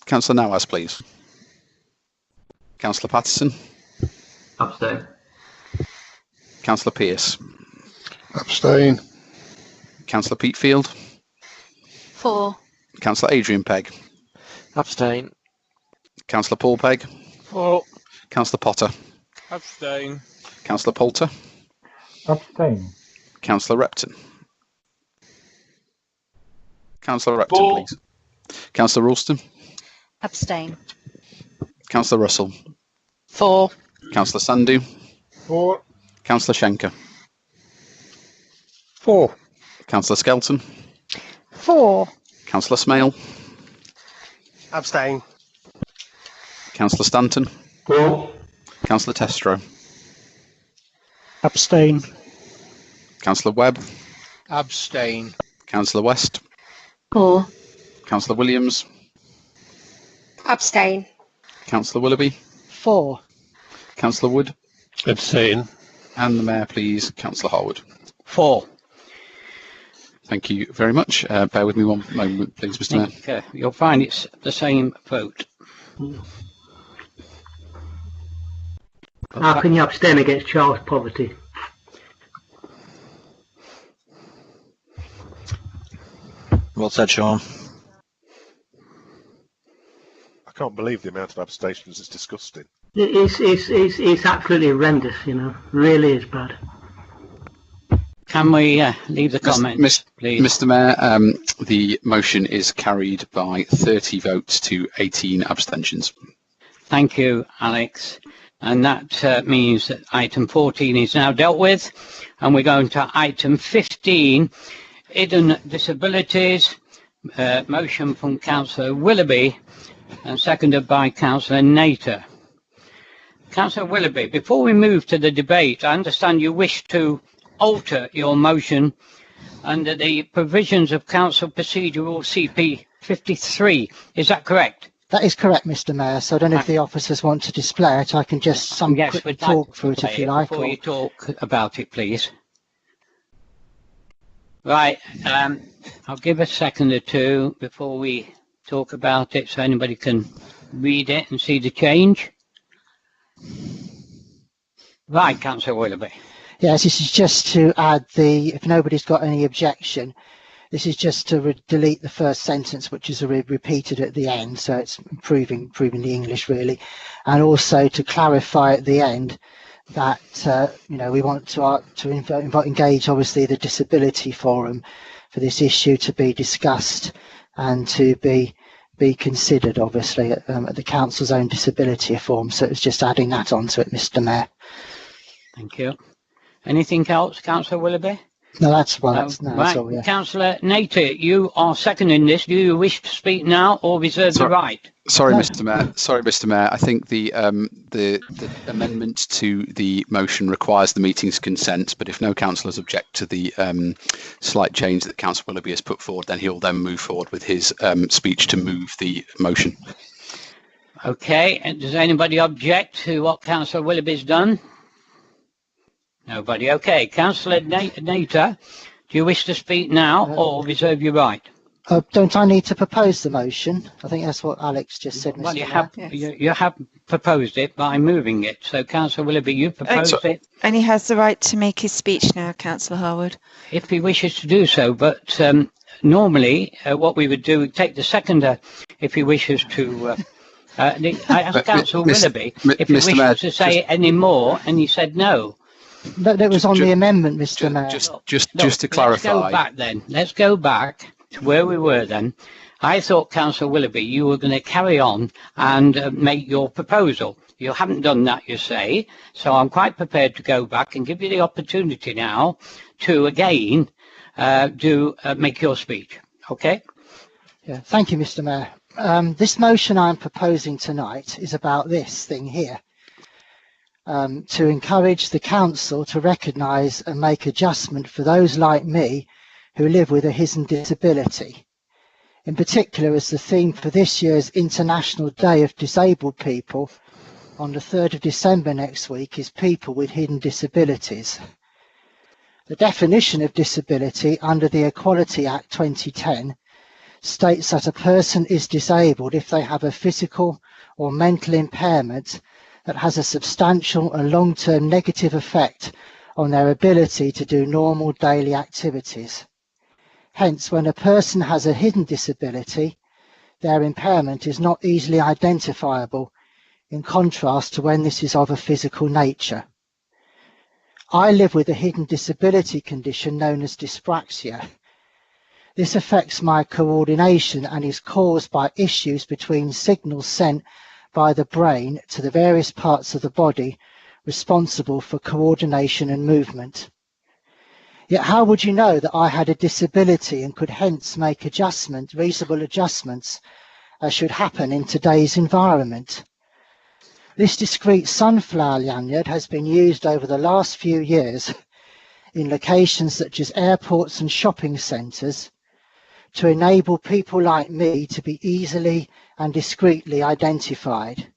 Councillor Nawaz, please. Councillor Patterson. Abstain. Councillor Pearce. Abstain. Councillor Peatfield. For. Councillor Adrian Pegg. Abstain. Councillor Paul Pegg. For. Councillor Potter. Abstain. Councillor Poulter. Abstain. Councillor Repton. Councillor Repton, For. please. Councillor Ralston. Abstain. Councillor Russell. For. Councillor Sandhu. For. Councillor Schenker. For. Councillor Skelton. For. Councillor Smale. Abstain. Councillor Stanton. For. Councillor Testro. Abstain. Councillor Webb. Abstain. Councillor West. For. Councillor Williams. Abstain. Councillor Willoughby. For. Councillor Wood. Abstain. And the Mayor, please, Councillor Harwood. For. Thank you very much. Bear with me one moment, please, Mr. Mayor. Okay. You'll find it's the same vote. How can you abstain against child poverty? Well said, Sean. I can't believe the amount of abstentions. It's disgusting. It's absolutely horrendous, you know. Really is bad. Can we leave the comments, please? Mr. Mayor, the motion is carried by 30 votes to 18 abstentions. Thank you, Alex. And that means that item 14 is now dealt with. And we're going to item 15, hidden disabilities. Motion from Councillor Willoughby and seconded by Councillor Nater. Councillor Willoughby, before we move to the debate, I understand you wish to alter your motion under the provisions of Council Procedure Rule CP 53. Is that correct? That is correct, Mr. Mayor. So I don't know if the officers want to display it. I can just quick talk through it if you like. Before you talk about it, please. Right. I'll give a second or two before we talk about it so anybody can read it and see the change. Right, Councillor Willoughby. Yes, this is just to add if nobody's got any objection, this is just to delete the first sentence, which is repeated at the end. So it's improving the English really. And also to clarify at the end that we want to engage obviously the Disability Forum for this issue to be discussed and to be considered obviously at the council's own disability forum. So it's just adding that onto it, Mr. Mayor. Thank you. Anything else, Councillor Willoughby? No, that's one. That's right. all, yeah. Councillor Nater, you are seconding this. Do you wish to speak now or reserve the right? Sorry, Mr. Mayor. Sorry, Mr. Mayor. I think the amendment to the motion requires the meeting's consent, but if no councillors object to the slight change that Councillor Willoughby has put forward, then he'll then move forward with his speech to move the motion. Okay. And does anybody object to what Councillor Willoughby's done? Nobody. Okay. Councillor Nater, do you wish to speak now or reserve your right? Don't I need to propose the motion? I think that's what Alex just said, Mr. Well, Mayor. you have proposed it by moving it. So, Councillor Willoughby, you proposed it. And he has the right to make his speech now, Councillor Harwood. If he wishes to do so, but normally what we would do, we'd take the seconder if he wishes to. I asked Councillor Willoughby if he wishes to say any more, and he said no. That was on the amendment, Mr. Mayor. Just to clarify. Let's go back then. Let's go back to where we were then. I thought, Councillor Willoughby, you were going to carry on and make your proposal. You haven't done that, you say. So I'm quite prepared to go back and give you the opportunity now to again make your speech. Okay? Yeah. Thank you, Mr. Mayor. This motion I'm proposing tonight is about this thing here. To encourage the council to recognise and make adjustment for those like me who live with a hidden disability. In particular, as the theme for this year's International Day of Disabled People on the 3rd of December next week is people with hidden disabilities. The definition of disability under the Equality Act 2010 states that a person is disabled if they have a physical or mental impairment that has a substantial and long-term negative effect on their ability to do normal daily activities. Hence, when a person has a hidden disability, their impairment is not easily identifiable, in contrast to when this is of a physical nature. I live with a hidden disability condition known as dyspraxia. This affects my coordination and is caused by issues between signals sent by the brain to the various parts of the body responsible for coordination and movement. Yet how would you know that I had a disability and could hence make reasonable adjustments as should happen in today's environment? This discrete sunflower lanyard has been used over the last few years in locations such as airports and shopping centres to enable people like me to be easily and discreetly identified.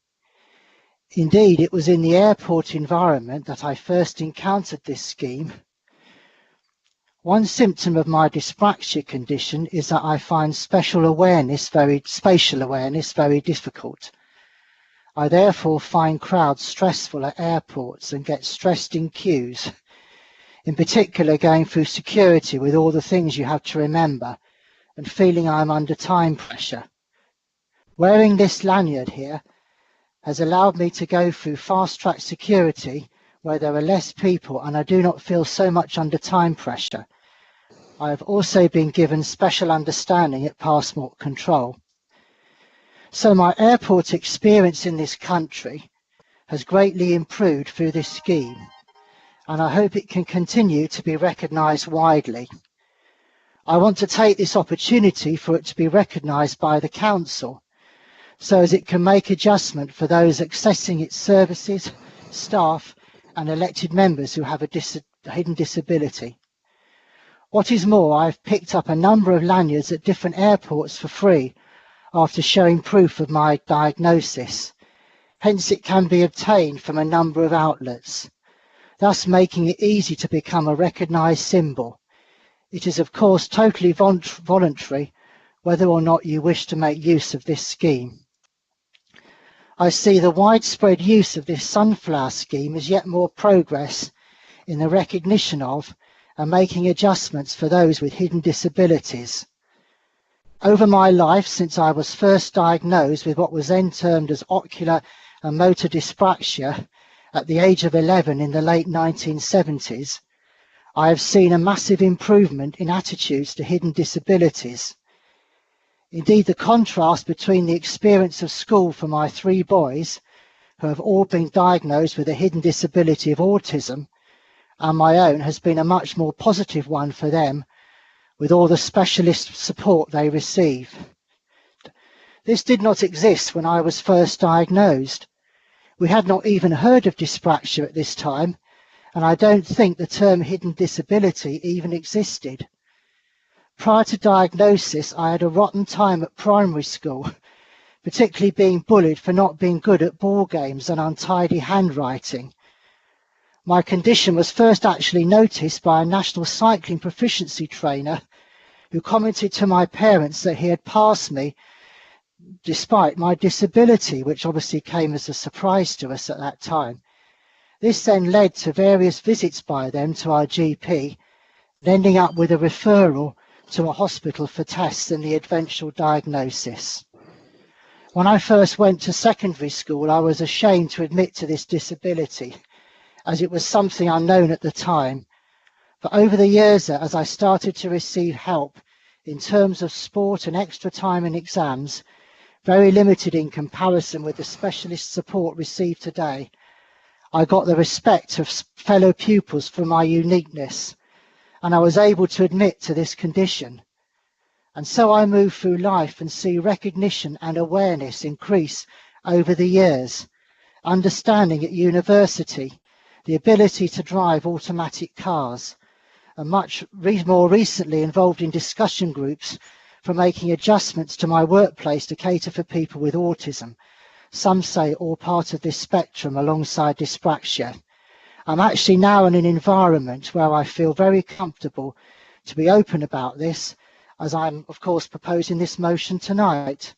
Indeed, it was in the airport environment that I first encountered this scheme. One symptom of my dyspraxia condition is that I find spatial awareness very difficult. I therefore find crowds stressful at airports and get stressed in queues, in particular going through security with all the things you have to remember and feeling I'm under time pressure. Wearing this lanyard here has allowed me to go through fast-track security where there are less people and I do not feel so much under time pressure. I have also been given special understanding at passport control. So my airport experience in this country has greatly improved through this scheme, and I hope it can continue to be recognised widely. I want to take this opportunity for it to be recognised by the Council, so as it can make adjustment for those accessing its services, staff and elected members who have a hidden disability. What is more, I've picked up a number of lanyards at different airports for free after showing proof of my diagnosis. Hence it can be obtained from a number of outlets, thus making it easy to become a recognised symbol. It is of course totally voluntary whether or not you wish to make use of this scheme. I see the widespread use of this sunflower scheme as yet more progress in the recognition of and making adjustments for those with hidden disabilities. Over my life, since I was first diagnosed with what was then termed as ocular and motor dyspraxia at the age of 11 in the late 1970s, I have seen a massive improvement in attitudes to hidden disabilities. Indeed, the contrast between the experience of school for my 3 boys, who have all been diagnosed with a hidden disability of autism, and my own has been a much more positive one for them, with all the specialist support they receive. This did not exist when I was first diagnosed. We had not even heard of dyspraxia at this time, and I don't think the term hidden disability even existed. Prior to diagnosis, I had a rotten time at primary school, particularly being bullied for not being good at ball games and untidy handwriting. My condition was first actually noticed by a national cycling proficiency trainer who commented to my parents that he had passed me despite my disability, which obviously came as a surprise to us at that time. This then led to various visits by them to our GP, ending up with a referral to a hospital for tests and the eventual diagnosis. When I first went to secondary school, I was ashamed to admit to this disability, as it was something unknown at the time. But over the years, as I started to receive help in terms of sport and extra time in exams, very limited in comparison with the specialist support received today, I got the respect of fellow pupils for my uniqueness, and I was able to admit to this condition. And so I move through life and see recognition and awareness increase over the years, understanding at university the ability to drive automatic cars, and much more recently involved in discussion groups for making adjustments to my workplace to cater for people with autism, some say all part of this spectrum alongside dyspraxia. I'm actually now in an environment where I feel very comfortable to be open about this, as I'm of course proposing this motion tonight.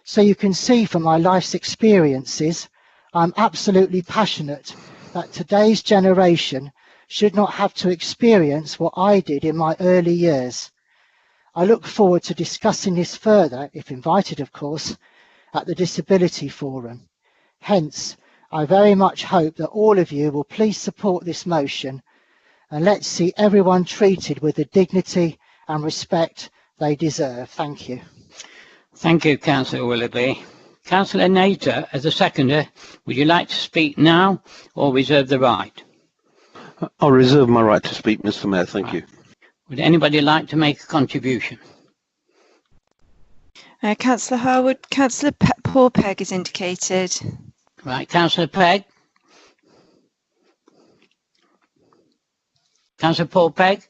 So you can see from my life's experiences, I'm absolutely passionate that today's generation should not have to experience what I did in my early years. I look forward to discussing this further, if invited of course, at the Disability Forum. Hence, I very much hope that all of you will please support this motion, and let's see everyone treated with the dignity and respect they deserve. Thank you. Thank you, Councillor Willoughby. Councillor Nater, as a seconder, would you like to speak now or reserve the right? I'll reserve my right to speak, Mr. Mayor. Thank you. Would anybody like to make a contribution? Councillor Harwood, Councillor Paul Pegg is indicated. Right, Councillor Pegg. Councillor Paul Pegg.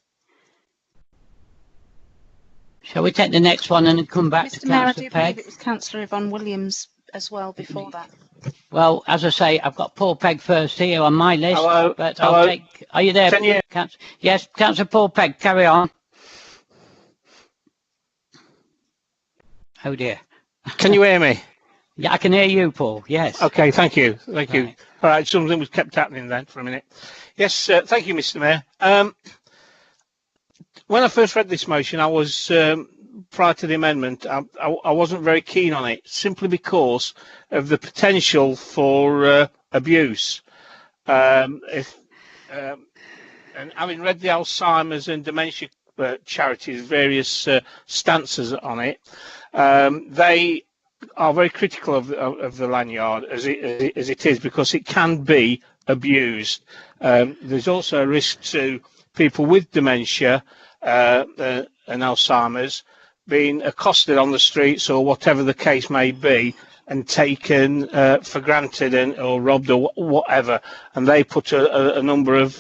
Shall we take the next one and then come back to Mr. Mayor, I Councillor do Pegg? believe it was Councillor Yvonne Williams as well before that. Well, as I say, I've got Paul Pegg first here on my list. Hello. But Hello. I'll take. Are you there? Can you? Yes, Councillor Paul Pegg, carry on. Oh dear. Can you hear me? Yeah, I can hear you, Paul. Yes. Okay, thank you. Thank you. Right. All right, something was kept happening then for a minute. Yes, thank you, Mr. Mayor. When I first read this motion, I was, prior to the amendment, I wasn't very keen on it, simply because of the potential for abuse. And having read the Alzheimer's and dementia charities' various stances on it, they are very critical of the lanyard as it is, because it can be abused. There's also a risk to people with dementia and Alzheimer's being accosted on the streets or whatever the case may be and taken for granted or robbed or whatever, and they put a number of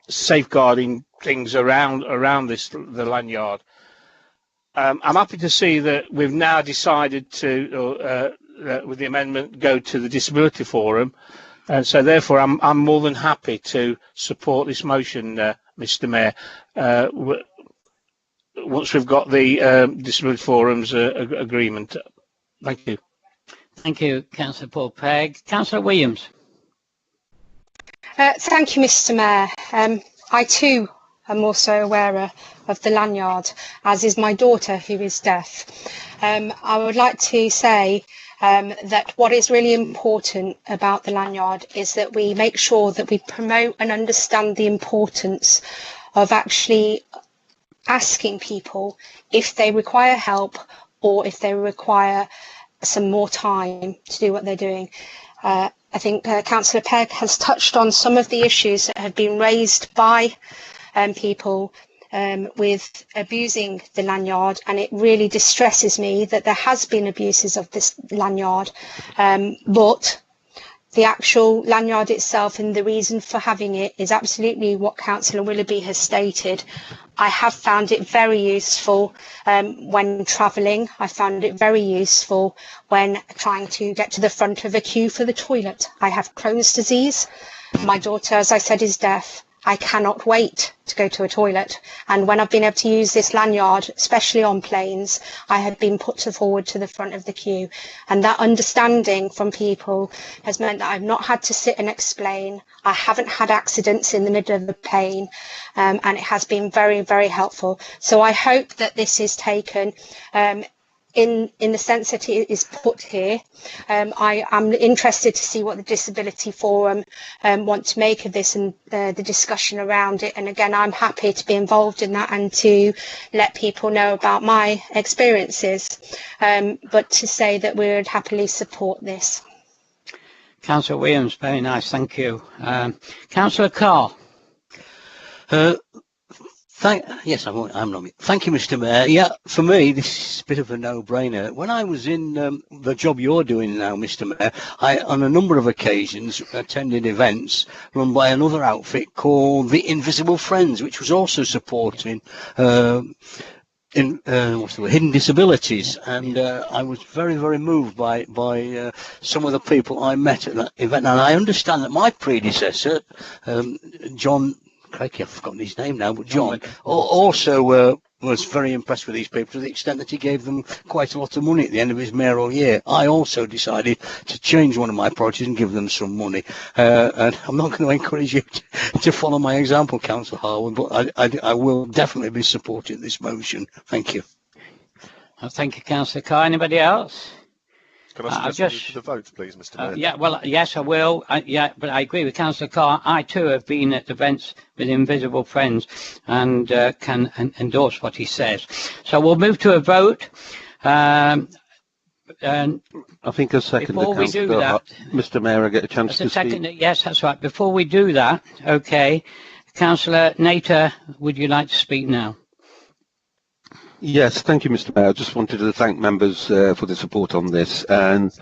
safeguarding things around the lanyard. I'm happy to see that we've now decided to, with the amendment, go to the Disability Forum, and so therefore I'm more than happy to support this motion, Mr. Mayor, once we've got the Disability Forum's agreement. Thank you. Thank you, Councillor Paul Pegg. Councillor Williams. Thank you, Mr. Mayor. I too am also aware of the lanyard, as is my daughter, who is deaf. I would like to say that what is really important about the lanyard is that we make sure that we promote and understand the importance of actually asking people if they require help or if they require some more time to do what they're doing. I think Councillor Pegg has touched on some of the issues that have been raised by people with abusing the lanyard, and it really distresses me that there has been abuses of this lanyard, but the actual lanyard itself and the reason for having it is absolutely what Councillor Willoughby has stated. I have found it very useful when travelling. I found it very useful when trying to get to the front of a queue for the toilet. I have Crohn's disease. My daughter, as I said, is deaf. I cannot wait to go to a toilet. And when I've been able to use this lanyard, especially on planes, I have been put forward to the front of the queue. And that understanding from people has meant that I've not had to sit and explain. I haven't had accidents in the middle of the plane, and it has been very, very helpful. So I hope that this is taken in the sense that it is put here. I am interested to see what the Disability Forum want to make of this and the discussion around it. And again, I'm happy to be involved in that and to let people know about my experiences. But to say that we would happily support this. Councillor Williams, very nice, thank you. Councillor Carr. Yes, I'm not. Thank you, Mr. Mayor. Yeah, for me, this is a bit of a no-brainer. When I was in the job you're doing now, Mr. Mayor, I, on a number of occasions, attended events run by another outfit called the Invisible Friends, which was also supporting hidden disabilities, and I was very, very moved by some of the people I met at that event. And I understand that my predecessor, John. Crikey, I've forgotten his name now, but John also was very impressed with these people to the extent that he gave them quite a lot of money at the end of his mayoral year. I also decided to change one of my projects and give them some money. And I'm not going to encourage you to follow my example, Councillor Harwood, but I will definitely be supporting this motion. Thank you. Thank you, Councillor Carr. Anybody else? Can I suggest move to the vote, please, Mr. Mayor? Yeah, well, yes, I will. Yeah, but I agree with Councillor Carr. I too have been at events with Invisible Friends and can endorse what he says. So we'll move to a vote. And I think a second. Before we do that, Mr. Mayor, I get a chance to speak. Yes, that's right. Before we do that, okay, Councillor Nater, would you like to speak now? Yes, thank you, Mr. Mayor. I just wanted to thank members for the support on this. And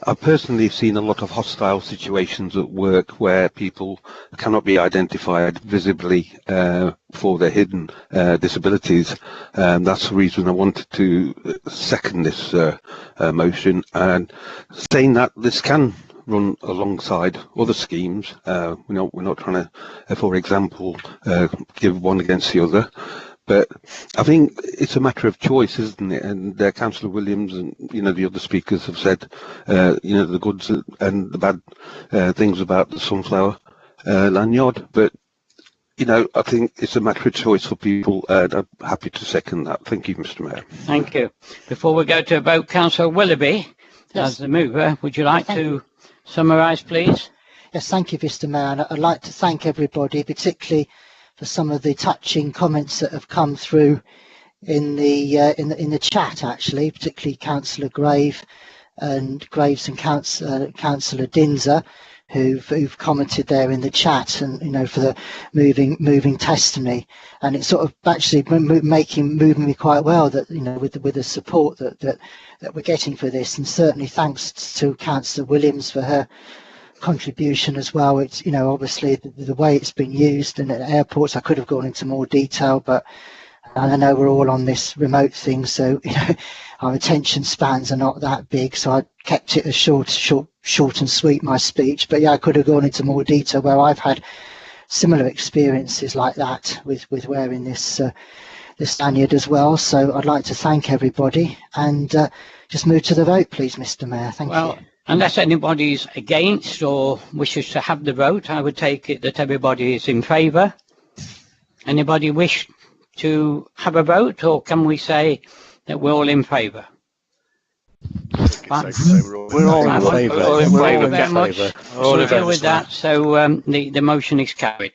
I've personally seen a lot of hostile situations at work where people cannot be identified visibly for their hidden disabilities. That's the reason I wanted to second this motion, and saying that this can run alongside other schemes. We're not trying to, for example, give one against the other. But I think it's a matter of choice, isn't it? And Councillor Williams and the other speakers have said the goods and the bad things about the sunflower lanyard. But I think it's a matter of choice for people, and I'm happy to second that. Thank you, Mr. Mayor. Thank you. Before we go to a vote, Councillor Willoughby, as the mover, would you like to summarise, please? Yes, thank you, Mr. Mayor. And I'd like to thank everybody, particularly for some of the touching comments that have come through in the chat, actually, particularly Councillor Graves and Councillor Dinser, who've commented there in the chat, and for the moving testimony. And it's sort of actually moving me quite well that with the support that we're getting for this, and certainly thanks to Councillor Williams for her contribution as well. It's obviously the way it's been used, and at airports I could have gone into more detail, but I know we're all on this remote thing, so our attention spans are not that big, so I kept it as short and sweet, my speech. But yeah, I could have gone into more detail where I've had similar experiences like that with wearing this lanyard as well. So I'd like to thank everybody, and just move to the vote, please, Mr. Mayor. Thank you. Unless anybody's against or wishes to have the vote, I would take it that everybody is in favour. Anybody wish to have a vote, or can we say that we're all in favour? think it's safe to say We're all in Right, favour. Thank We're you all in very much. favour. We'll deal with that. So the motion is carried.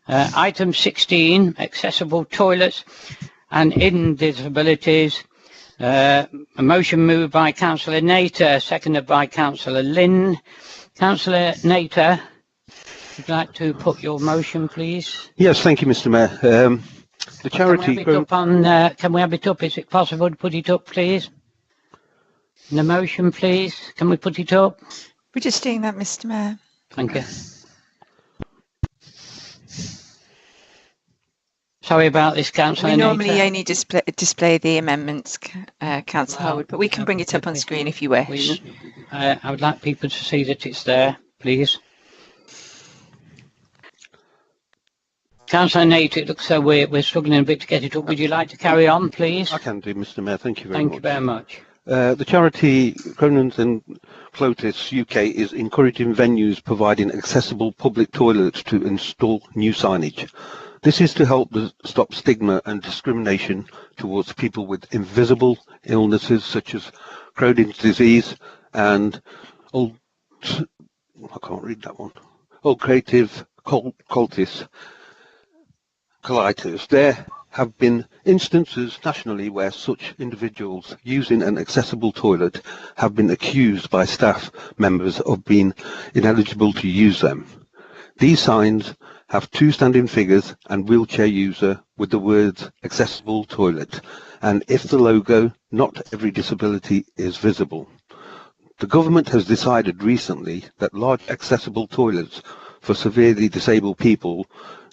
Item 16, accessible toilets and hidden disabilities. A motion moved by Councillor Nater, seconded by Councillor Lind. Councillor Nater, would you like to put your motion, please? Yes, thank you, Mr. Mayor. The charity. Can we have it up? Is it possible to put it up, please? The motion, please. Can we put it up? We're just doing that, Mr. Mayor. Thank you. Sorry about this, Councillor. We normally only display the amendments, Councillor Harwood, but we can bring it up on screen if you wish. I would like people to see that it's there, please. Councillor Nate, it looks so we're struggling a bit to get it up. Would you like to carry on, please? I can do, Mr. Mayor. Thank you very much. Thank you very much. The charity Cronins and Clotis UK is encouraging venues providing accessible public toilets to install new signage. This is to help stop stigma and discrimination towards people with invisible illnesses such as Crohn's disease and ulcerative colitis. There have been instances nationally where such individuals using an accessible toilet have been accused by staff members of being ineligible to use them. These signs have two standing figures and wheelchair user with the words accessible toilet, and if the logo, not every disability is visible. The government has decided recently that large accessible toilets for severely disabled people,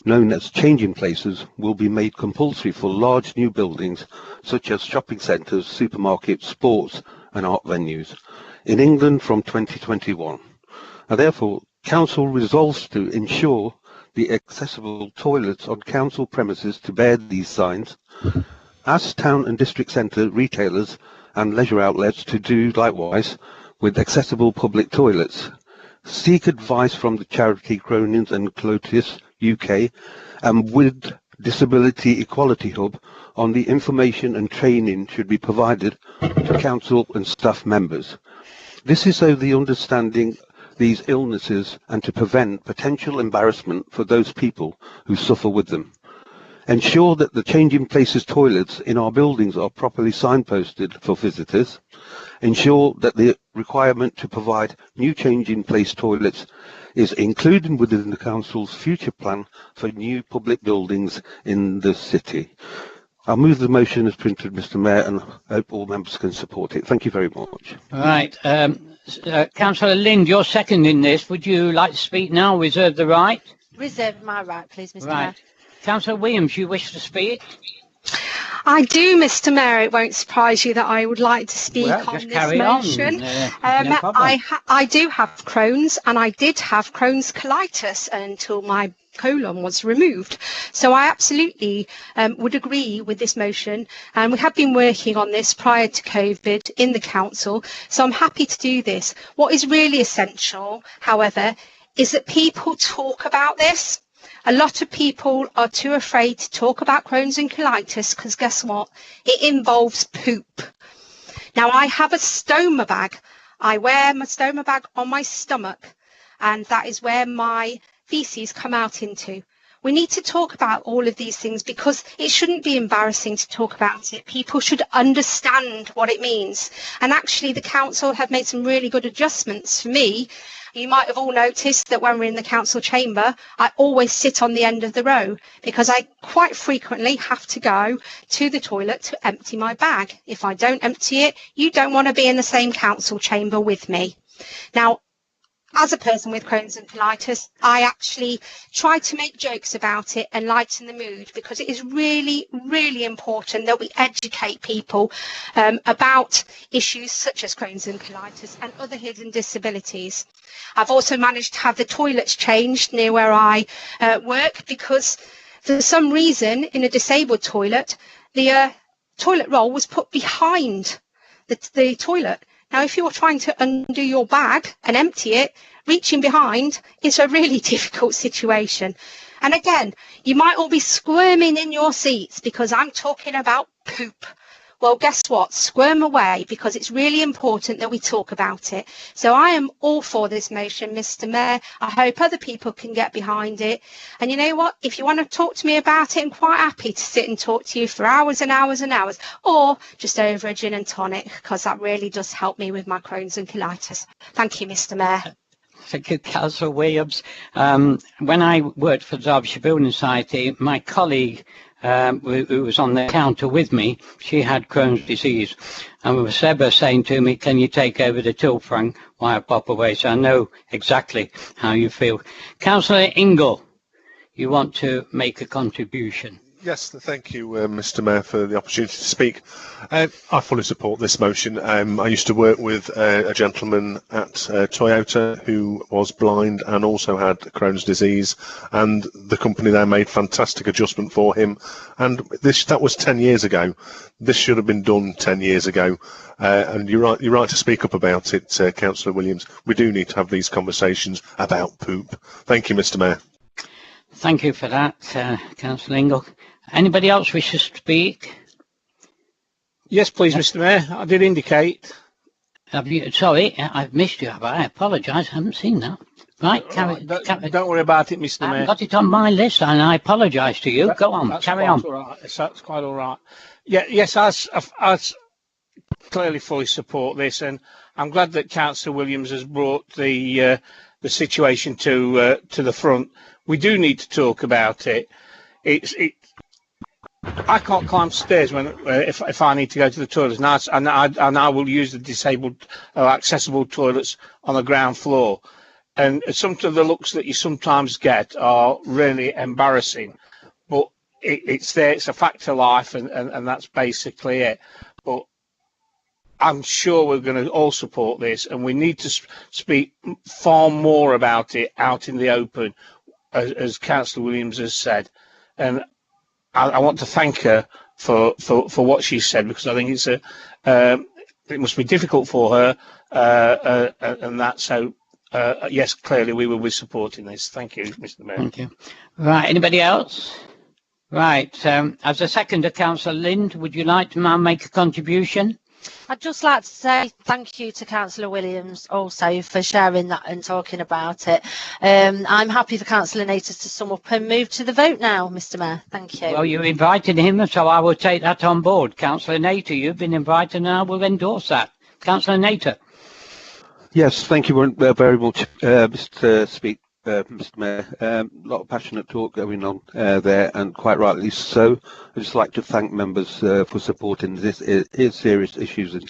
known as changing places, will be made compulsory for large new buildings such as shopping centres, supermarkets, sports and art venues in England from 2021. And therefore, Council resolves to ensure the accessible toilets on council premises to bear these signs, ask town and district centre retailers and leisure outlets to do likewise with accessible public toilets, seek advice from the charity Cronins and Clotis UK and with Disability Equality Hub on the information and training should be provided to council and staff members. This is so the understanding these illnesses and to prevent potential embarrassment for those people who suffer with them. Ensure that the changing places toilets in our buildings are properly signposted for visitors. Ensure that the requirement to provide new changing place toilets is included within the Council's future plan for new public buildings in the city. I'll move the motion as printed, Mr. Mayor, and I hope all members can support it. Thank you very much. Right. Councillor Lind, you're seconding this. Would you like to speak now? Reserve the right. Reserve my right, please, Mr. Right. Mayor. Councillor Williams, you wish to speak? I do, Mr. Mayor. It won't surprise you that I would like to speak on this motion. No I do have Crohn's, and I did have Crohn's colitis until my colon was removed. So I absolutely would agree with this motion, and we have been working on this prior to COVID in the council, so I'm happy to do this. What is really essential, however, is that people talk about this. A lot of people are too afraid to talk about Crohn's and colitis because guess what? It involves poop. Now, I have a stoma bag. I wear my stoma bag on my stomach, and that is where my feces come out into. We need to talk about all of these things because it shouldn't be embarrassing to talk about it. People should understand what it means. And actually, the council have made some really good adjustments for me. You might have all noticed that when we're in the council chamber, I always sit on the end of the row because I quite frequently have to go to the toilet to empty my bag. If I don't empty it, you don't want to be in the same council chamber with me. Now, as a person with Crohn's and colitis, I actually try to make jokes about it and lighten the mood because it is really, really important that we educate people about issues such as Crohn's and colitis and other hidden disabilities. I've also managed to have the toilets changed near where I work because for some reason in a disabled toilet, the toilet roll was put behind the toilet. Now, if you're trying to undo your bag and empty it, reaching behind is a really difficult situation. And again, you might all be squirming in your seats because I'm talking about poop. Well, guess what? Squirm away, because it's really important that we talk about it. So I am all for this motion, Mr. Mayor. I hope other people can get behind it. And you know what? If you want to talk to me about it, I'm quite happy to sit and talk to you for hours and hours and hours, or just over a gin and tonic, because that really does help me with my Crohn's and colitis. Thank you, Mr. Mayor. Thank you, Councillor Williams. When I worked for the Derbyshire Building Society, my colleague who was on the counter with me, she had Crohn's disease, and was Seba saying to me, can you take over the till, Frank, while I pop away? So I know exactly how you feel. Councillor Ingle, you want to make a contribution? Yes, thank you, Mr. Mayor, for the opportunity to speak. I fully support this motion. I used to work with a gentleman at Toyota who was blind and also had Crohn's disease, and the company there made fantastic adjustment for him. And that was 10 years ago. This should have been done 10 years ago. And you're right to speak up about it, Councillor Williams. We do need to have these conversations about poop. Thank you, Mr. Mayor. Thank you for that, Councillor Ingle. Anybody else wishes to speak? Yes, please, Mr. Mayor. I did indicate. Sorry, I've missed you, but I apologise. I haven't seen that. Right, don't worry about it, Mr. Mayor. I haven't got it on my list, and I apologise to you. Go on, carry on. Right. That's quite all right. Yeah, yes, I clearly fully support this, and I'm glad that Councillor Williams has brought the situation to the front. We do need to talk about it. I can't climb stairs if I need to go to the toilets, and I will use the disabled or accessible toilets on the ground floor. And some of the looks that you sometimes get are really embarrassing, but it's there. It's a fact of life, and that's basically it. But I'm sure we're going to all support this, and we need to speak far more about it out in the open, as Councillor Williams has said. And I want to thank her for what she said, because I think it must be difficult for her, and that. So yes, clearly we will be supporting this. Thank you, Mr. Mayor. Thank you. Right, anybody else? Right, as a seconder, Councillor Lind, would you like to now make a contribution? I'd just like to say thank you to Councillor Williams also for sharing that and talking about it. I'm happy for Councillor Nater to sum up and move to the vote now, Mr. Mayor. Thank you. Well, you invited him, so I will take that on board. Councillor Nater, you've been invited, and I will endorse that. Councillor Nater. Yes, thank you very much, Mr. Mayor. A lot of passionate talk going on there, and quite rightly so. I'd just like to thank members for supporting this. It is serious issues in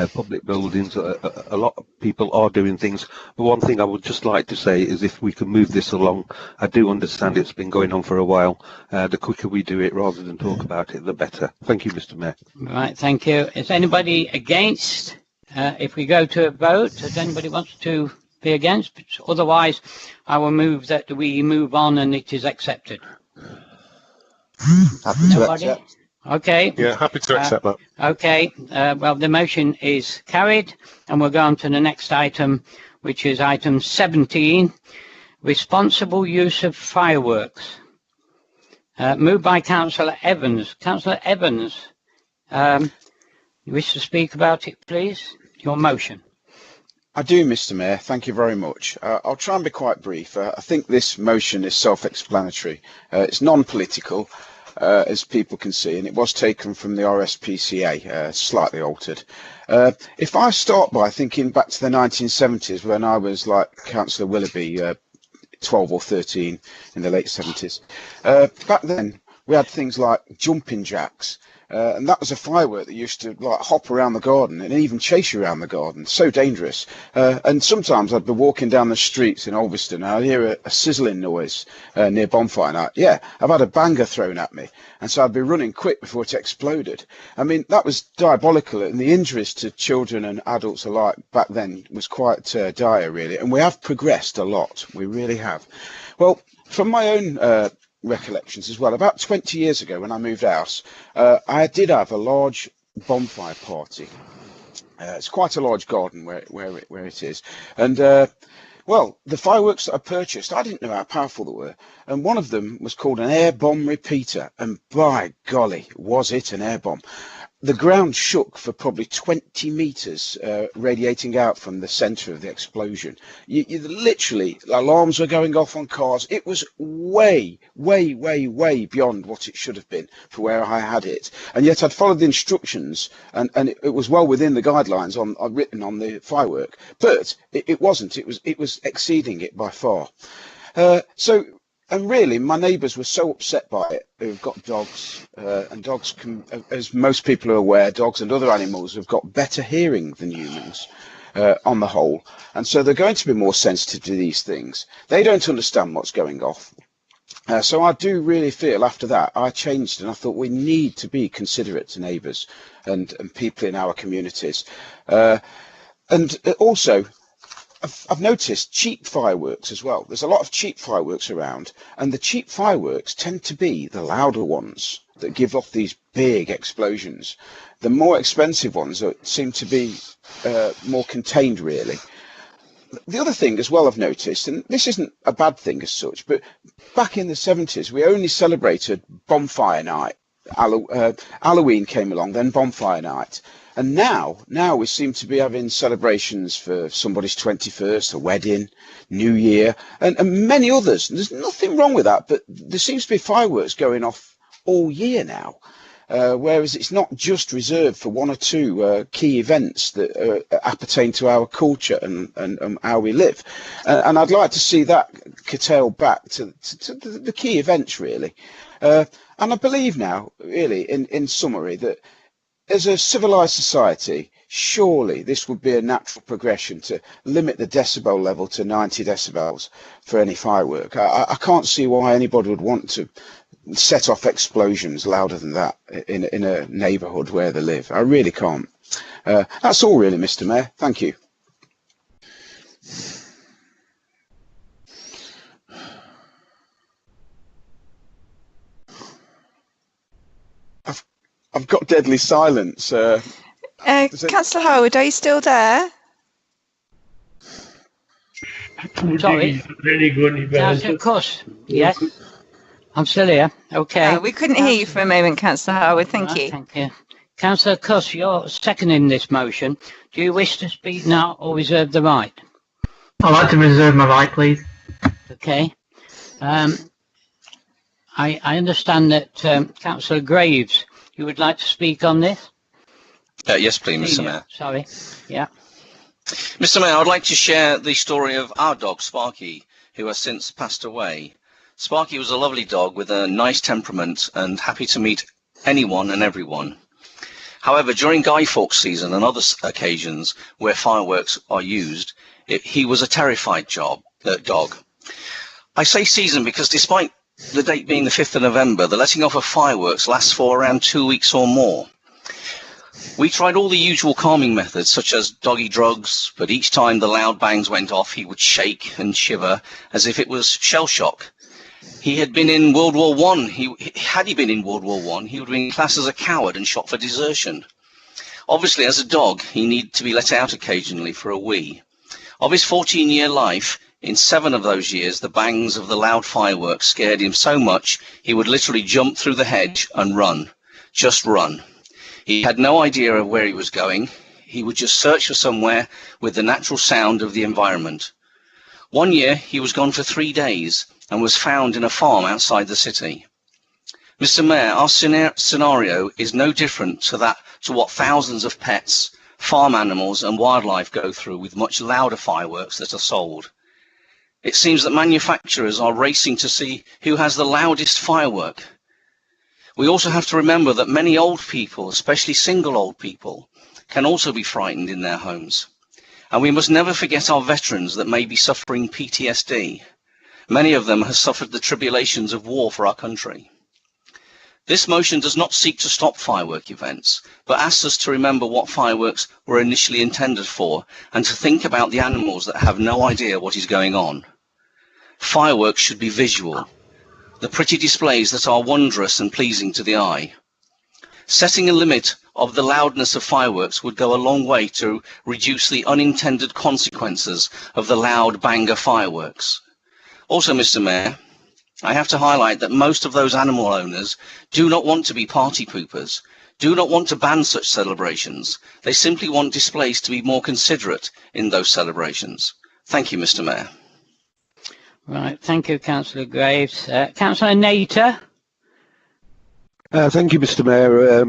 public buildings. A lot of people are doing things, but one thing I would just like to say is if we can move this along, I do understand it's been going on for a while. The quicker we do it rather than talk about it, the better. Thank you, Mr. Mayor. Right, thank you. Is anybody against? If we go to a vote, does anybody want to be against? Otherwise, I will move that we move on and it is accepted. Happy to accept. Okay. Yeah, happy to accept that. Okay. Well, the motion is carried, and we'll go on to the next item, which is item 17, responsible use of fireworks. Moved by Councillor Evans. Councillor Evans, you wish to speak about it, please? Your motion. I do, Mr. Mayor. Thank you very much. I'll try and be quite brief. I think this motion is self-explanatory. It's non-political, as people can see, and it was taken from the RSPCA, slightly altered. If I start by thinking back to the 1970s, when I was like Councillor Willoughby, 12 or 13 in the late 70s, back then we had things like jumping jacks. And that was a firework that used to like hop around the garden and even chase you around the garden. So dangerous. And sometimes I'd be walking down the streets in Ulverston and I'd hear a sizzling noise near bonfire night. Yeah, I've had a banger thrown at me. And so I'd be running quick before it exploded. I mean, that was diabolical. And the injuries to children and adults alike back then was quite dire, really. And we have progressed a lot. We really have. Well, from my own recollections as well, about 20 years ago when I moved house, I did have a large bonfire party. It's quite a large garden where it is, and well, the fireworks that I purchased, I didn't know how powerful they were, and one of them was called an air bomb repeater, and by golly, was it an air bomb. the ground shook for probably 20 meters, radiating out from the center of the explosion. You literally, alarms were going off on cars. It was way beyond what it should have been for where I had it. And yet I'd followed the instructions, and it was well within the guidelines written on the firework. But it wasn't. It was exceeding it by far. And really, my neighbours were so upset by it, who've got dogs, and dogs can, as most people are aware, dogs and other animals have got better hearing than humans on the whole. And so they're going to be more sensitive to these things. They don't understand what's going off. So I do really feel after that, I changed and I thought we need to be considerate to neighbours and people in our communities. And also, I've noticed cheap fireworks as well. There's a lot of cheap fireworks around, and the cheap fireworks tend to be the louder ones that give off these big explosions. The more expensive ones seem to be more contained, really. The other thing as well I've noticed, and this isn't a bad thing as such, but back in the 70s, we only celebrated bonfire night. Halloween came along, then bonfire night. And now we seem to be having celebrations for somebody's 21st, a wedding, New Year, and many others. And there's nothing wrong with that, but there seems to be fireworks going off all year now, whereas it's not just reserved for one or two key events that appertain to our culture and how we live. And I'd like to see that curtailed back to the key events, really. And I believe now, really, in summary, that as a civilized society, surely this would be a natural progression to limit the decibel level to 90 decibels for any firework. I can't see why anybody would want to set off explosions louder than that in a neighbourhood where they live. I really can't. That's all really, Mr. Mayor. Thank you. I've got deadly silence. Councillor Howard, are you still there? Sorry. Very good. Yes, of course. Yes. I'm still here. Okay. We couldn't hear you for a moment, Councillor Howard. Thank you. Thank you. Councillor Cuss, you're seconding this motion. Do you wish to speak now or reserve the right? I'd like to reserve my right, please. Okay. I understand that Councillor Graves, you would like to speak on this? Yes, please, Mr. Mayor. Sorry. Yeah. Mr. Mayor, I'd like to share the story of our dog, Sparky, who has since passed away. Sparky was a lovely dog with a nice temperament and happy to meet anyone and everyone. However, during Guy Fawkes season and other occasions where fireworks are used, he was a terrified dog. I say season because despite the date being the 5th of November, the letting off of fireworks lasts for around 2 weeks or more. We tried all the usual calming methods, such as doggy drugs, but each time the loud bangs went off, he would shake and shiver as if it was shell shock. He had been in World War I. Had he been in World War I, he would have been classed as a coward and shot for desertion. Obviously, as a dog, he needed to be let out occasionally for a wee. Of his 14-year life, in 7 of those years, the bangs of the loud fireworks scared him so much he would literally jump through the hedge and run. Just run. He had no idea of where he was going. He would just search for somewhere with the natural sound of the environment. One year, he was gone for 3 days and was found in a farm outside the city. Mr. Mayor, our scenario is no different to what thousands of pets, farm animals and wildlife go through with much louder fireworks that are sold. It seems that manufacturers are racing to see who has the loudest firework. We also have to remember that many old people, especially single old people, can also be frightened in their homes. And we must never forget our veterans that may be suffering PTSD. Many of them have suffered the tribulations of war for our country. This motion does not seek to stop firework events, but asks us to remember what fireworks were initially intended for and to think about the animals that have no idea what is going on. Fireworks should be visual, the pretty displays that are wondrous and pleasing to the eye. Setting a limit of the loudness of fireworks would go a long way to reduce the unintended consequences of the loud banger fireworks. Also, Mr. Mayor, I have to highlight that most of those animal owners do not want to be party poopers. do not want to ban such celebrations. They simply want displays to be more considerate in those celebrations. Thank you, Mr. Mayor. Right, thank you, Councillor Graves. Councillor Nater. Thank you, Mr. Mayor.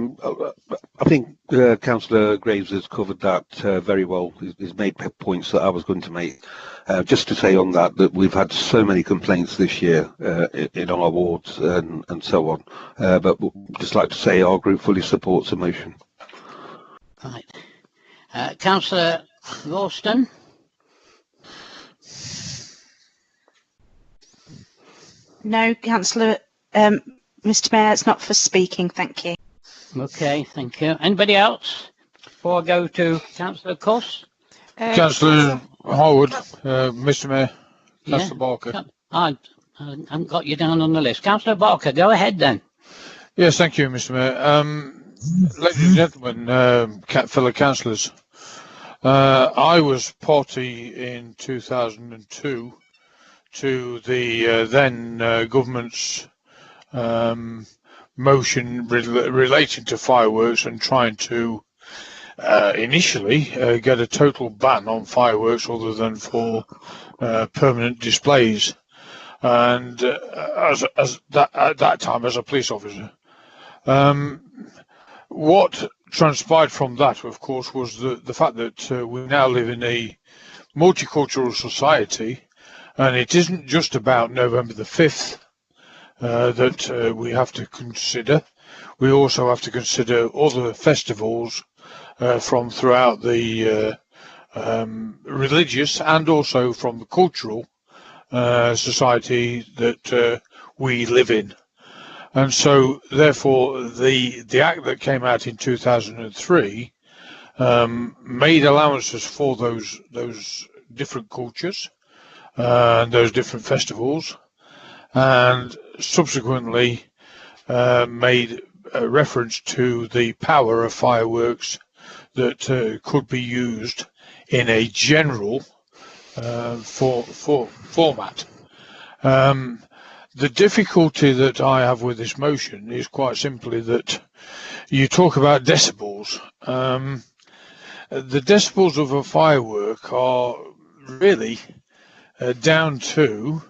I think Councillor Graves has covered that very well. He's made points that I was going to make. Just to say on that we've had so many complaints this year in our wards and so on. But we'd just like to say our group fully supports the motion. Right. Councillor Ralston. No, Councillor. Mr. Mayor, it's not for speaking, thank you. Okay, thank you. Anybody else? Before I go to Councillor Cuss. Councillor Howard, Mr. Mayor, Councillor Barker. I haven't got you down on the list. Councillor Barker, go ahead then. Yes, thank you, Mr. Mayor. Ladies and gentlemen, fellow councillors, I was party in 2002 to the then government's motion relating to fireworks and trying to initially get a total ban on fireworks other than for permanent displays. And at that time, as a police officer, what transpired from that, of course, was the fact that we now live in a multicultural society, and it isn't just about November the 5th that we have to consider. We also have to consider other festivals from throughout the religious and also from the cultural society that we live in. And so therefore the act that came out in 2003 made allowances for those different cultures and those different festivals, and subsequently made a reference to the power of fireworks that could be used in a general format. The difficulty that I have with this motion is quite simply that you talk about decibels. The decibels of a firework are really down to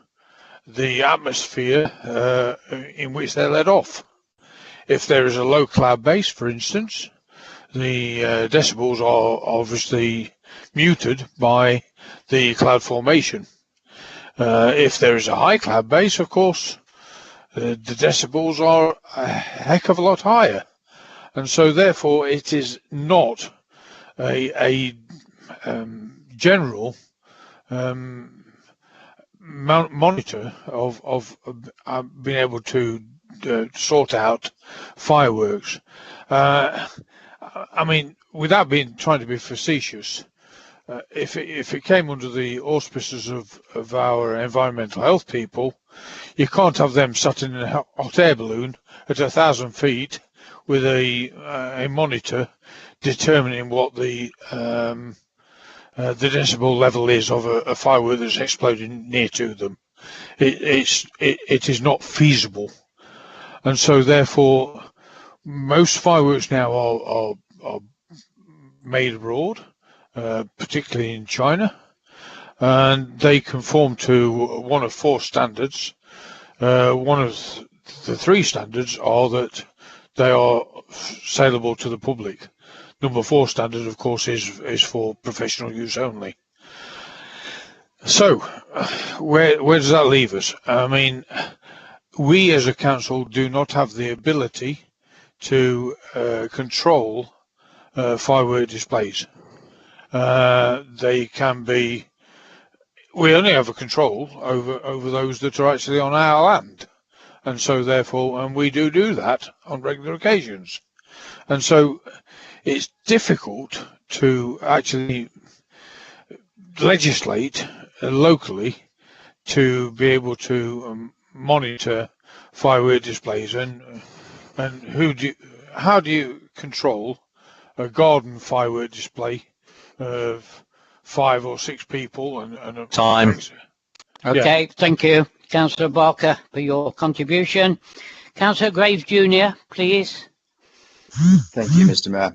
the atmosphere in which they're let off. If there is a low cloud base, for instance, the decibels are obviously muted by the cloud formation. If there is a high cloud base, of course, the decibels are a heck of a lot higher. And so therefore it is not a general monitor of being able to sort out fireworks. I mean, without trying to be facetious, if it came under the auspices of our environmental health people, you can't have them sat in a hot air balloon at 1,000 feet with a monitor determining what the decibel level is of a firework that's exploding near to them. It is not feasible, and so therefore most fireworks now are made abroad, particularly in China, and they conform to one of four standards. One of the three standards are that they are saleable to the public. Number 4 standard, of course, is for professional use only. So, where does that leave us? I mean, we as a council do not have the ability to control firework displays. They can be. We only have a control over those that are actually on our land, and so therefore, and we do that on regular occasions, and so it's difficult to actually legislate locally to be able to monitor firework displays, and how do you control a garden firework display of 5 or 6 people and time? Okay, yeah. Thank you, Councillor Barker, for your contribution. Councillor Graves Jr., please. Thank you, Mr. Mayor.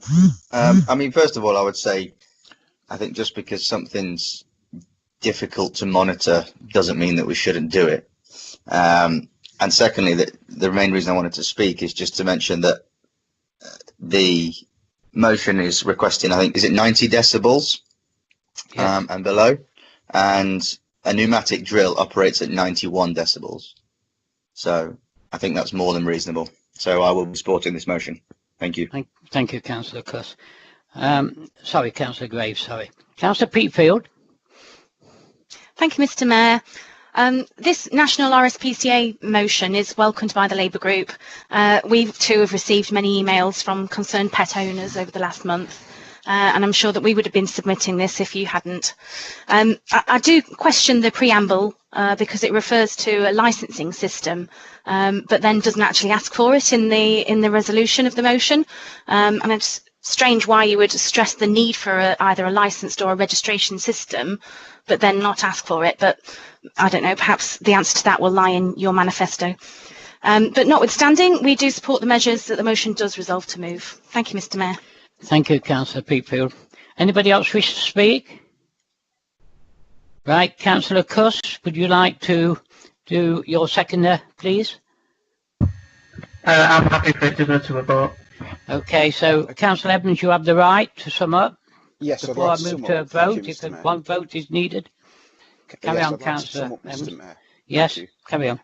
I mean, first of all, I would say, I think just because something's difficult to monitor doesn't mean that we shouldn't do it. And secondly, the main reason I wanted to speak is just to mention that the motion is requesting, I think, is it 90 decibels and below? And a pneumatic drill operates at 91 decibels. So I think that's more than reasonable. So I will be supporting this motion. Thank you. Thank you, Councillor Cuss. Sorry, Councillor Graves, sorry. Councillor Peatfield. Thank you, Mr. Mayor. This national RSPCA motion is welcomed by the Labour Group. We too have received many emails from concerned pet owners over the last month, and I'm sure that we would have been submitting this if you hadn't. I do question the preamble because it refers to a licensing system, but then doesn't actually ask for it in the resolution of the motion. And it's strange why you would stress the need for either a licensed or a registration system, but then not ask for it. But I don't know, perhaps the answer to that will lie in your manifesto. But notwithstanding, we do support the measures that the motion does resolve to move. Thank you, Mr. Mayor. Thank you, Councillor Peatfield. Anybody else wish to speak? Right, Councillor Cuss, would you like to do your seconder, please? I'm happy for it to go to a vote. Okay, so Councillor Evans, you have the right to sum up. Yes, before I'd like I move to to a vote, you, if one vote is needed. Carry on, Councillor Evans. Yes, carry on.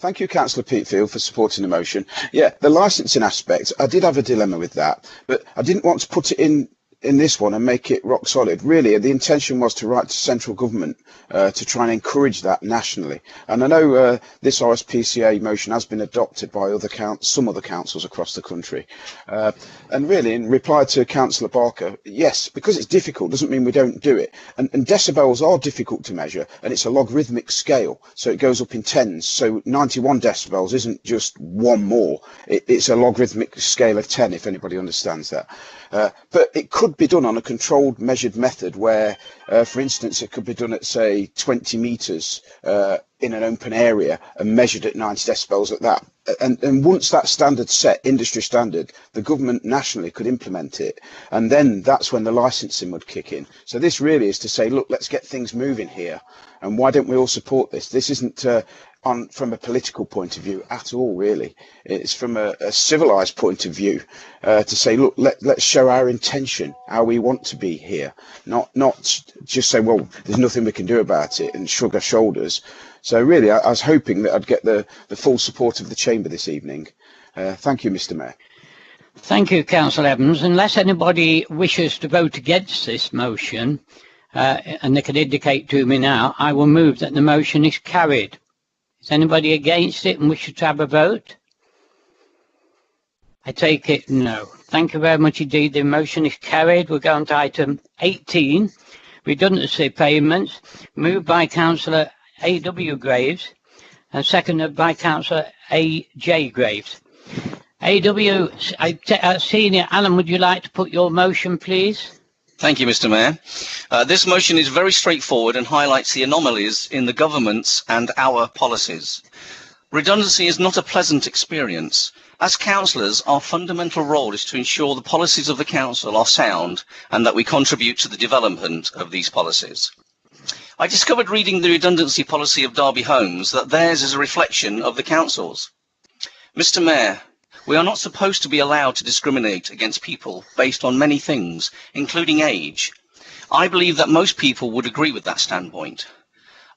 Thank you, Councillor Peatfield, for supporting the motion. Yeah, the licensing aspect, I did have a dilemma with that, but I didn't want to put it in this one and make it rock solid. Really, the intention was to write to central government to try and encourage that nationally. And I know this RSPCA motion has been adopted by some other councils across the country. And really, in reply to Councillor Barker, yes, because it's difficult doesn't mean we don't do it. And decibels are difficult to measure, and it's a logarithmic scale, so it goes up in tens. So 91 decibels isn't just one more. It's a logarithmic scale of 10, if anybody understands that. But it could be done on a controlled, measured method where, for instance, it could be done at, say, 20 metres in an open area and measured at 90 decibels at that. And once that standard's set, industry standard, the government nationally could implement it. And then that's when the licensing would kick in. So this really is to say, look, let's get things moving here. And why don't we all support this? This isn't from a political point of view at all, really. It's from a civilised point of view to say, look, let's show our intention, how we want to be here, not just say, well, there's nothing we can do about it and shrug our shoulders. So really, I was hoping that I'd get the full support of the Chamber this evening. Thank you, Mr. Mayor. Thank you, Councillor Evans. Unless anybody wishes to vote against this motion, and they can indicate to me now, I will move that the motion is carried. Is anybody against it and wishes to have a vote? I take it no. Thank you very much indeed. The motion is carried. We're going to item 18, redundancy payments, moved by Councillor A.W. Graves and seconded by Councillor A.J. Graves. A.W. Senior Alan, would you like to put your motion, please? Thank you, Mr. Mayor. This motion is very straightforward and highlights the anomalies in the government's and our policies. Redundancy is not a pleasant experience. As councillors, our fundamental role is to ensure the policies of the council are sound and that we contribute to the development of these policies. I discovered reading the redundancy policy of Derby Homes that theirs is a reflection of the council's. Mr. Mayor, we are not supposed to be allowed to discriminate against people based on many things, including age. I believe that most people would agree with that standpoint.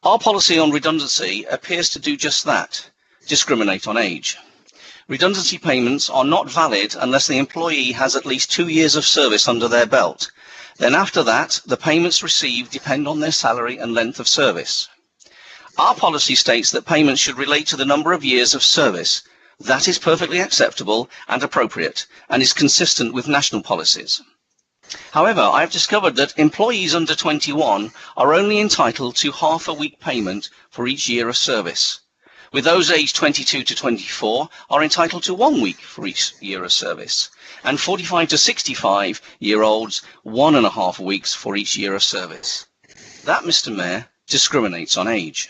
Our policy on redundancy appears to do just that, discriminate on age. Redundancy payments are not valid unless the employee has at least 2 years of service under their belt. Then after that, the payments received depend on their salary and length of service. Our policy states that payments should relate to the number of years of service. That is perfectly acceptable and appropriate and is consistent with national policies. However, I have discovered that employees under 21 are only entitled to half a week payment for each year of service, with those aged 22 to 24 are entitled to 1 week for each year of service, and 45 to 65-year-olds 1.5 weeks for each year of service. That, Mr. Mayor, discriminates on age.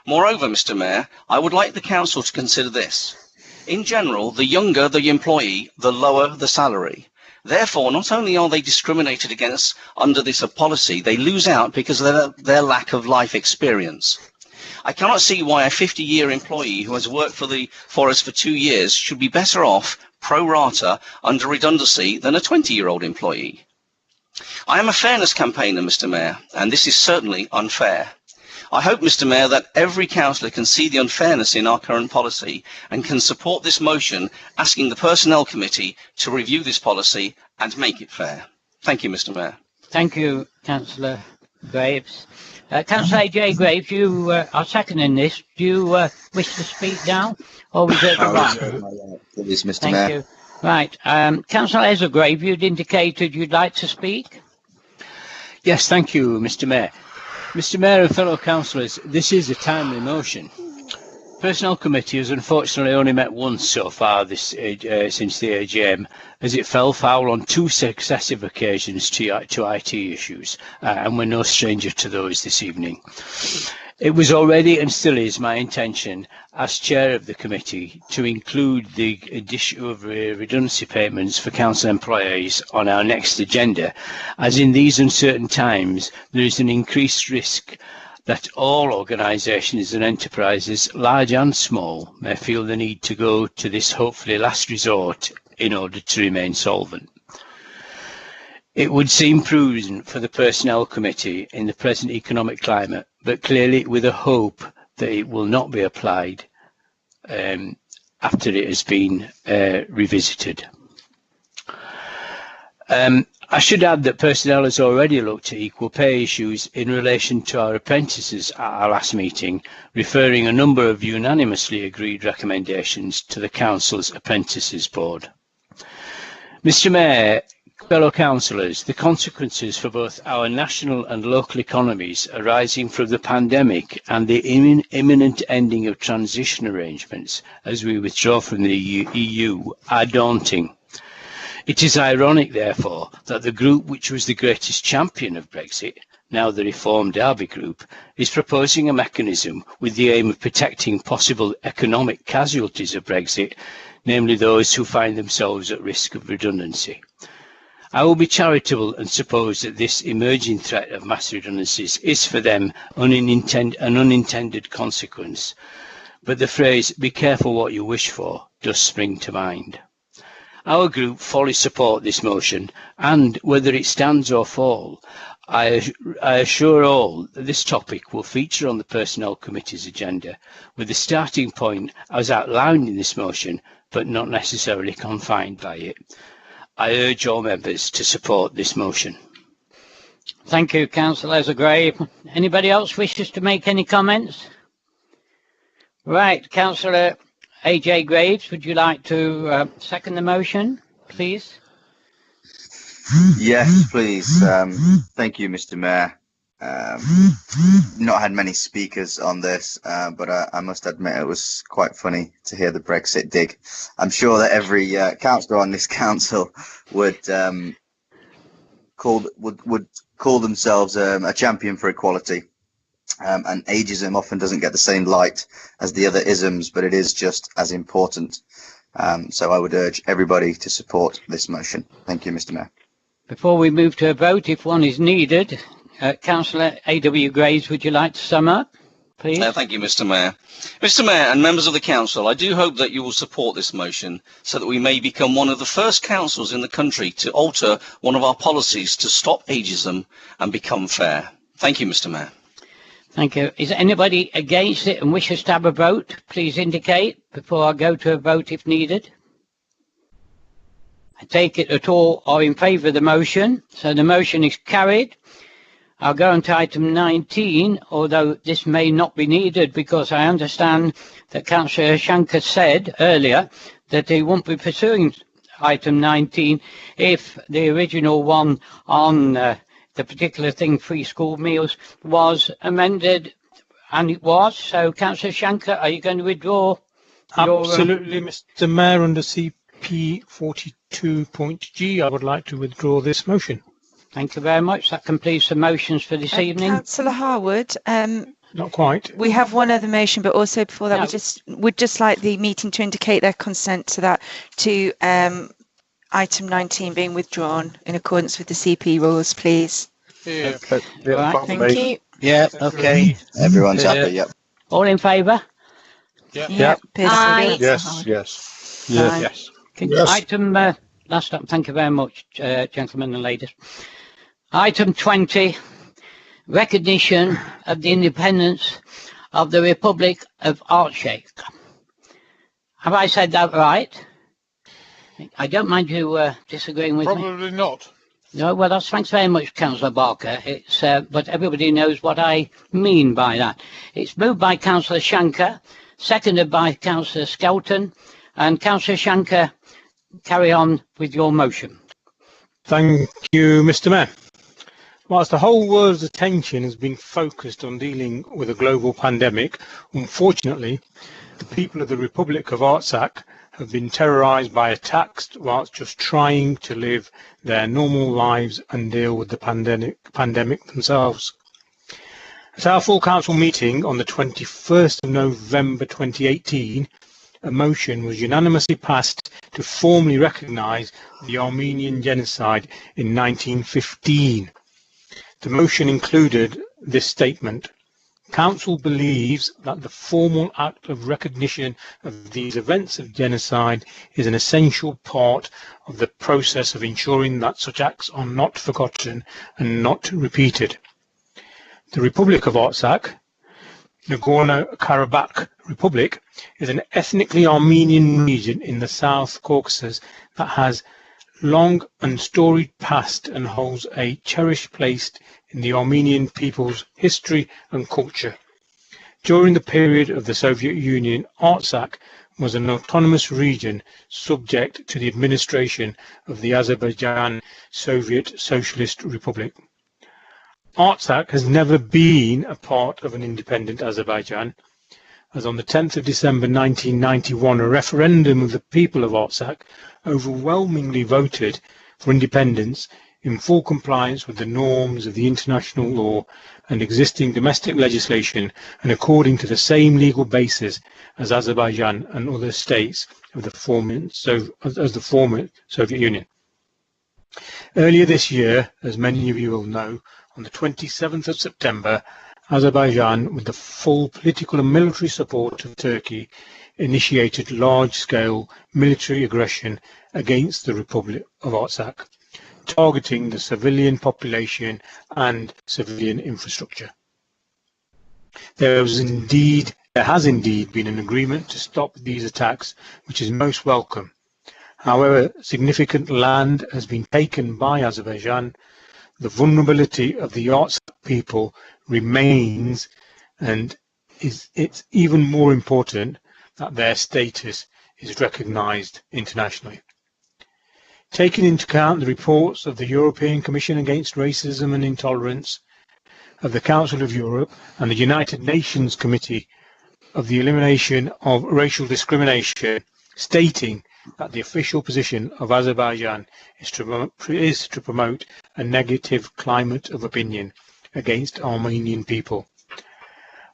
Moreover, Mr. Mayor, I would like the Council to consider this. In general, the younger the employee, the lower the salary. Therefore, not only are they discriminated against under this policy, they lose out because of their lack of life experience. I cannot see why a 50-year employee who has worked for us for 2 years should be better off pro rata under redundancy than a 20-year-old employee. I am a fairness campaigner, Mr. Mayor, and this is certainly unfair. I hope, Mr. Mayor, that every councillor can see the unfairness in our current policy and can support this motion asking the Personnel Committee to review this policy and make it fair. Thank you, Mr. Mayor. Thank you, Councillor Graves. Councillor A.J. Graves, you are seconding this. Do you wish to speak now, or reserve the right? Please, Mr. Thank Mayor. you. Right. Councillor Ezra Grave, you'd indicated you'd like to speak. Yes, thank you, Mr. Mayor. Mr. Mayor and fellow councillors, this is a timely motion. Personnel Committee has unfortunately only met once so far this since the AGM, as it fell foul on 2 successive occasions to IT issues, and we're no stranger to those this evening. It was already and still is my intention, as chair of the committee, to include the issue of redundancy payments for council employees on our next agenda, as in these uncertain times there is an increased risk that all organisations and enterprises, large and small, may feel the need to go to this hopefully last resort in order to remain solvent. It would seem prudent for the Personnel Committee in the present economic climate, but clearly with a hope that it will not be applied after it has been revisited. I should add that Personnel has already looked at equal pay issues in relation to our apprentices at our last meeting, referring a number of unanimously agreed recommendations to the Council's Apprentices Board. Mr. Mayor, fellow councillors, the consequences for both our national and local economies arising from the pandemic and the imminent ending of transition arrangements as we withdraw from the EU are daunting. It is ironic, therefore, that the group which was the greatest champion of Brexit, now the Reform Derby Group, is proposing a mechanism with the aim of protecting possible economic casualties of Brexit, namely those who find themselves at risk of redundancy. I will be charitable and suppose that this emerging threat of mass redundancies is for them an unintended consequence, but the phrase "be careful what you wish for" does spring to mind. Our group fully support this motion, and whether it stands or falls, I assure all that this topic will feature on the Personnel Committee's agenda, with the starting point as outlined in this motion, but not necessarily confined by it. I urge all members to support this motion. Thank you, Councillor Ezra Grave. Anybody else wishes to make any comments? Right, Councillor A.J. Graves, would you like to second the motion, please? Yes, please. Thank you, Mr. Mayor. Not had many speakers on this, but I must admit it was quite funny to hear the Brexit dig. I'm sure that every councillor on this council would call themselves a champion for equality. And ageism often doesn't get the same light as the other isms, but it is just as important. So I would urge everybody to support this motion. Thank you, Mr. Mayor. Before we move to a vote, if one is needed, Councillor A.W. Graves, would you like to sum up, please? Thank you, Mr. Mayor. Mr. Mayor and members of the Council, I do hope that you will support this motion so that we may become one of the first councils in the country to alter one of our policies to stop ageism and become fair. Thank you, Mr. Mayor. Thank you. Is anybody against it and wishes to have a vote? Please indicate before I go to a vote if needed. I take it that all are in favour of the motion, so the motion is carried. I'll go on to item 19, although this may not be needed because I understand that Councillor Shankar said earlier that he won't be pursuing item 19 if the original one on the particular thing, free school meals, was amended, and it was. So, Councillor Shankar, are you going to withdraw your... Absolutely, Mr. Mayor, under CP 42.G, I would like to withdraw this motion. Thank you very much. That completes the motions for this evening. Councillor Harwood, Not quite. We have one other motion, but also before that, No. we'd just like the meeting to indicate their consent to that, to item 19 being withdrawn in accordance with the CP rules, please. Yeah. Right. Thank you. Yeah, okay. Everyone's happy, yep. All in favour? Yeah. Yeah. Aye. Yes, yes. Aye. Yes. Yes. Item, last up, thank you very much, gentlemen and ladies. Item 20, recognition of the independence of the Republic of Artsakh. Have I said that right? I don't mind you disagreeing with me. Probably not. No, well, thanks very much, Councillor Barker. It's, but everybody knows what I mean by that. It's moved by Councillor Shanker, seconded by Councillor Skelton, and Councillor Shanker, carry on with your motion. Thank you, Mr. Mayor. Whilst the whole world's attention has been focused on dealing with a global pandemic, unfortunately, the people of the Republic of Artsakh have been terrorised by attacks whilst just trying to live their normal lives and deal with the pandemic themselves. At our full council meeting on the 21st of November 2018, a motion was unanimously passed to formally recognise the Armenian genocide in 1915. The motion included this statement: Council believes that the formal act of recognition of these events of genocide is an essential part of the process of ensuring that such acts are not forgotten and not repeated. The Republic of Artsakh, Nagorno-Karabakh Republic, is an ethnically Armenian region in the South Caucasus that has long and storied past and holds a cherished place in the Armenian people's history and culture. During the period of the Soviet Union, Artsakh was an autonomous region subject to the administration of the Azerbaijan Soviet Socialist Republic. Artsakh has never been a part of an independent Azerbaijan, as on the 10th of December 1991, a referendum of the people of Artsakh overwhelmingly voted for independence in full compliance with the norms of the international law and existing domestic legislation, and according to the same legal basis as Azerbaijan and other states of the former Soviet Union. Earlier this year, as many of you will know, on the 27th of September, Azerbaijan, with the full political and military support of Turkey, initiated large-scale military aggression against the Republic of Artsakh, targeting the civilian population and civilian infrastructure. There has indeed been an agreement to stop these attacks, which is most welcome. However, significant land has been taken by Azerbaijan. The vulnerability of the Artsakh people remains, and it's even more important that their status is recognised internationally. Taking into account the reports of the European Commission Against Racism and Intolerance, of the Council of Europe and the United Nations Committee of the Elimination of Racial Discrimination, stating that the official position of Azerbaijan is to promote a negative climate of opinion against Armenian people.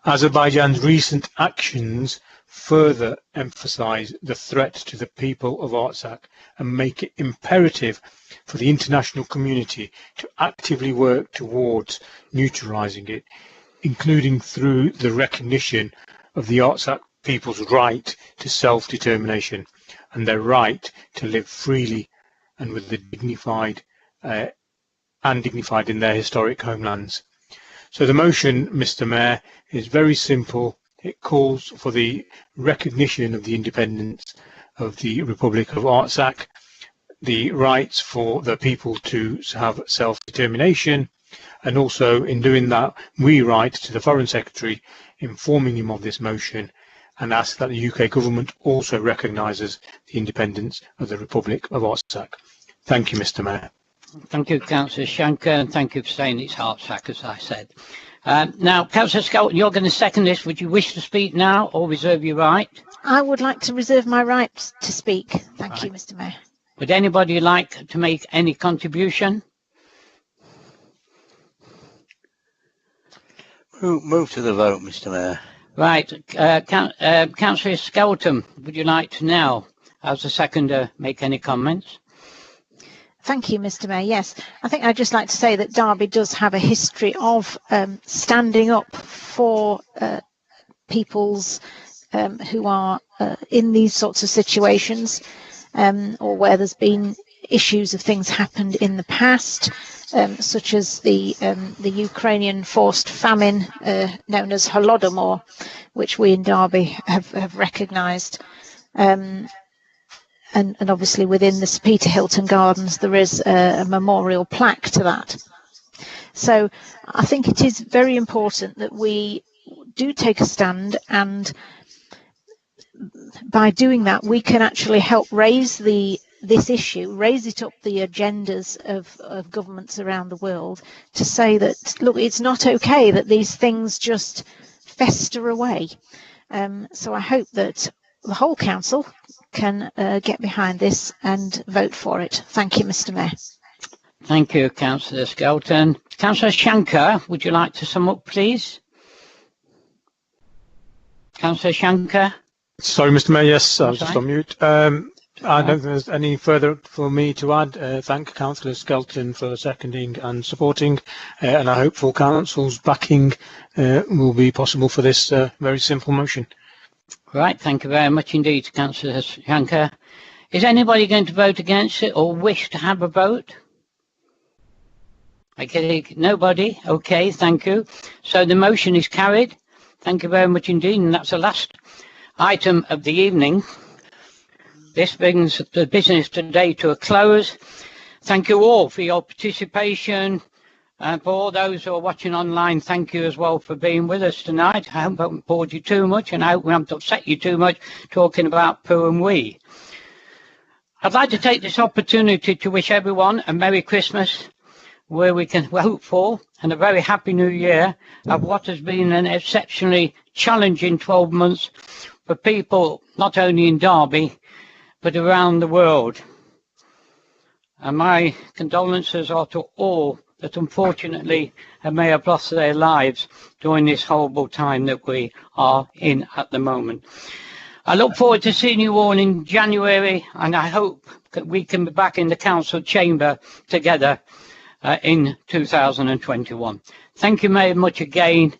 Azerbaijan's recent actions further emphasise the threat to the people of Artsakh and make it imperative for the international community to actively work towards neutralising it, including through the recognition of the Artsakh people's right to self-determination and their right to live freely and with the dignified in their historic homelands. So the motion, Mr. Mayor, is very simple. It calls for the recognition of the independence of the Republic of Artsakh, the rights for the people to have self-determination, and also in doing that we write to the Foreign Secretary informing him of this motion and ask that the UK government also recognises the independence of the Republic of Artsakh. Thank you, Mr. Mayor. Thank you, Councillor Shanker, and thank you for saying it's Artsakh, as I said. Now, Councillor Skelton, you're going to second this. Would you wish to speak now or reserve your right? I would like to reserve my right to speak. Thank you, Mr. Mayor. Would anybody like to make any contribution? Move to the vote, Mr. Mayor. Right. Councillor Skelton, would you like to now, as the seconder, make any comments? Thank you, Mr. Mayor. Yes, I think I'd just like to say that Derby does have a history of standing up for peoples who are in these sorts of situations, or where there's been issues of things happened in the past, such as the Ukrainian forced famine known as Holodomor, which we in Derby have recognised. And obviously within the Sir Peter Hilton Gardens there is a memorial plaque to that. So I think it is very important that we do take a stand, and by doing that we can actually help raise this issue, raise it up the agendas of governments around the world, to say that, look, it's not okay that these things just fester away. So I hope that the whole council can get behind this and vote for it. Thank you, Mr. Mayor. Thank you, Councillor Skelton. Councillor Shankar, would you like to sum up, please? Councillor Shankar? Sorry, Mr. Mayor, yes, I was just on mute. I don't think there's any further for me to add. Thank Councillor Skelton for seconding and supporting, and I hope full council's backing will be possible for this very simple motion. Right, thank you very much indeed, Councillor Shankar. Is anybody going to vote against it or wish to have a vote? Okay, nobody. Okay, thank you. So the motion is carried. Thank you very much indeed, and that's the last item of the evening. This brings the business today to a close. Thank you all for your participation. And for all those who are watching online, thank you as well for being with us tonight. I hope I haven't bored you too much, and I hope we haven't upset you too much talking about poo and wee. I'd like to take this opportunity to wish everyone a Merry Christmas, where we can hope for, and a very Happy New Year of what has been an exceptionally challenging 12 months for people not only in Derby, but around the world. And my condolences are to all that unfortunately may have lost their lives during this horrible time that we are in at the moment. I look forward to seeing you all in January, and I hope that we can be back in the council chamber together in 2021. Thank you very much again,